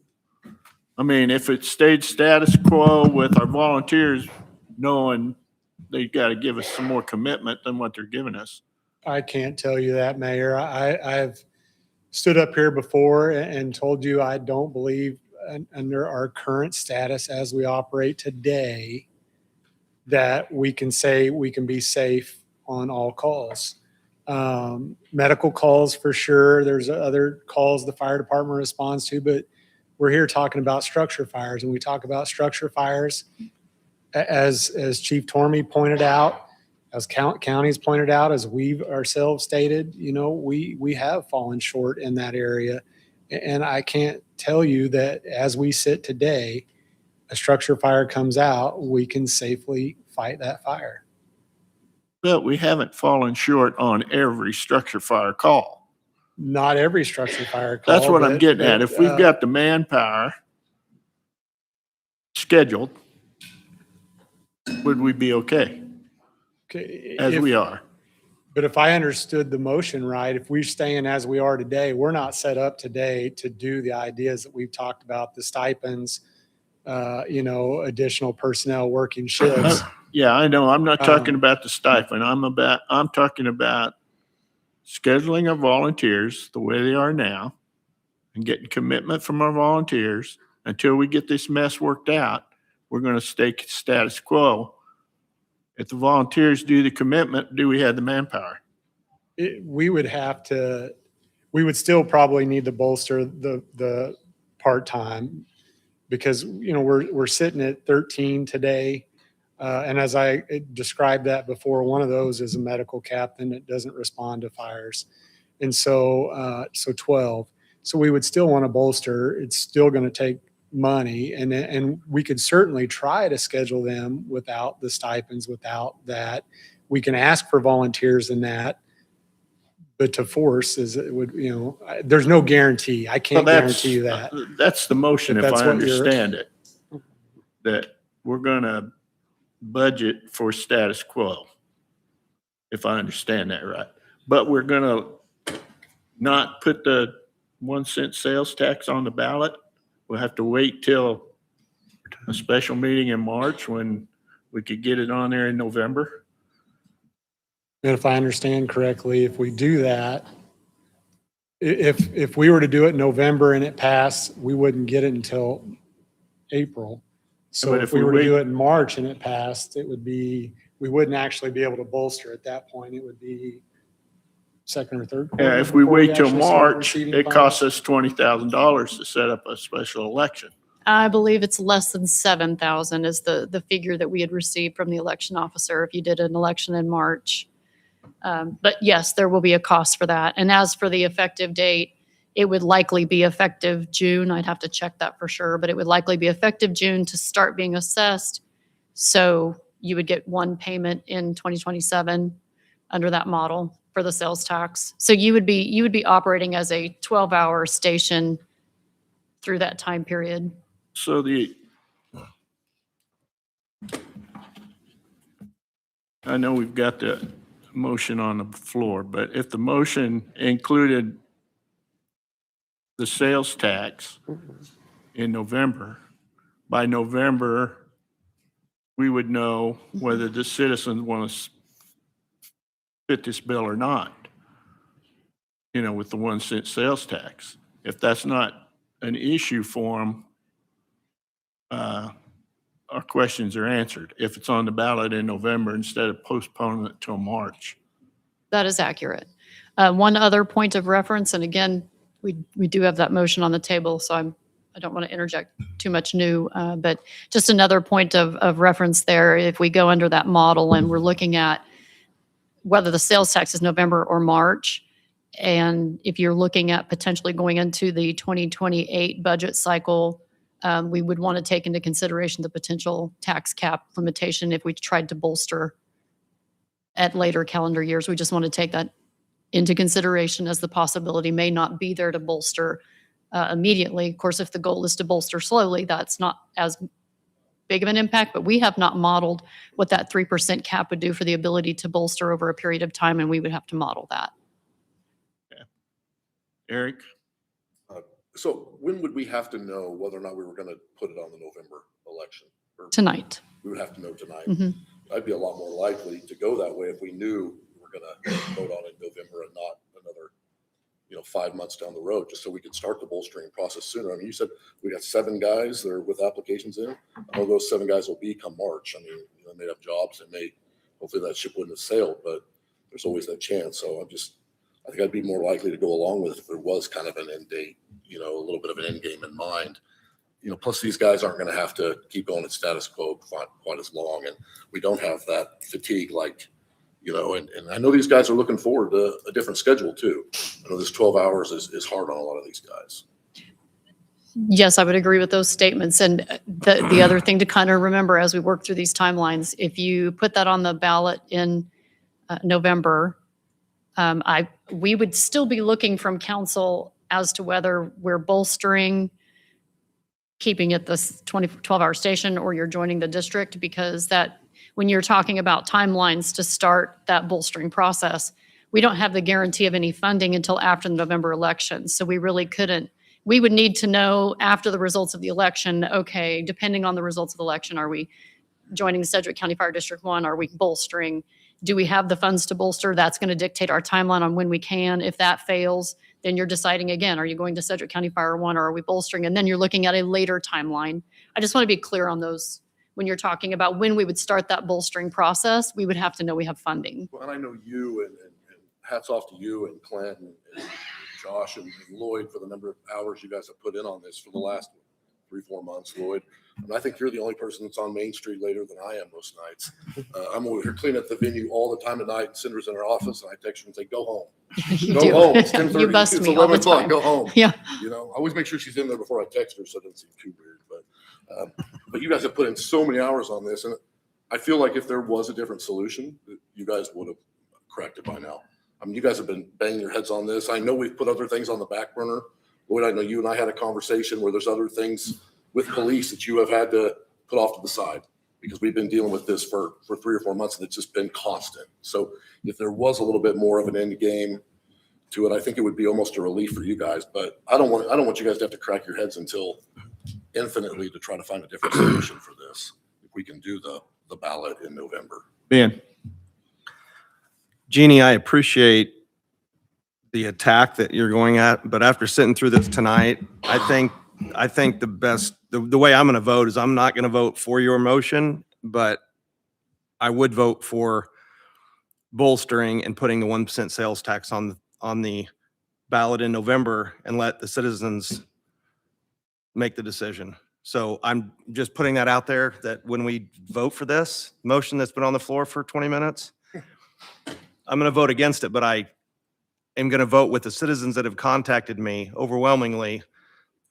I mean, if it stayed status quo with our volunteers knowing they got to give us some more commitment than what they're giving us. I can't tell you that, Mayor. I've stood up here before and told you I don't believe under our current status as we operate today that we can say we can be safe on all calls. Medical calls for sure. There's other calls the fire department responds to, but we're here talking about structure fires, and we talk about structure fires as Chief Tormey pointed out, as counties pointed out, as we've ourselves stated, we have fallen short in that area. And I can't tell you that as we sit today, a structure fire comes out, we can safely fight that fire. But we haven't fallen short on every structure fire call. Not every structure fire call. That's what I'm getting at. If we've got the manpower scheduled, would we be okay as we are? But if I understood the motion right, if we're staying as we are today, we're not set up today to do the ideas that we've talked about, the stipends, additional personnel working shifts. Yeah, I know. I'm not talking about the stipend. I'm talking about scheduling our volunteers the way they are now and getting commitment from our volunteers until we get this mess worked out. We're going to stay status quo. If the volunteers do the commitment, do we have the manpower? We would still probably need to bolster the part-time because, we're sitting at 13 today. And as I described that before, one of those is a medical captain that doesn't respond to fires. And so 12. So we would still want to bolster. It's still going to take money, and we could certainly try to schedule them without the stipends, without that. We can ask for volunteers in that, but to force there's no guarantee. I can't guarantee you that. That's the motion, if that's I what you're- understand it, that we're going to budget for status quo, if I understand that right. But we're going to not put the 1 cent sales tax on the ballot. We'll have to wait till a special meeting in March when we could get it on there in November. And if I understand correctly, if we do that, if we were to do it in November and it passed, we wouldn't get it until April. So But if if we we were to do wait- it in March and it passed, we wouldn't actually be able to bolster at that point. It would be second or third quarter. Yeah, if we before wait till actually start March, receiving it funds. costs us $20,000 to set up a special election. I believe it's less than 7,000 is the figure that we had received from the election officer if you did an election in March. But yes, there will be a cost for that. And as for the effective date, it would likely be effective June. I'd have to check that for sure, but it would likely be effective June to start being assessed. So you would get one payment in 2027 under that model for the sales tax. So you would be operating as a 12-hour station through that time period. So I know we've got the motion on the floor, but if the motion included the sales tax in November, by November, we would know whether the citizens want to fit this bill or not, with the 1 cent sales tax. If that's not an issue for them, our questions are answered. If it's on the ballot in November instead of postponing it till March. That is accurate. One other point of reference, and again, we do have that motion on the table, so I don't want to interject too much new, but just another point of reference there. If we go under that model and we're looking at whether the sales tax is November or March, and if you're looking at potentially going into the 2028 budget cycle, we would want to take into consideration the potential tax cap limitation if we tried to bolster at later calendar years. We just want to take that into consideration, as the possibility may not be there to bolster immediately. Of course, if the goal is to bolster slowly, that's not as big of an impact, but we have not modeled what that 3% cap would do for the ability to bolster over a period of time, and we would have to model that. Eric? So when would we have to know whether or not we were going to put it on the November election? Or Tonight. We would have to know tonight. Mhm. I'd be a lot more likely to go that way if we knew we were going to vote on it in November and not another, 5 months down the road, just so we could start the bolstering process sooner. I mean, you said we got 7 guys that are with applications in. I know those 7 guys will be come March. I mean, they may have jobs and hopefully that ship wouldn't have sailed, but there's always that chance. So I think I'd be more likely to go along with it if there was kind of an end date, a little bit of an end game in mind. Plus these guys aren't going to have to keep going at status quo quite as long. And we don't have that fatigue and I know these guys are looking forward to a different schedule too. I know this 12 hours is hard on a lot of these guys. Yes, I would agree with those statements. And the other thing to kind of remember as we work through these timelines, if you put that on the ballot in November, we would still be looking from council as to whether we're bolstering, keeping it this 12-hour station, or you're joining the district, because that when you're talking about timelines to start that bolstering process, we don't have the guarantee of any funding until after the November election. So we really couldn't. We would need to know after the results of the election, okay, depending on the results of the election, are we joining the Sedgwick County Fire District 1? Are we bolstering? Do we have the funds to bolster? That's going to dictate our timeline on when we can. If that fails, then you're deciding again, are you going to Sedgwick County Fire 1 or are we bolstering? And then you're looking at a later timeline. I just want to be clear on those. When you're talking about when we would start that bolstering process, we would have to know we have funding. Well, and I know you and hats off to you and Clint and Josh and Lloyd for the number of hours you guys have put in on this for the last 3-4 months, Lloyd. And I think you're the only person that's on Main Street later than I am most nights. I'm over here cleaning up the venue all the time at night. Cinder's in her office, and I text her and say, "Go home, You go do. home." It's 10:30. You bust It's me all 11 the o'clock. time. Go home. Yeah. I always make sure she's in there before I text her, so it doesn't seem too weird. But you guys have put in so many hours on this, and I feel like if there was a different solution, you guys would have cracked it by now. I mean, you guys have been banging your heads on this. I know we've put other things on the back burner. Lloyd, I know you and I had a conversation where there's other things with police that you have had to put off to the side because we've been dealing with this for 3 or 4 months, and it's just been constant. So if there was a little bit more of an end game to it, I think it would be almost a relief for you guys. But I don't want you guys to have to crack your heads until infinitely to try to find a different solution for this. If we can do the ballot in November. Ben? Jeannie, I appreciate the attack that you're going at, but after sitting through this tonight, I think the way I'm going to vote is I'm not going to vote for your motion, but I would vote for bolstering and putting the 1% sales tax on the ballot in November and let the citizens make the decision. So I'm just putting that out there that when we vote for this motion that's been on the floor for 20 minutes, I'm going to vote against it, but I am going to vote with the citizens that have contacted me overwhelmingly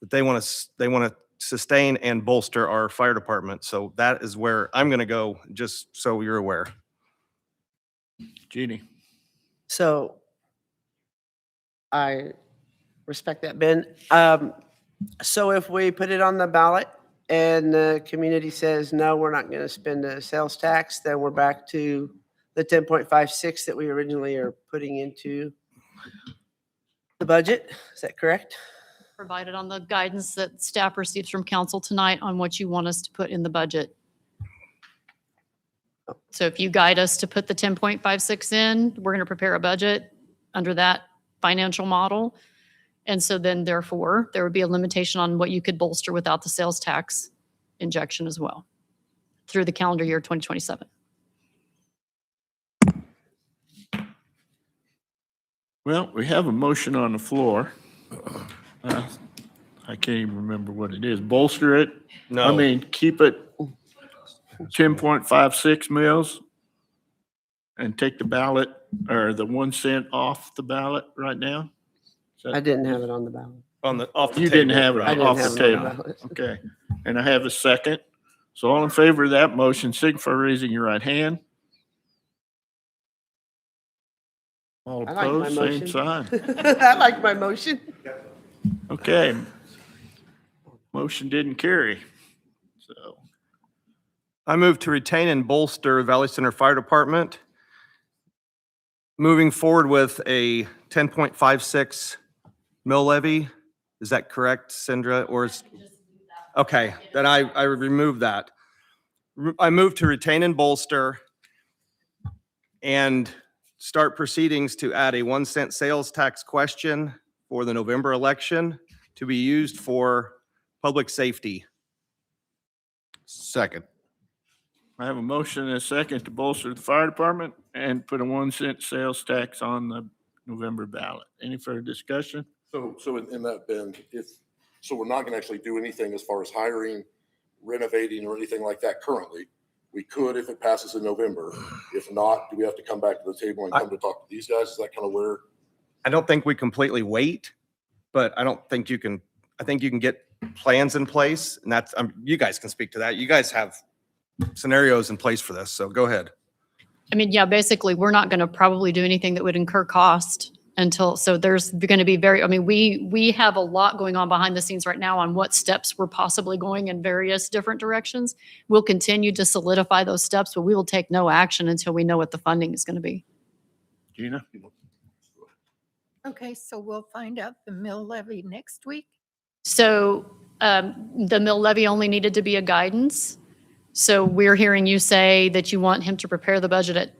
that they want to sustain and bolster our fire department. So that is where I'm going to go, just so you're aware. Jeannie. So I respect that, Ben. So if we put it on the ballot and the community says, no, we're not going to spend a sales tax, then we're back to the 10.56 that we originally are putting into the budget. Is that correct? Provided on the guidance that staff receives from council tonight on what you want us to put in the budget. So if you guide us to put the 10.56 in, we're going to prepare a budget under that financial model. And so then therefore, there would be a limitation on what you could bolster without the sales tax injection as well through the calendar year 2027. Well, we have a motion on the floor. I can't even remember what it is. Bolster it? No. I mean, keep it 10.56 mils and take the ballot or the 1 cent off the ballot right now? I didn't have it on the ballot. Off the You didn't table. have it I didn't off have the it on the table. ballot. Okay. And I have a second. So all in favor of that motion, signify by raising your right hand. All I like my opposed, same motion. sign. I like my motion. Okay. Motion didn't carry. So I move to retain and bolster Valley Center Fire Department. Moving forward with a 10.56 mill levy. Is that correct, Sandra? Or is, okay, then I remove that. I move to retain and bolster and start proceedings to add a 1 cent sales tax question for the November election to be used for public safety. Second. I have a motion and a second to bolster the fire department and put a 1 cent sales tax on the November ballot. Any further discussion? So in that, Ben, so we're not gonna actually do anything as far as hiring, renovating, or anything like that currently. We could if it passes in November. If not, do we have to come back to the table and come to talk to these guys? Is that kind of where? I don't think we completely wait, but I don't think you can, I think you can get plans in place, and that's, you guys can speak to that. You guys have scenarios in place for this, so go ahead. I mean, yeah, basically, we're not going to probably do anything that would incur cost until, so there's going to be we have a lot going on behind the scenes right now on what steps we're possibly going in various different directions. We'll continue to solidify those steps, but we will take no action until we know what the funding is going to be. Gina? Okay, so we'll find out the mill levy next week? So the mill levy only needed to be a guidance. So we're hearing you say that you want him to prepare the budget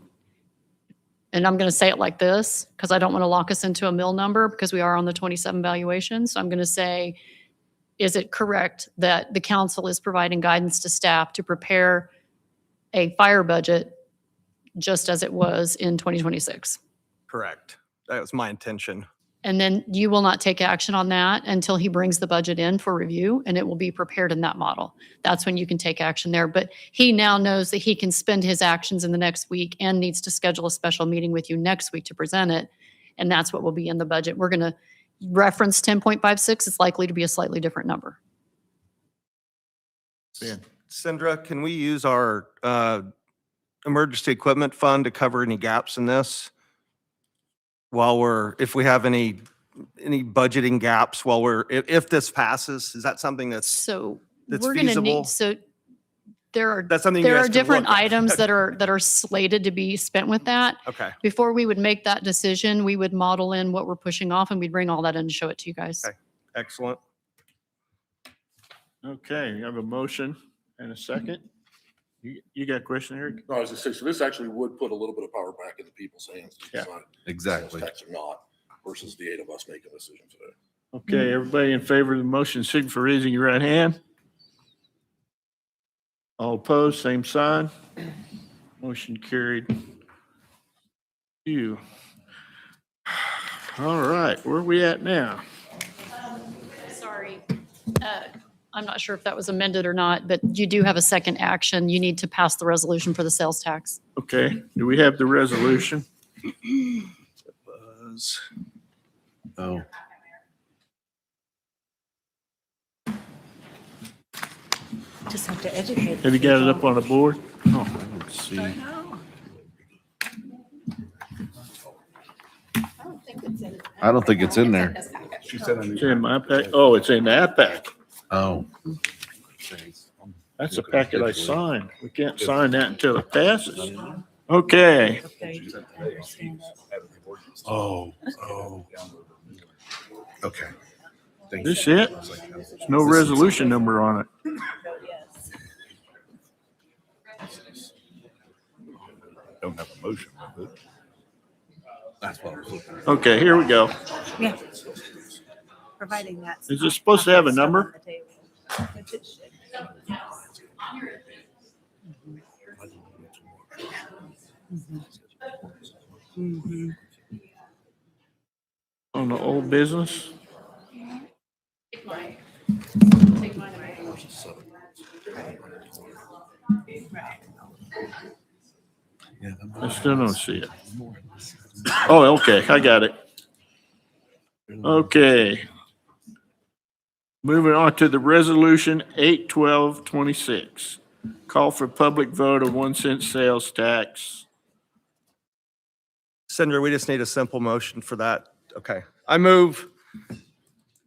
and I'm going to say it like this because I don't want to lock us into a mill number because we are on the 27 valuation. So I'm going to say, is it correct that the council is providing guidance to staff to prepare a fire budget just as it was in 2026? Correct. That was my intention. And then you will not take action on that until he brings the budget in for review and it will be prepared in that model. That's when you can take action there. But he now knows that he can spend his actions in the next week and needs to schedule a special meeting with you next week to present it. And that's what will be in the budget. We're going to reference 10.56. It's likely to be a slightly different number. Ben. Sandra, can we use our emergency equipment fund to cover any gaps in this? If we have any budgeting gaps if this passes, is that something that's we're going to feasible? need, there That's something you are guys can different look at. items that are slated to be spent with that. Okay. Before we would make that decision, we would model in what we're pushing off and we'd bring all that in and show it to you guys. Okay. Excellent. Okay, you have a motion and a second. You got a question, Eric? No, I was just saying, so this actually would put a little bit of power back in the people's hands. To Yeah, decide exactly. sales tax or not versus the 8 of us making a decision today. Okay, everybody in favor of the motion, signify for raising your right hand. All opposed, same sign. Motion carried. You. All right, where are we at now? Sorry. I'm not sure if that was amended or not, but you do have a second action. You need to pass the resolution for the sales tax. Okay, do we have the resolution? Was. Oh. Just have to educate. Have you got it up on the board? Oh, I don't see. I don't think it's in there. She said, It's in my pack. Oh, it's in that pack. Oh. That's a packet I signed. We can't sign that until it passes. Okay. Oh, oh. Okay. Thank This you. it? There's no resolution number on it. Don't have a motion with it. That's what I was looking at. Okay, here we go. Yeah. Providing that. Is it supposed to have a number? On the old business? I still don't see it. Oh, okay, I got it. Okay. Moving on to the resolution 8/12/26. Call for public vote of 1 cent sales tax. Senator, we just need a simple motion for that. Okay. I move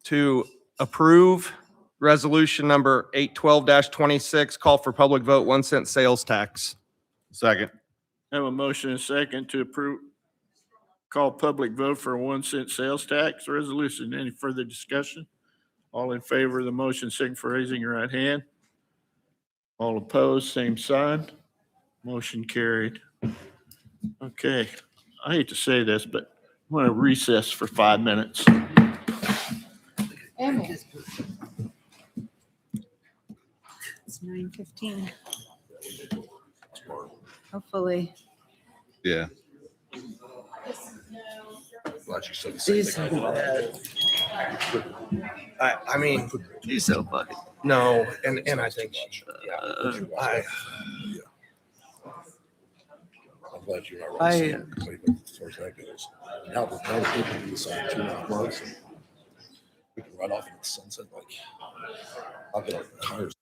to approve resolution number 8/12/26, call for public vote, 1 cent sales tax. Second. Have a motion and second to approve, call public vote for a 1 cent sales tax resolution. Any further discussion? All in favor of the motion, signify for raising your right hand. All opposed, same sign. Motion carried. Okay, I hate to say this, but I'm going to recess for 5 minutes. It's 9:15. Hopefully. Yeah. Glad you said the These same are thing. I mean, she's so funny. No, and I think she, I'm glad you're not I- right. As far as that goes. Now the people can decide 2.5 months. And we can ride off into the sunset like, I'll get our tires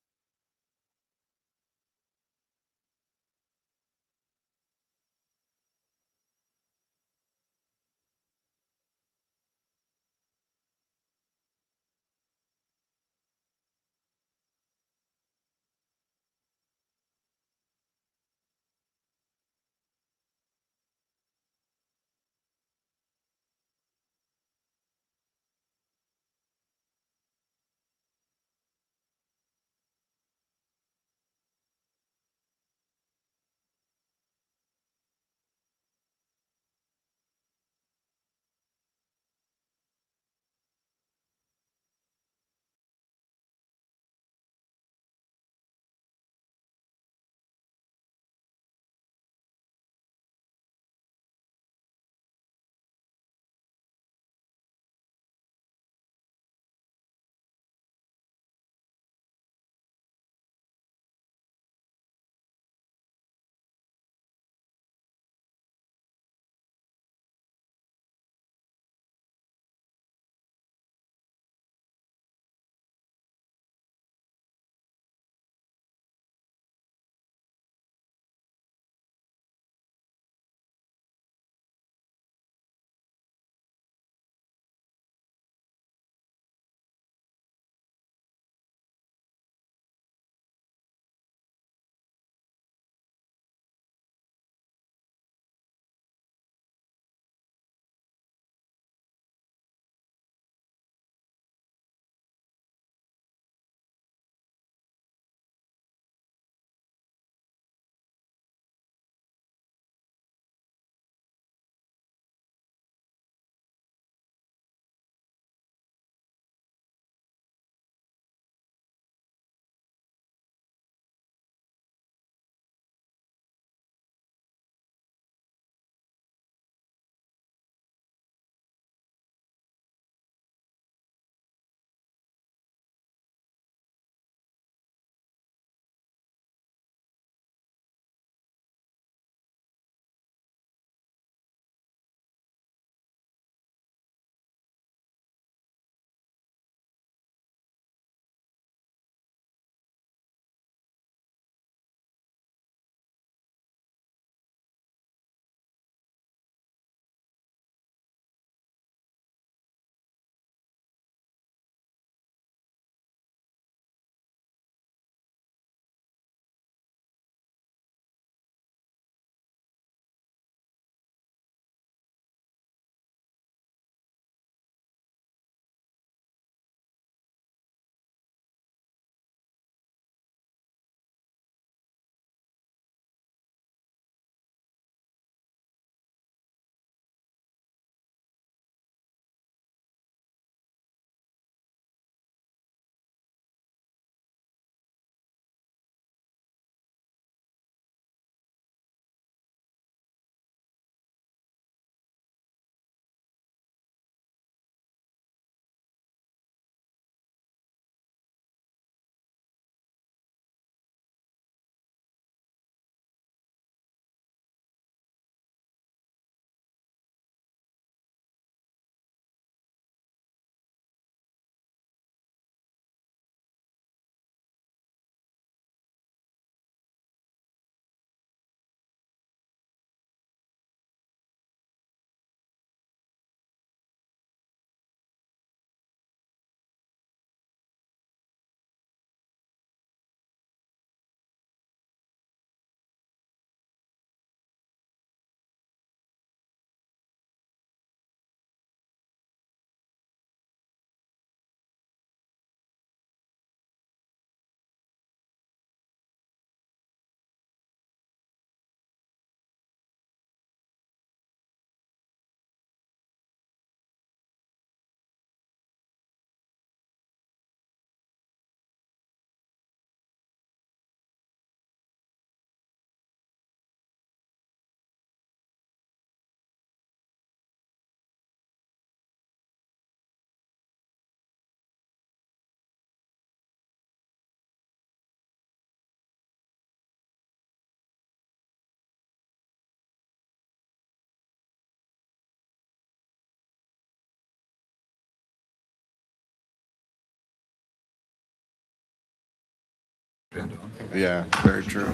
depend on. Yeah, very true.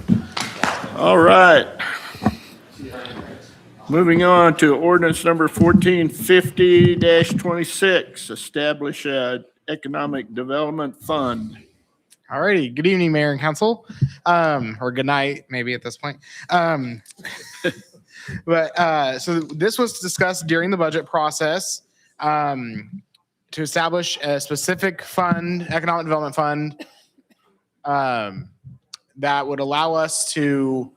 All right. Moving on to ordinance number 1450-26, establish a economic development fund. All righty. Good evening, Mayor and Council, or good night, maybe at this point. So this was discussed during the budget process to establish a specific fund, economic development fund, that would allow us to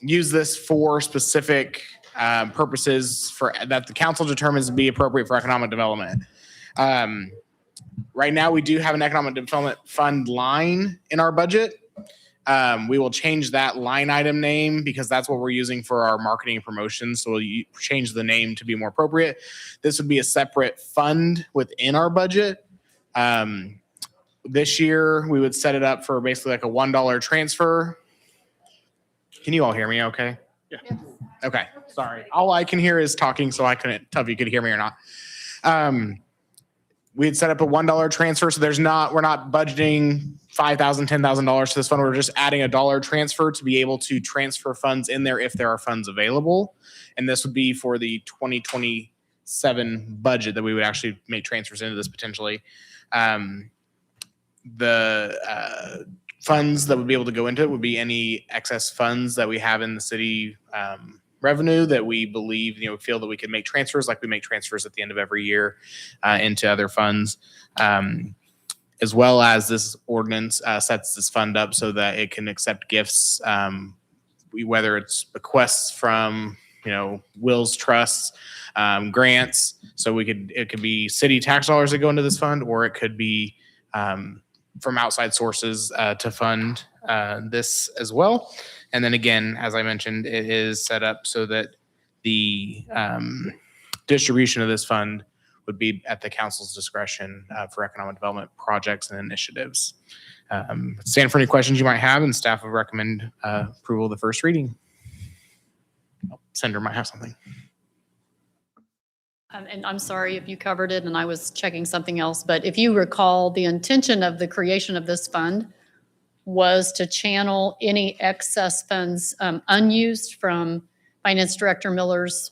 use this for specific purposes that the council determines to be appropriate for economic development. Right now, we do have an economic development fund line in our budget. We will change that line item name because that's what we're using for our marketing and promotion. So we'll change the name to be more appropriate. This would be a separate fund within our budget. This year, we would set it up for basically like a $1 transfer. Can you all hear me okay? Yeah. Okay, sorry. All I can hear is talking, so I couldn't tell if you could hear me or not. We'd set up a $1 transfer, so we're not budgeting $5,000, $10,000 to this fund. We're just adding a $1 transfer to be able to transfer funds in there if there are funds available. And this would be for the 2027 budget that we would actually make transfers into this potentially. The funds that would be able to go into it would be any excess funds that we have in the city revenue that we believe, feel that we could make transfers, like we make transfers at the end of every year into other funds. As well as this ordinance sets this fund up so that it can accept gifts, whether it's bequests from, wills, trusts, grants. So it could be city tax dollars that go into this fund, or it could be from outside sources to fund this as well. And then again, as I mentioned, it is set up so that the distribution of this fund would be at the council's discretion for economic development projects and initiatives. Stand for any questions you might have, and staff would recommend approval of the first reading. Senator might have something. And I'm sorry if you covered it and I was checking something else, but if you recall, the intention of the creation of this fund was to channel any excess funds unused from Finance Director Miller's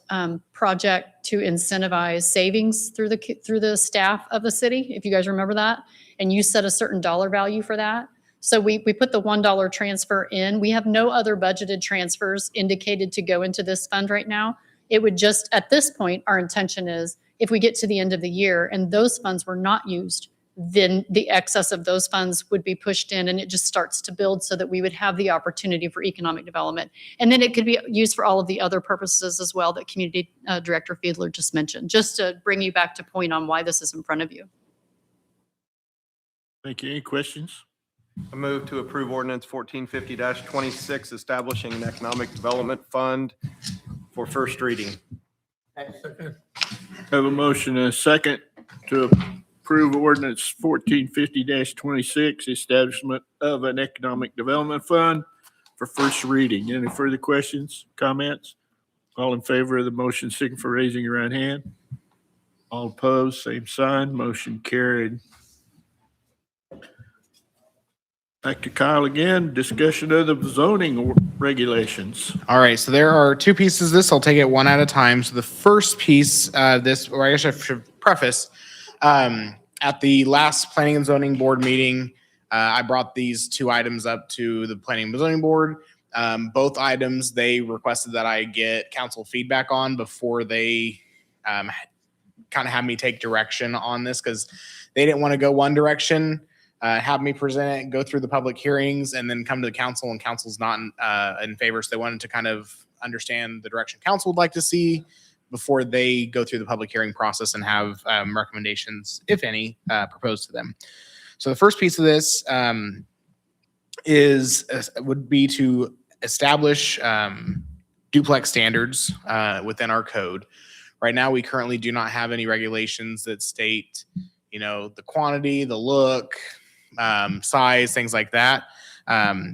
project to incentivize savings through the staff of the city, if you guys remember that. And you set a certain dollar value for that. So we put the $1 transfer in. We have no other budgeted transfers indicated to go into this fund right now. It would just, at this point, our intention is if we get to the end of the year and those funds were not used, then the excess of those funds would be pushed in and it just starts to build so that we would have the opportunity for economic development. And then it could be used for all of the other purposes as well that Community Director Fiedler just mentioned, just to bring you back to point on why this is in front of you. Thank you. Any questions? I move to approve ordinance 1450-26, establishing an economic development fund for first reading. Have a motion and a second to approve ordinance 1450-26, establishment of an economic development fund for first reading. Any further questions, comments? All in favor of the motion, signify for raising your right hand. All opposed, same sign. Motion carried. Back to Kyle again. Discussion of the zoning regulations. All right, so there are two pieces of this. I'll take it one at a time. So the first piece, or I guess I should preface, at the last Planning and Zoning Board meeting, I brought these two items up to the Planning and Zoning Board. Both items, they requested that I get council feedback on before they kind of have me take direction on this, because they didn't want to go one direction, have me present it, go through the public hearings, and then come to the council, and council's not in favor. So they wanted to kind of understand the direction council would like to see before they go through the public hearing process and have recommendations, if any, proposed to them. So the first piece of this would be to establish duplex standards within our code. Right now, we currently do not have any regulations that state, the quantity, the look, size, things like that.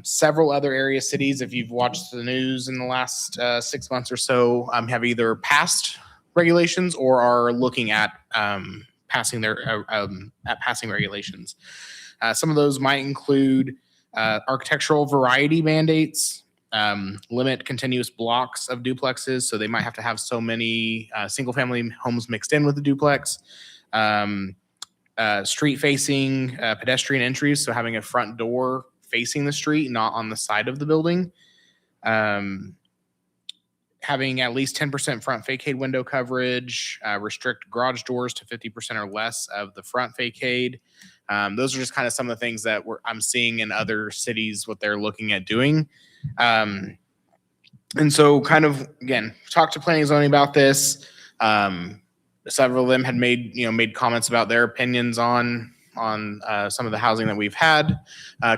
Several other area cities, if you've watched the news in the last 6 months or so, have either passed regulations or are looking at passing passing regulations. Some of those might include architectural variety mandates, limit continuous blocks of duplexes, so they might have to have so many single-family homes mixed in with the duplex. Street-facing pedestrian entries, so having a front door facing the street, not on the side of the building. Having at least 10% front facade window coverage, restrict garage doors to 50% or less of the front facade. Those are just kind of some of the things that I'm seeing in other cities, what they're looking at doing. And so kind of, again, talk to planning and zoning about this. Several of them had made comments about their opinions on some of the housing that we've had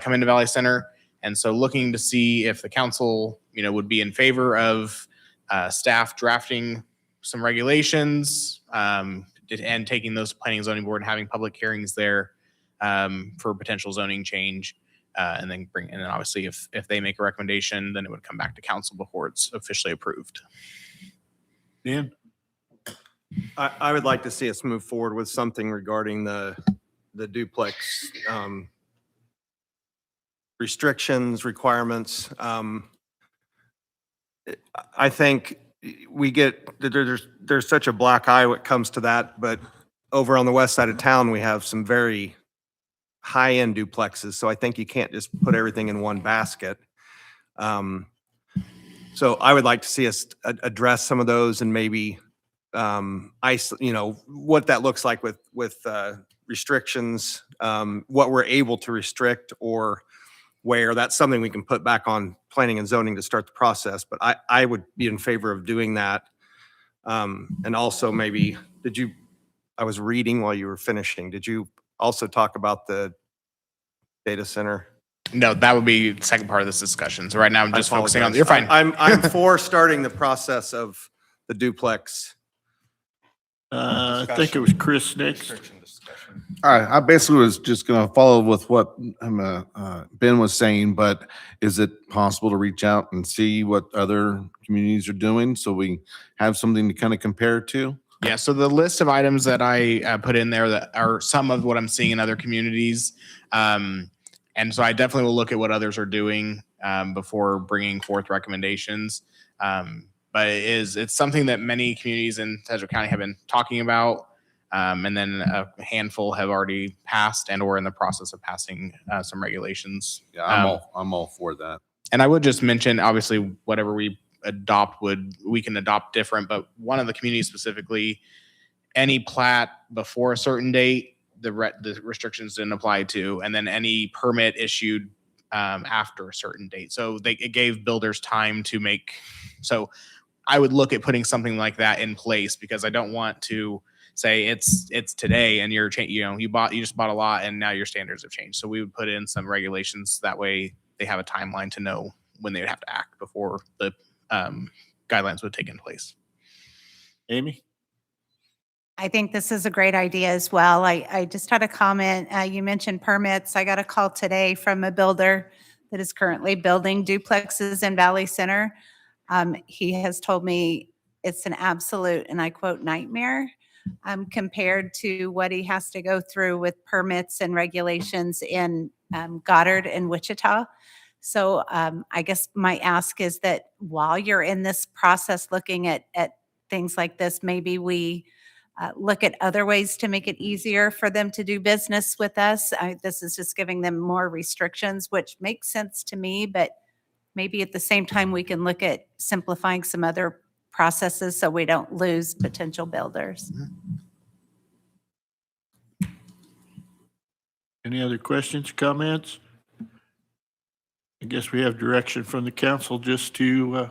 come into Valley Center. And so looking to see if the council, would be in favor of staff drafting some regulations and taking those to planning and zoning board and having public hearings there for potential zoning change. And then obviously if they make a recommendation, then it would come back to council before it's officially approved. Dan? I would like to see us move forward with something regarding the duplex restrictions, requirements. I think there's such a black eye when it comes to that, but over on the west side of town, we have some very high-end duplexes, so I think you can't just put everything in one basket. So I would like to see us address some of those and maybe what that looks like with restrictions, what we're able to restrict or where that's something we can put back on planning and zoning to start the process. But I would be in favor of doing that. And also maybe, I was reading while you were finishing, did you also talk about the data center? No, that would be the second part of this discussion. So right now I'm just focusing on, you're fine. I'm for starting the process of the duplex. I think it was Chris next. All right, I basically was just going to follow with what Ben was saying, but is it possible to reach out and see what other communities are doing so we have something to kind of compare to? Yeah, so the list of items that I put in there that are some of what I'm seeing in other communities. And so I definitely will look at what others are doing before bringing forth recommendations. But it's something that many communities in Sedgwick County have been talking about. And then a handful have already passed and or in the process of passing some regulations. Yeah, I'm all for that. And I would just mention, obviously, whatever we adopt we can adopt different, but one of the communities specifically, any plat before a certain date, the restrictions didn't apply to, and then any permit issued after a certain date. So it gave builders time to make, so I would look at putting something like that in place because I don't want to say it's today and you just bought a lot and now your standards have changed. So we would put in some regulations that way they have a timeline to know when they would have to act before the guidelines would take in place. Amy? I think this is a great idea as well. I just had a comment. You mentioned permits. I got a call today from a builder that is currently building duplexes in Valley Center. He has told me it's an absolute, and I quote, nightmare compared to what he has to go through with permits and regulations in Goddard and Wichita. So I guess my ask is that while you're in this process looking at things like this, maybe we look at other ways to make it easier for them to do business with us. This is just giving them more restrictions, which makes sense to me, but maybe at the same time we can look at simplifying some other processes so we don't lose potential builders. Any other questions, comments? I guess we have direction from the council just to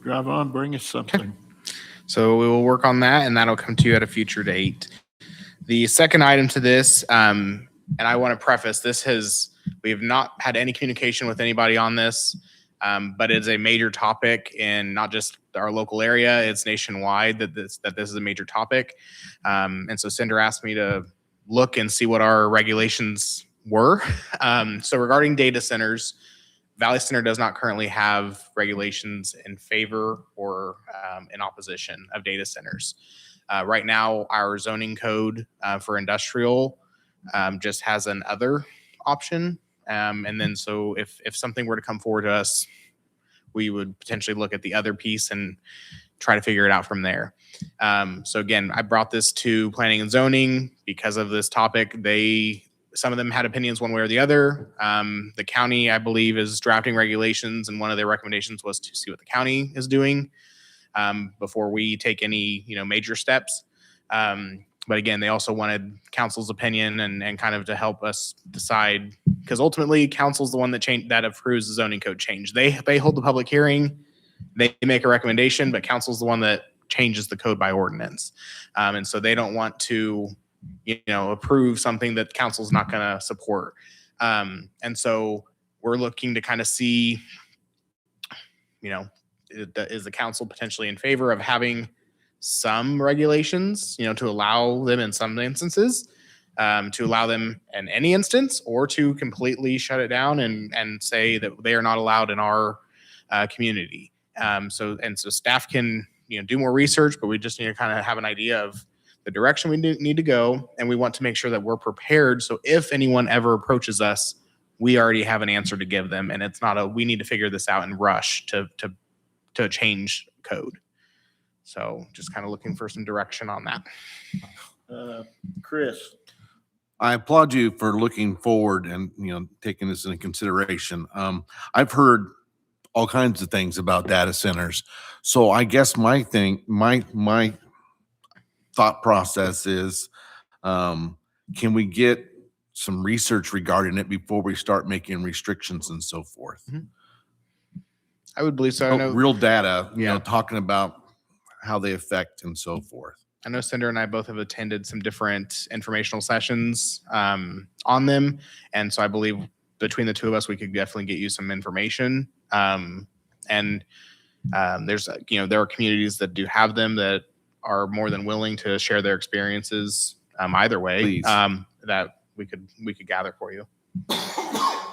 drive on, bring us something. So we will work on that and that'll come to you at a future date. The second item to this, and I want to preface, we have not had any communication with anybody on this, but it's a major topic in not just our local area, it's nationwide that this is a major topic. And so Cinder asked me to look and see what our regulations were. So regarding data centers, Valley Center does not currently have regulations in favor or in opposition of data centers. Right now, our zoning code for industrial just has an other option. And then so if something were to come forward to us, we would potentially look at the other piece and try to figure it out from there. So again, I brought this to planning and zoning because of this topic. Some of them had opinions one way or the other. The county, I believe, is drafting regulations, and one of their recommendations was to see what the county is doing before we take any, major steps. But again, they also wanted council's opinion and kind of to help us decide, because ultimately council's the one that approves the zoning code change. They hold the public hearing, they make a recommendation, but council's the one that changes the code by ordinance. And so they don't want to, approve something that council's not going to support. And so we're looking to kind of see, is the council potentially in favor of having some regulations, to allow them in some instances, to allow them in any instance, or to completely shut it down and say that they are not allowed in our community. So staff can, do more research, but we just need to kind of have an idea of the direction we need to go. And we want to make sure that we're prepared. So if anyone ever approaches us, we already have an answer to give them. And it's not we need to figure this out and rush to change code. So just kind of looking for some direction on that. Chris. I applaud you for looking forward and, taking this into consideration. I've heard all kinds of things about data centers. So I guess my thought process is, can we get some research regarding it before we start making restrictions and so forth? I would believe so. I know, real data, talking about how they affect and so forth. I know Cinder and I both have attended some different informational sessions on them. And so I believe between the two of us, we could definitely get you some information. There's, there are communities that do have them that are more than willing to share their experiences either way. Please. That we could gather for you.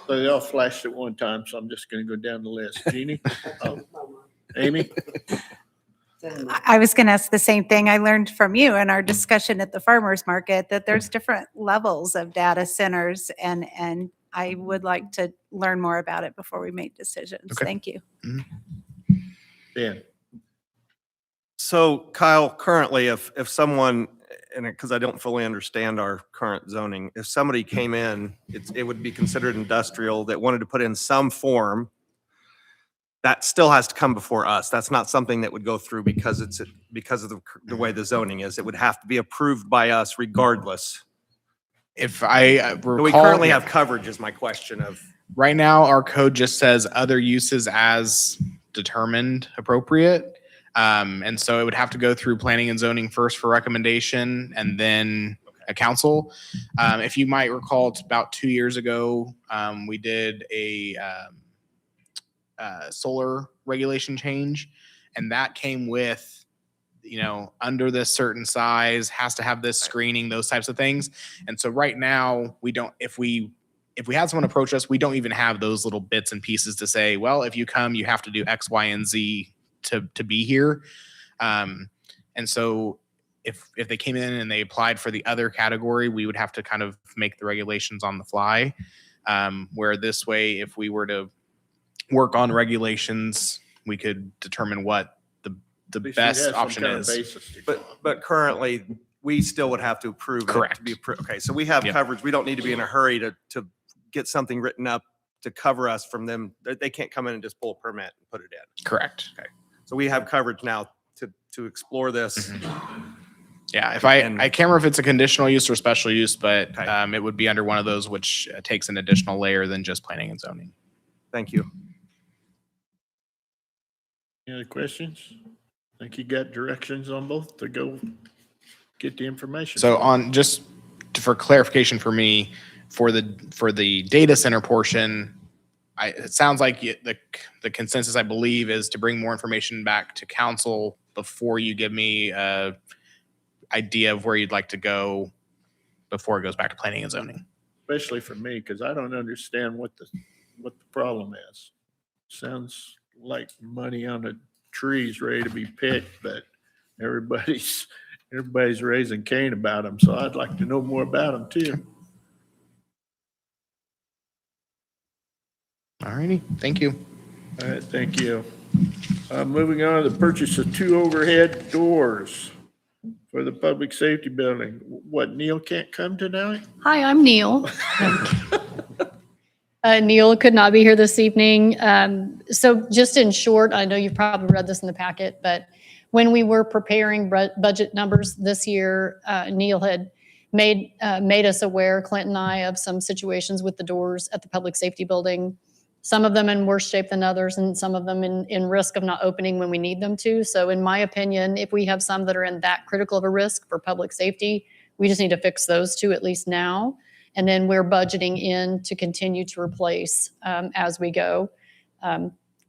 So they all flashed at one time, so I'm just going to go down the list. Jeannie? Amy? I was going to ask the same thing. I learned from you in our discussion at the farmers market that there's different levels of data centers, and I would like to learn more about it before we make decisions. Okay. Thank you. Dan? So Kyle, currently, if someone, and because I don't fully understand our current zoning, if somebody came in, it would be considered industrial that wanted to put in some form, that still has to come before us. That's not something that would go through because of the way the zoning is. It would have to be approved by us regardless. If I recall, Do we currently have coverage is my question of. Right now, our code just says other uses as determined appropriate. And so it would have to go through planning and zoning first for recommendation and then a council. If you might recall, it's about 2 years ago, we did a solar regulation change, and that came with, under this certain size, has to have this screening, those types of things. And so right now, we don't, if we had someone approach us, we don't even have those little bits and pieces to say, well, if you come, you have to do X, Y, and Z to be here. And so if they came in and they applied for the other category, we would have to kind of make the regulations on the fly. Where this way, if we were to work on regulations, we could determine what the best option is. But currently, we still would have to approve it. Correct. To be okay, so we have Yep. coverage. We don't need to be in a hurry to get something written up to cover us from them. They can't come in and just pull a permit and put it in. Correct. Okay. So we have coverage now to explore this. Yeah, if I can't remember if it's a conditional use or special use, but it would be under one of those, which takes an additional layer than just planning and zoning. Thank you. Any other questions? Think you got directions on both to go get the information? So on just for clarification for me, for the data center portion, it sounds like the consensus, I believe, is to bring more information back to council before you give me a idea of where you'd like to go before it goes back to planning and zoning. Especially for me, because I don't understand what the problem is. Sounds like money on the trees ready to be picked, but everybody's Everybody's raising Cain about them, so I'd like to know more about them too. All righty, thank you. All right, thank you. Moving on to the purchase of 2 overhead doors for the public safety building. What, Neil can't come tonight? Hi, I'm Neil. Neil could not be here this evening. So just in short, I know you've probably read this in the packet, but when we were preparing budget numbers this year, Neil had made us aware, Clint and I, of some situations with the doors at the public safety building. Some of them in worse shape than others, and some of them in risk of not opening when we need them to. So in my opinion, if we have some that are in that critical of a risk for public safety, we just need to fix those 2 at least now. And then we're budgeting in to continue to replace as we go,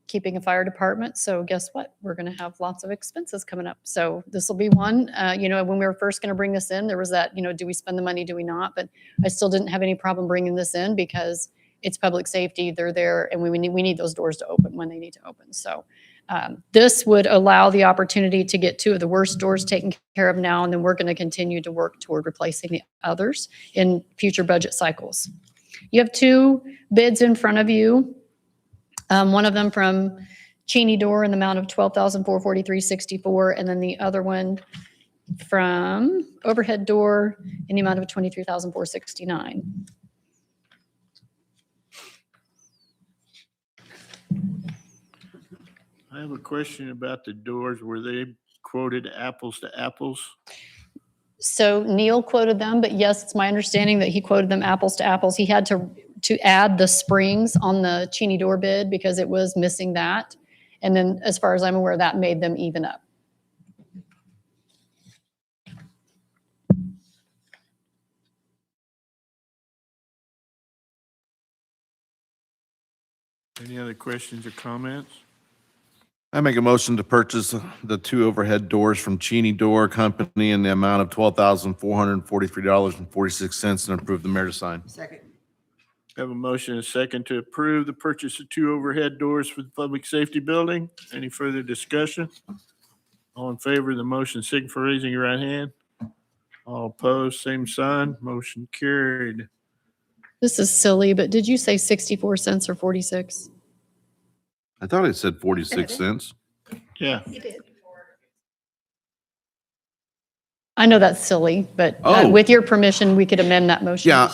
keeping a fire department. So guess what? We're going to have lots of expenses coming up. So this will be one. When we were first going to bring this in, there was that, do we spend the money, do we not? But I still didn't have any problem bringing this in because it's public safety. They're there, and we need those doors to open when they need to open. So this would allow the opportunity to get 2 of the worst doors taken care of now, and then we're going to continue to work toward replacing the others in future budget cycles. You have 2 bids in front of you. One of them from Cheney Door in the amount of $12,443.64, and then the other one from Overhead Door in the amount of $23,469. I have a question about the doors. Were they quoted apples to apples? So Neil quoted them, but yes, it's my understanding that he quoted them apples to apples. He had to add the springs on the Cheney Door bid because it was missing that. And then as far as I'm aware, that made them even up. Any other questions or comments? I make a motion to purchase the 2 overhead doors from Cheney Door Company in the amount of $12,443.46 and approve the mayor to sign. Second. Have a motion and a second to approve the purchase of 2 overhead doors for the public safety building. Any further discussion? All in favor of the motion, signify for raising your right hand. All opposed, same sign. Motion carried. This is silly, but did you say 64 cents or 46? I thought it said 46 cents. Yeah. I know that's silly, but Oh. with your permission, we could amend that motion. Yeah.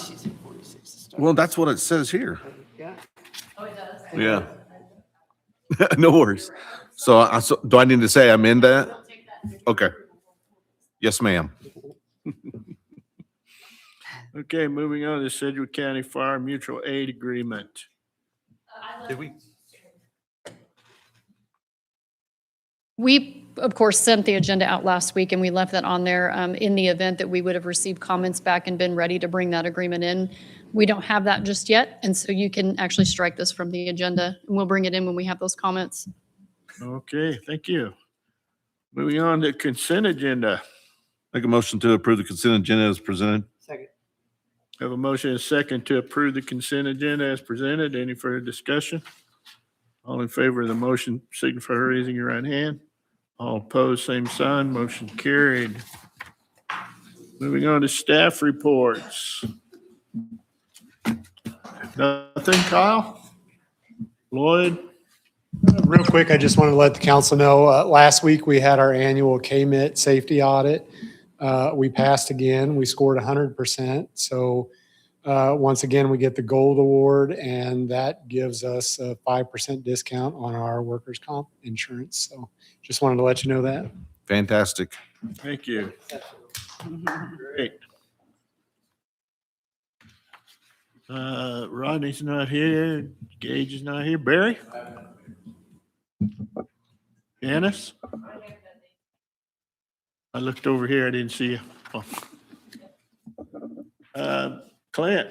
Well, that's what it says here. Oh, it does? Yeah. No worries. So do I need to say amend that? Okay. Yes, ma'am. Okay, moving on to the Sedgwick County Fire Mutual Aid Agreement. Did we? We, of course, sent the agenda out last week, and we left that on there in the event that we would have received comments back and been ready to bring that agreement in. We don't have that just yet, and so you can actually strike this from the agenda, and we'll bring it in when we have those comments. Okay, thank you. Moving on to consent agenda. Make a motion to approve the consent agenda as presented. Second. Have a motion and a second to approve the consent agenda as presented. Any further discussion? All in favor of the motion, signify by raising your right hand. All opposed, same sign. Motion carried. Moving on to staff reports. Nothing, Kyle? Lloyd? Real quick, I just wanted to let the council know, last week we had our annual KMIT safety audit. We passed again. We scored 100%. So once again, we get the gold award, and that gives us a 5% discount on our workers' comp insurance. So just wanted to let you know that. Fantastic. Thank you. Great. Rodney's not here. Gage is not here. Barry? Janice? I looked over here. I didn't see you. Oh. Clint?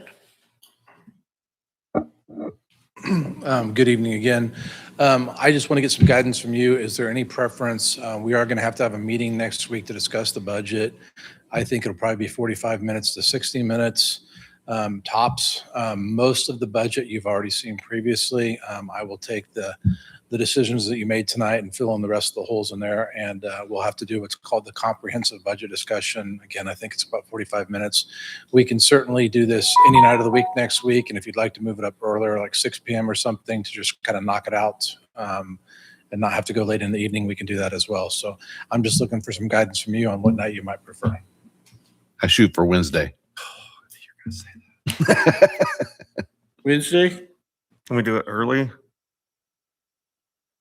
Good evening again. I just want to get some guidance from you. Is there any preference? We are going to have a meeting next week to discuss the budget. I think it'll probably be 45 minutes to 60 minutes. tops. Most of the budget you've already seen previously. I will take the decisions that you made tonight and fill in the rest of the holes in there. And we'll have to do what's called the comprehensive budget discussion. Again, I think it's about 45 minutes. We can certainly do this any night of the week next week. And if you'd like to move it up earlier, like 6 p.m. or something, to just kind of knock it out and not have to go late in the evening, we can do that as well. So I'm just looking for some guidance from you on what night you might prefer. I shoot for Wednesday. Wednesday? Can we do it early?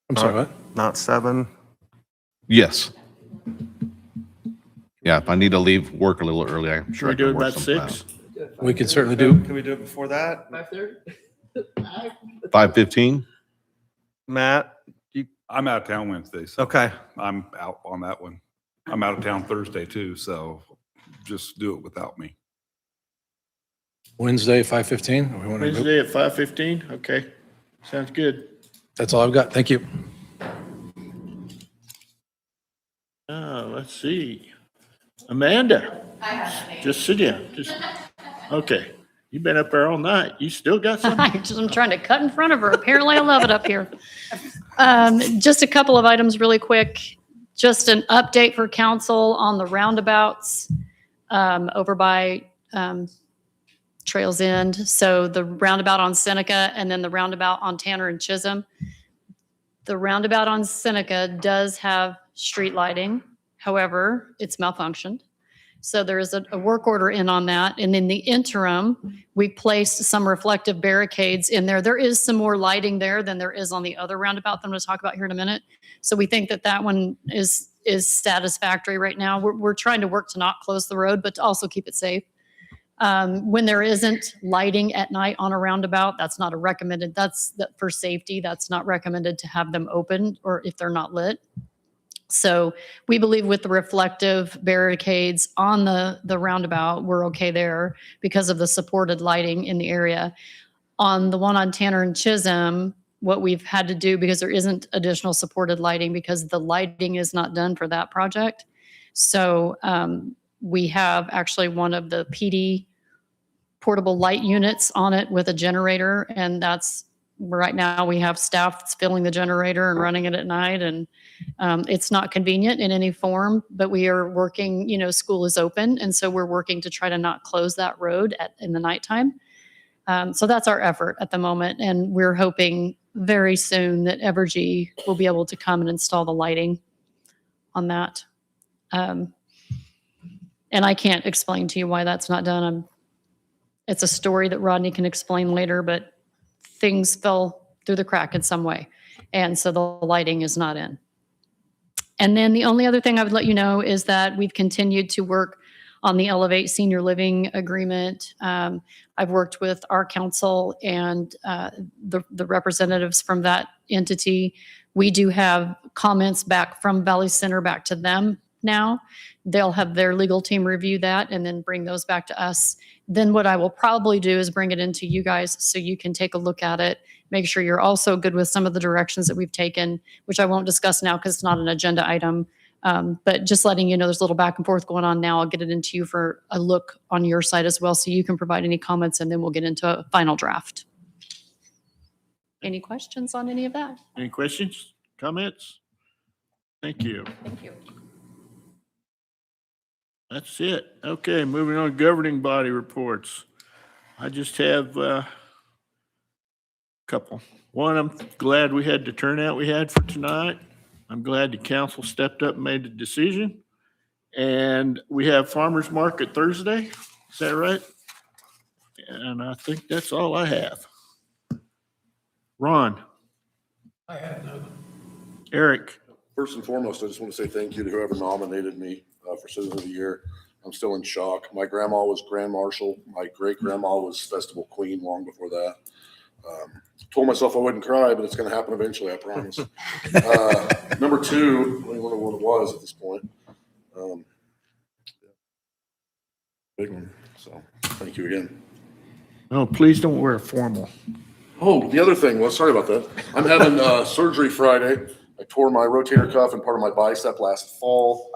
I'm sorry, what? Not 7? Yes. Yeah, if I need to leave work a little early, I'm Should sure we I do can it work about something 6? We could certainly do. Can we do it before that? 5:15? Matt? I'm out of town Wednesday, so Okay. I'm out on that one. I'm out of town Thursday too, so just do it without me. Wednesday, 5:15. Wednesday at 5:15? Okay, sounds good. That's all I've got. Thank you. Let's see. Amanda? Just sit down. Okay. You've been up there all night. You still got something? I'm trying to cut in front of her. Apparently I love it up here. Just a couple of items really quick. Just an update for council on the roundabouts over by Trails End. So the roundabout on Seneca and then the roundabout on Tanner and Chisholm. The roundabout on Seneca does have street lighting. However, it's malfunctioned. So there is a work order in on that. And in the interim, we placed some reflective barricades in there. There is some more lighting there than there is on the other roundabout that I'm going to talk about here in a minute. So we think that that one is satisfactory right now. We're trying to work to not close the road, but to also keep it safe. When there isn't lighting at night on a roundabout, that's not a recommended, for safety, that's not recommended to have them open or if they're not lit. So we believe with the reflective barricades on the roundabout, we're okay there because of the supported lighting in the area. On the one on Tanner and Chisholm, what we've had to do, because there isn't additional supported lighting because the lighting is not done for that project. So we have actually one of the PD portable light units on it with a generator, and that's right now we have staff that's filling the generator and running it at night, and it's not convenient in any form, but we are working, school is open, and so we're working to try to not close that road in the nighttime. So that's our effort at the moment, and we're hoping very soon that Evergy will be able to come and install the lighting on that. And I can't explain to you why that's not done. It's a story that Rodney can explain later, but things fell through the crack in some way. And so the lighting is not in. And then the only other thing I would let you know is that we've continued to work on the Elevate Senior Living Agreement. I've worked with our council and the representatives from that entity. We do have comments back from Valley Center back to them now. They'll have their legal team review that and then bring those back to us. Then what I will probably do is bring it into you guys so you can take a look at it. Make sure you're also good with some of the directions that we've taken, which I won't discuss now because it's not an agenda item. But just letting you know there's a little back and forth going on now. I'll get it into you for a look on your side as well so you can provide any comments and then we'll get into a final draft. Any questions on any of that? Any questions, comments? Thank you. Thank you. That's it. Okay, moving on, governing body reports. I just have a couple. One, I'm glad we had the turnout we had for tonight. I'm glad the council stepped up and made the decision. And we have farmer's market Thursday. Is that right? And I think that's all I have. Ron, I have none. Eric. First and foremost, I just want to say thank you to whoever nominated me for Citizen of the Year. I'm still in shock. My grandma was Grand Marshal. My great grandma was Festival Queen long before that. Told myself I wouldn't cry, but it's going to happen eventually, I promise. Number two, I don't even know what it was at this point. Big one. So thank you again. Oh, please don't wear formal. Oh, the other thing, well, sorry about that. I'm having surgery Friday. I tore my rotator cuff and part of my bicep last fall.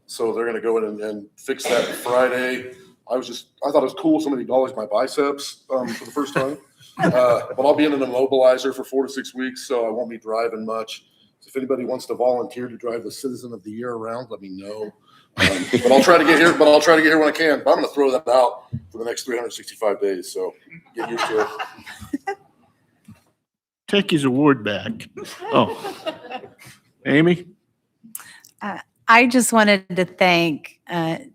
So they're going to go in and fix that Friday. I thought it was cool. Somebody acknowledged my biceps for the first time. But I'll be in an immobilizer for 4 to 6 weeks, so I won't be driving much. So if anybody wants to volunteer to drive the Citizen of the Year around, let me know. But I'll try to get here. But I'll try to get here when I can. But I'm going to throw that out for the next 365 days. So get used to it. Take his award back. Oh, Amy? I just wanted to thank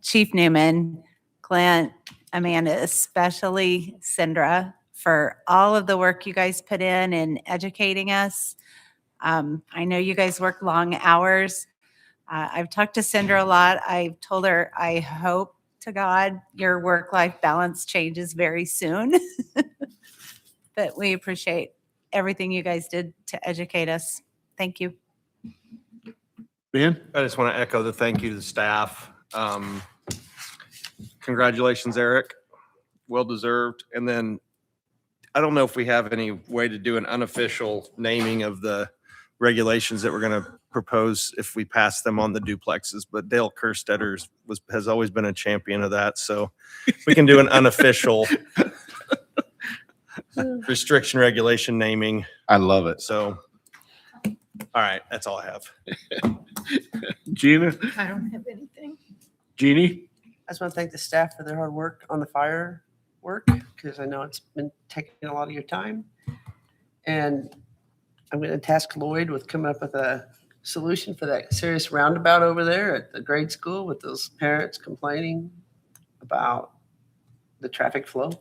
Chief Newman, Clint, Amanda, especially Sindra, for all of the work you guys put in educating us. I know you guys work long hours. I've talked to Sindra a lot. I've told her I hope to God your work-life balance changes very soon. But we appreciate everything you guys did to educate us. Thank you. Ben? I just want to echo the thank you to the staff. Congratulations, Eric. Well deserved. And then I don't know if we have any way to do an unofficial naming of the regulations that we're going to propose if we pass them on the duplexes, but Dale Kerstetter has always been a champion of that. So we can do an unofficial restriction regulation naming. I love it. So, all right, that's all I have. Gina? I don't have anything. Jeannie? I just want to thank the staff for their hard work on the fire work, because I know it's been taking a lot of your time. And I'm going to task Lloyd with coming up with a solution for that serious roundabout over there at the grade school with those parents complaining about the traffic flow.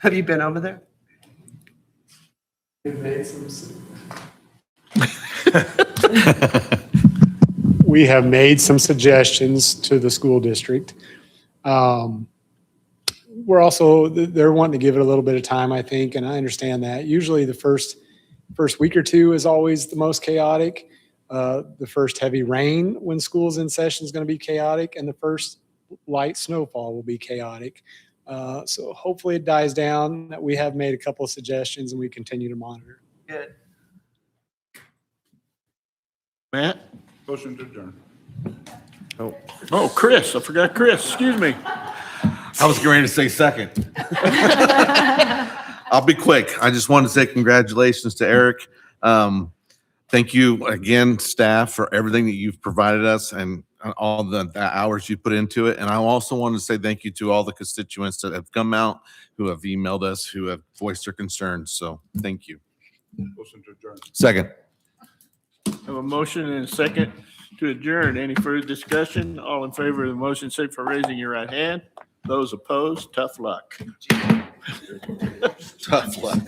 Have you been over there? We have made some suggestions to the school district. We're also, they're wanting to give it a little bit of time, I think, and I understand that. Usually the first week or two is always the most chaotic. The first heavy rain when school's in session is going to be chaotic, and the first light snowfall will be chaotic. So hopefully it dies down. We have made a couple of suggestions and we continue to monitor. Good. Matt? Motion to adjourn. Oh, Chris. I forgot Chris. Excuse me. I was getting ready to say second. I'll be quick. I just wanted to say congratulations to Eric. Thank you again, staff, for everything that you've provided us and all the hours you put into it. And I also want to say thank you to all the constituents that have come out, who have emailed us, who have voiced their concerns. So thank you. Motion to adjourn. Second. Have a motion and a second to adjourn. Any further discussion? All in favor of the motion, say for raising your right hand. Those opposed, tough luck. Tough luck.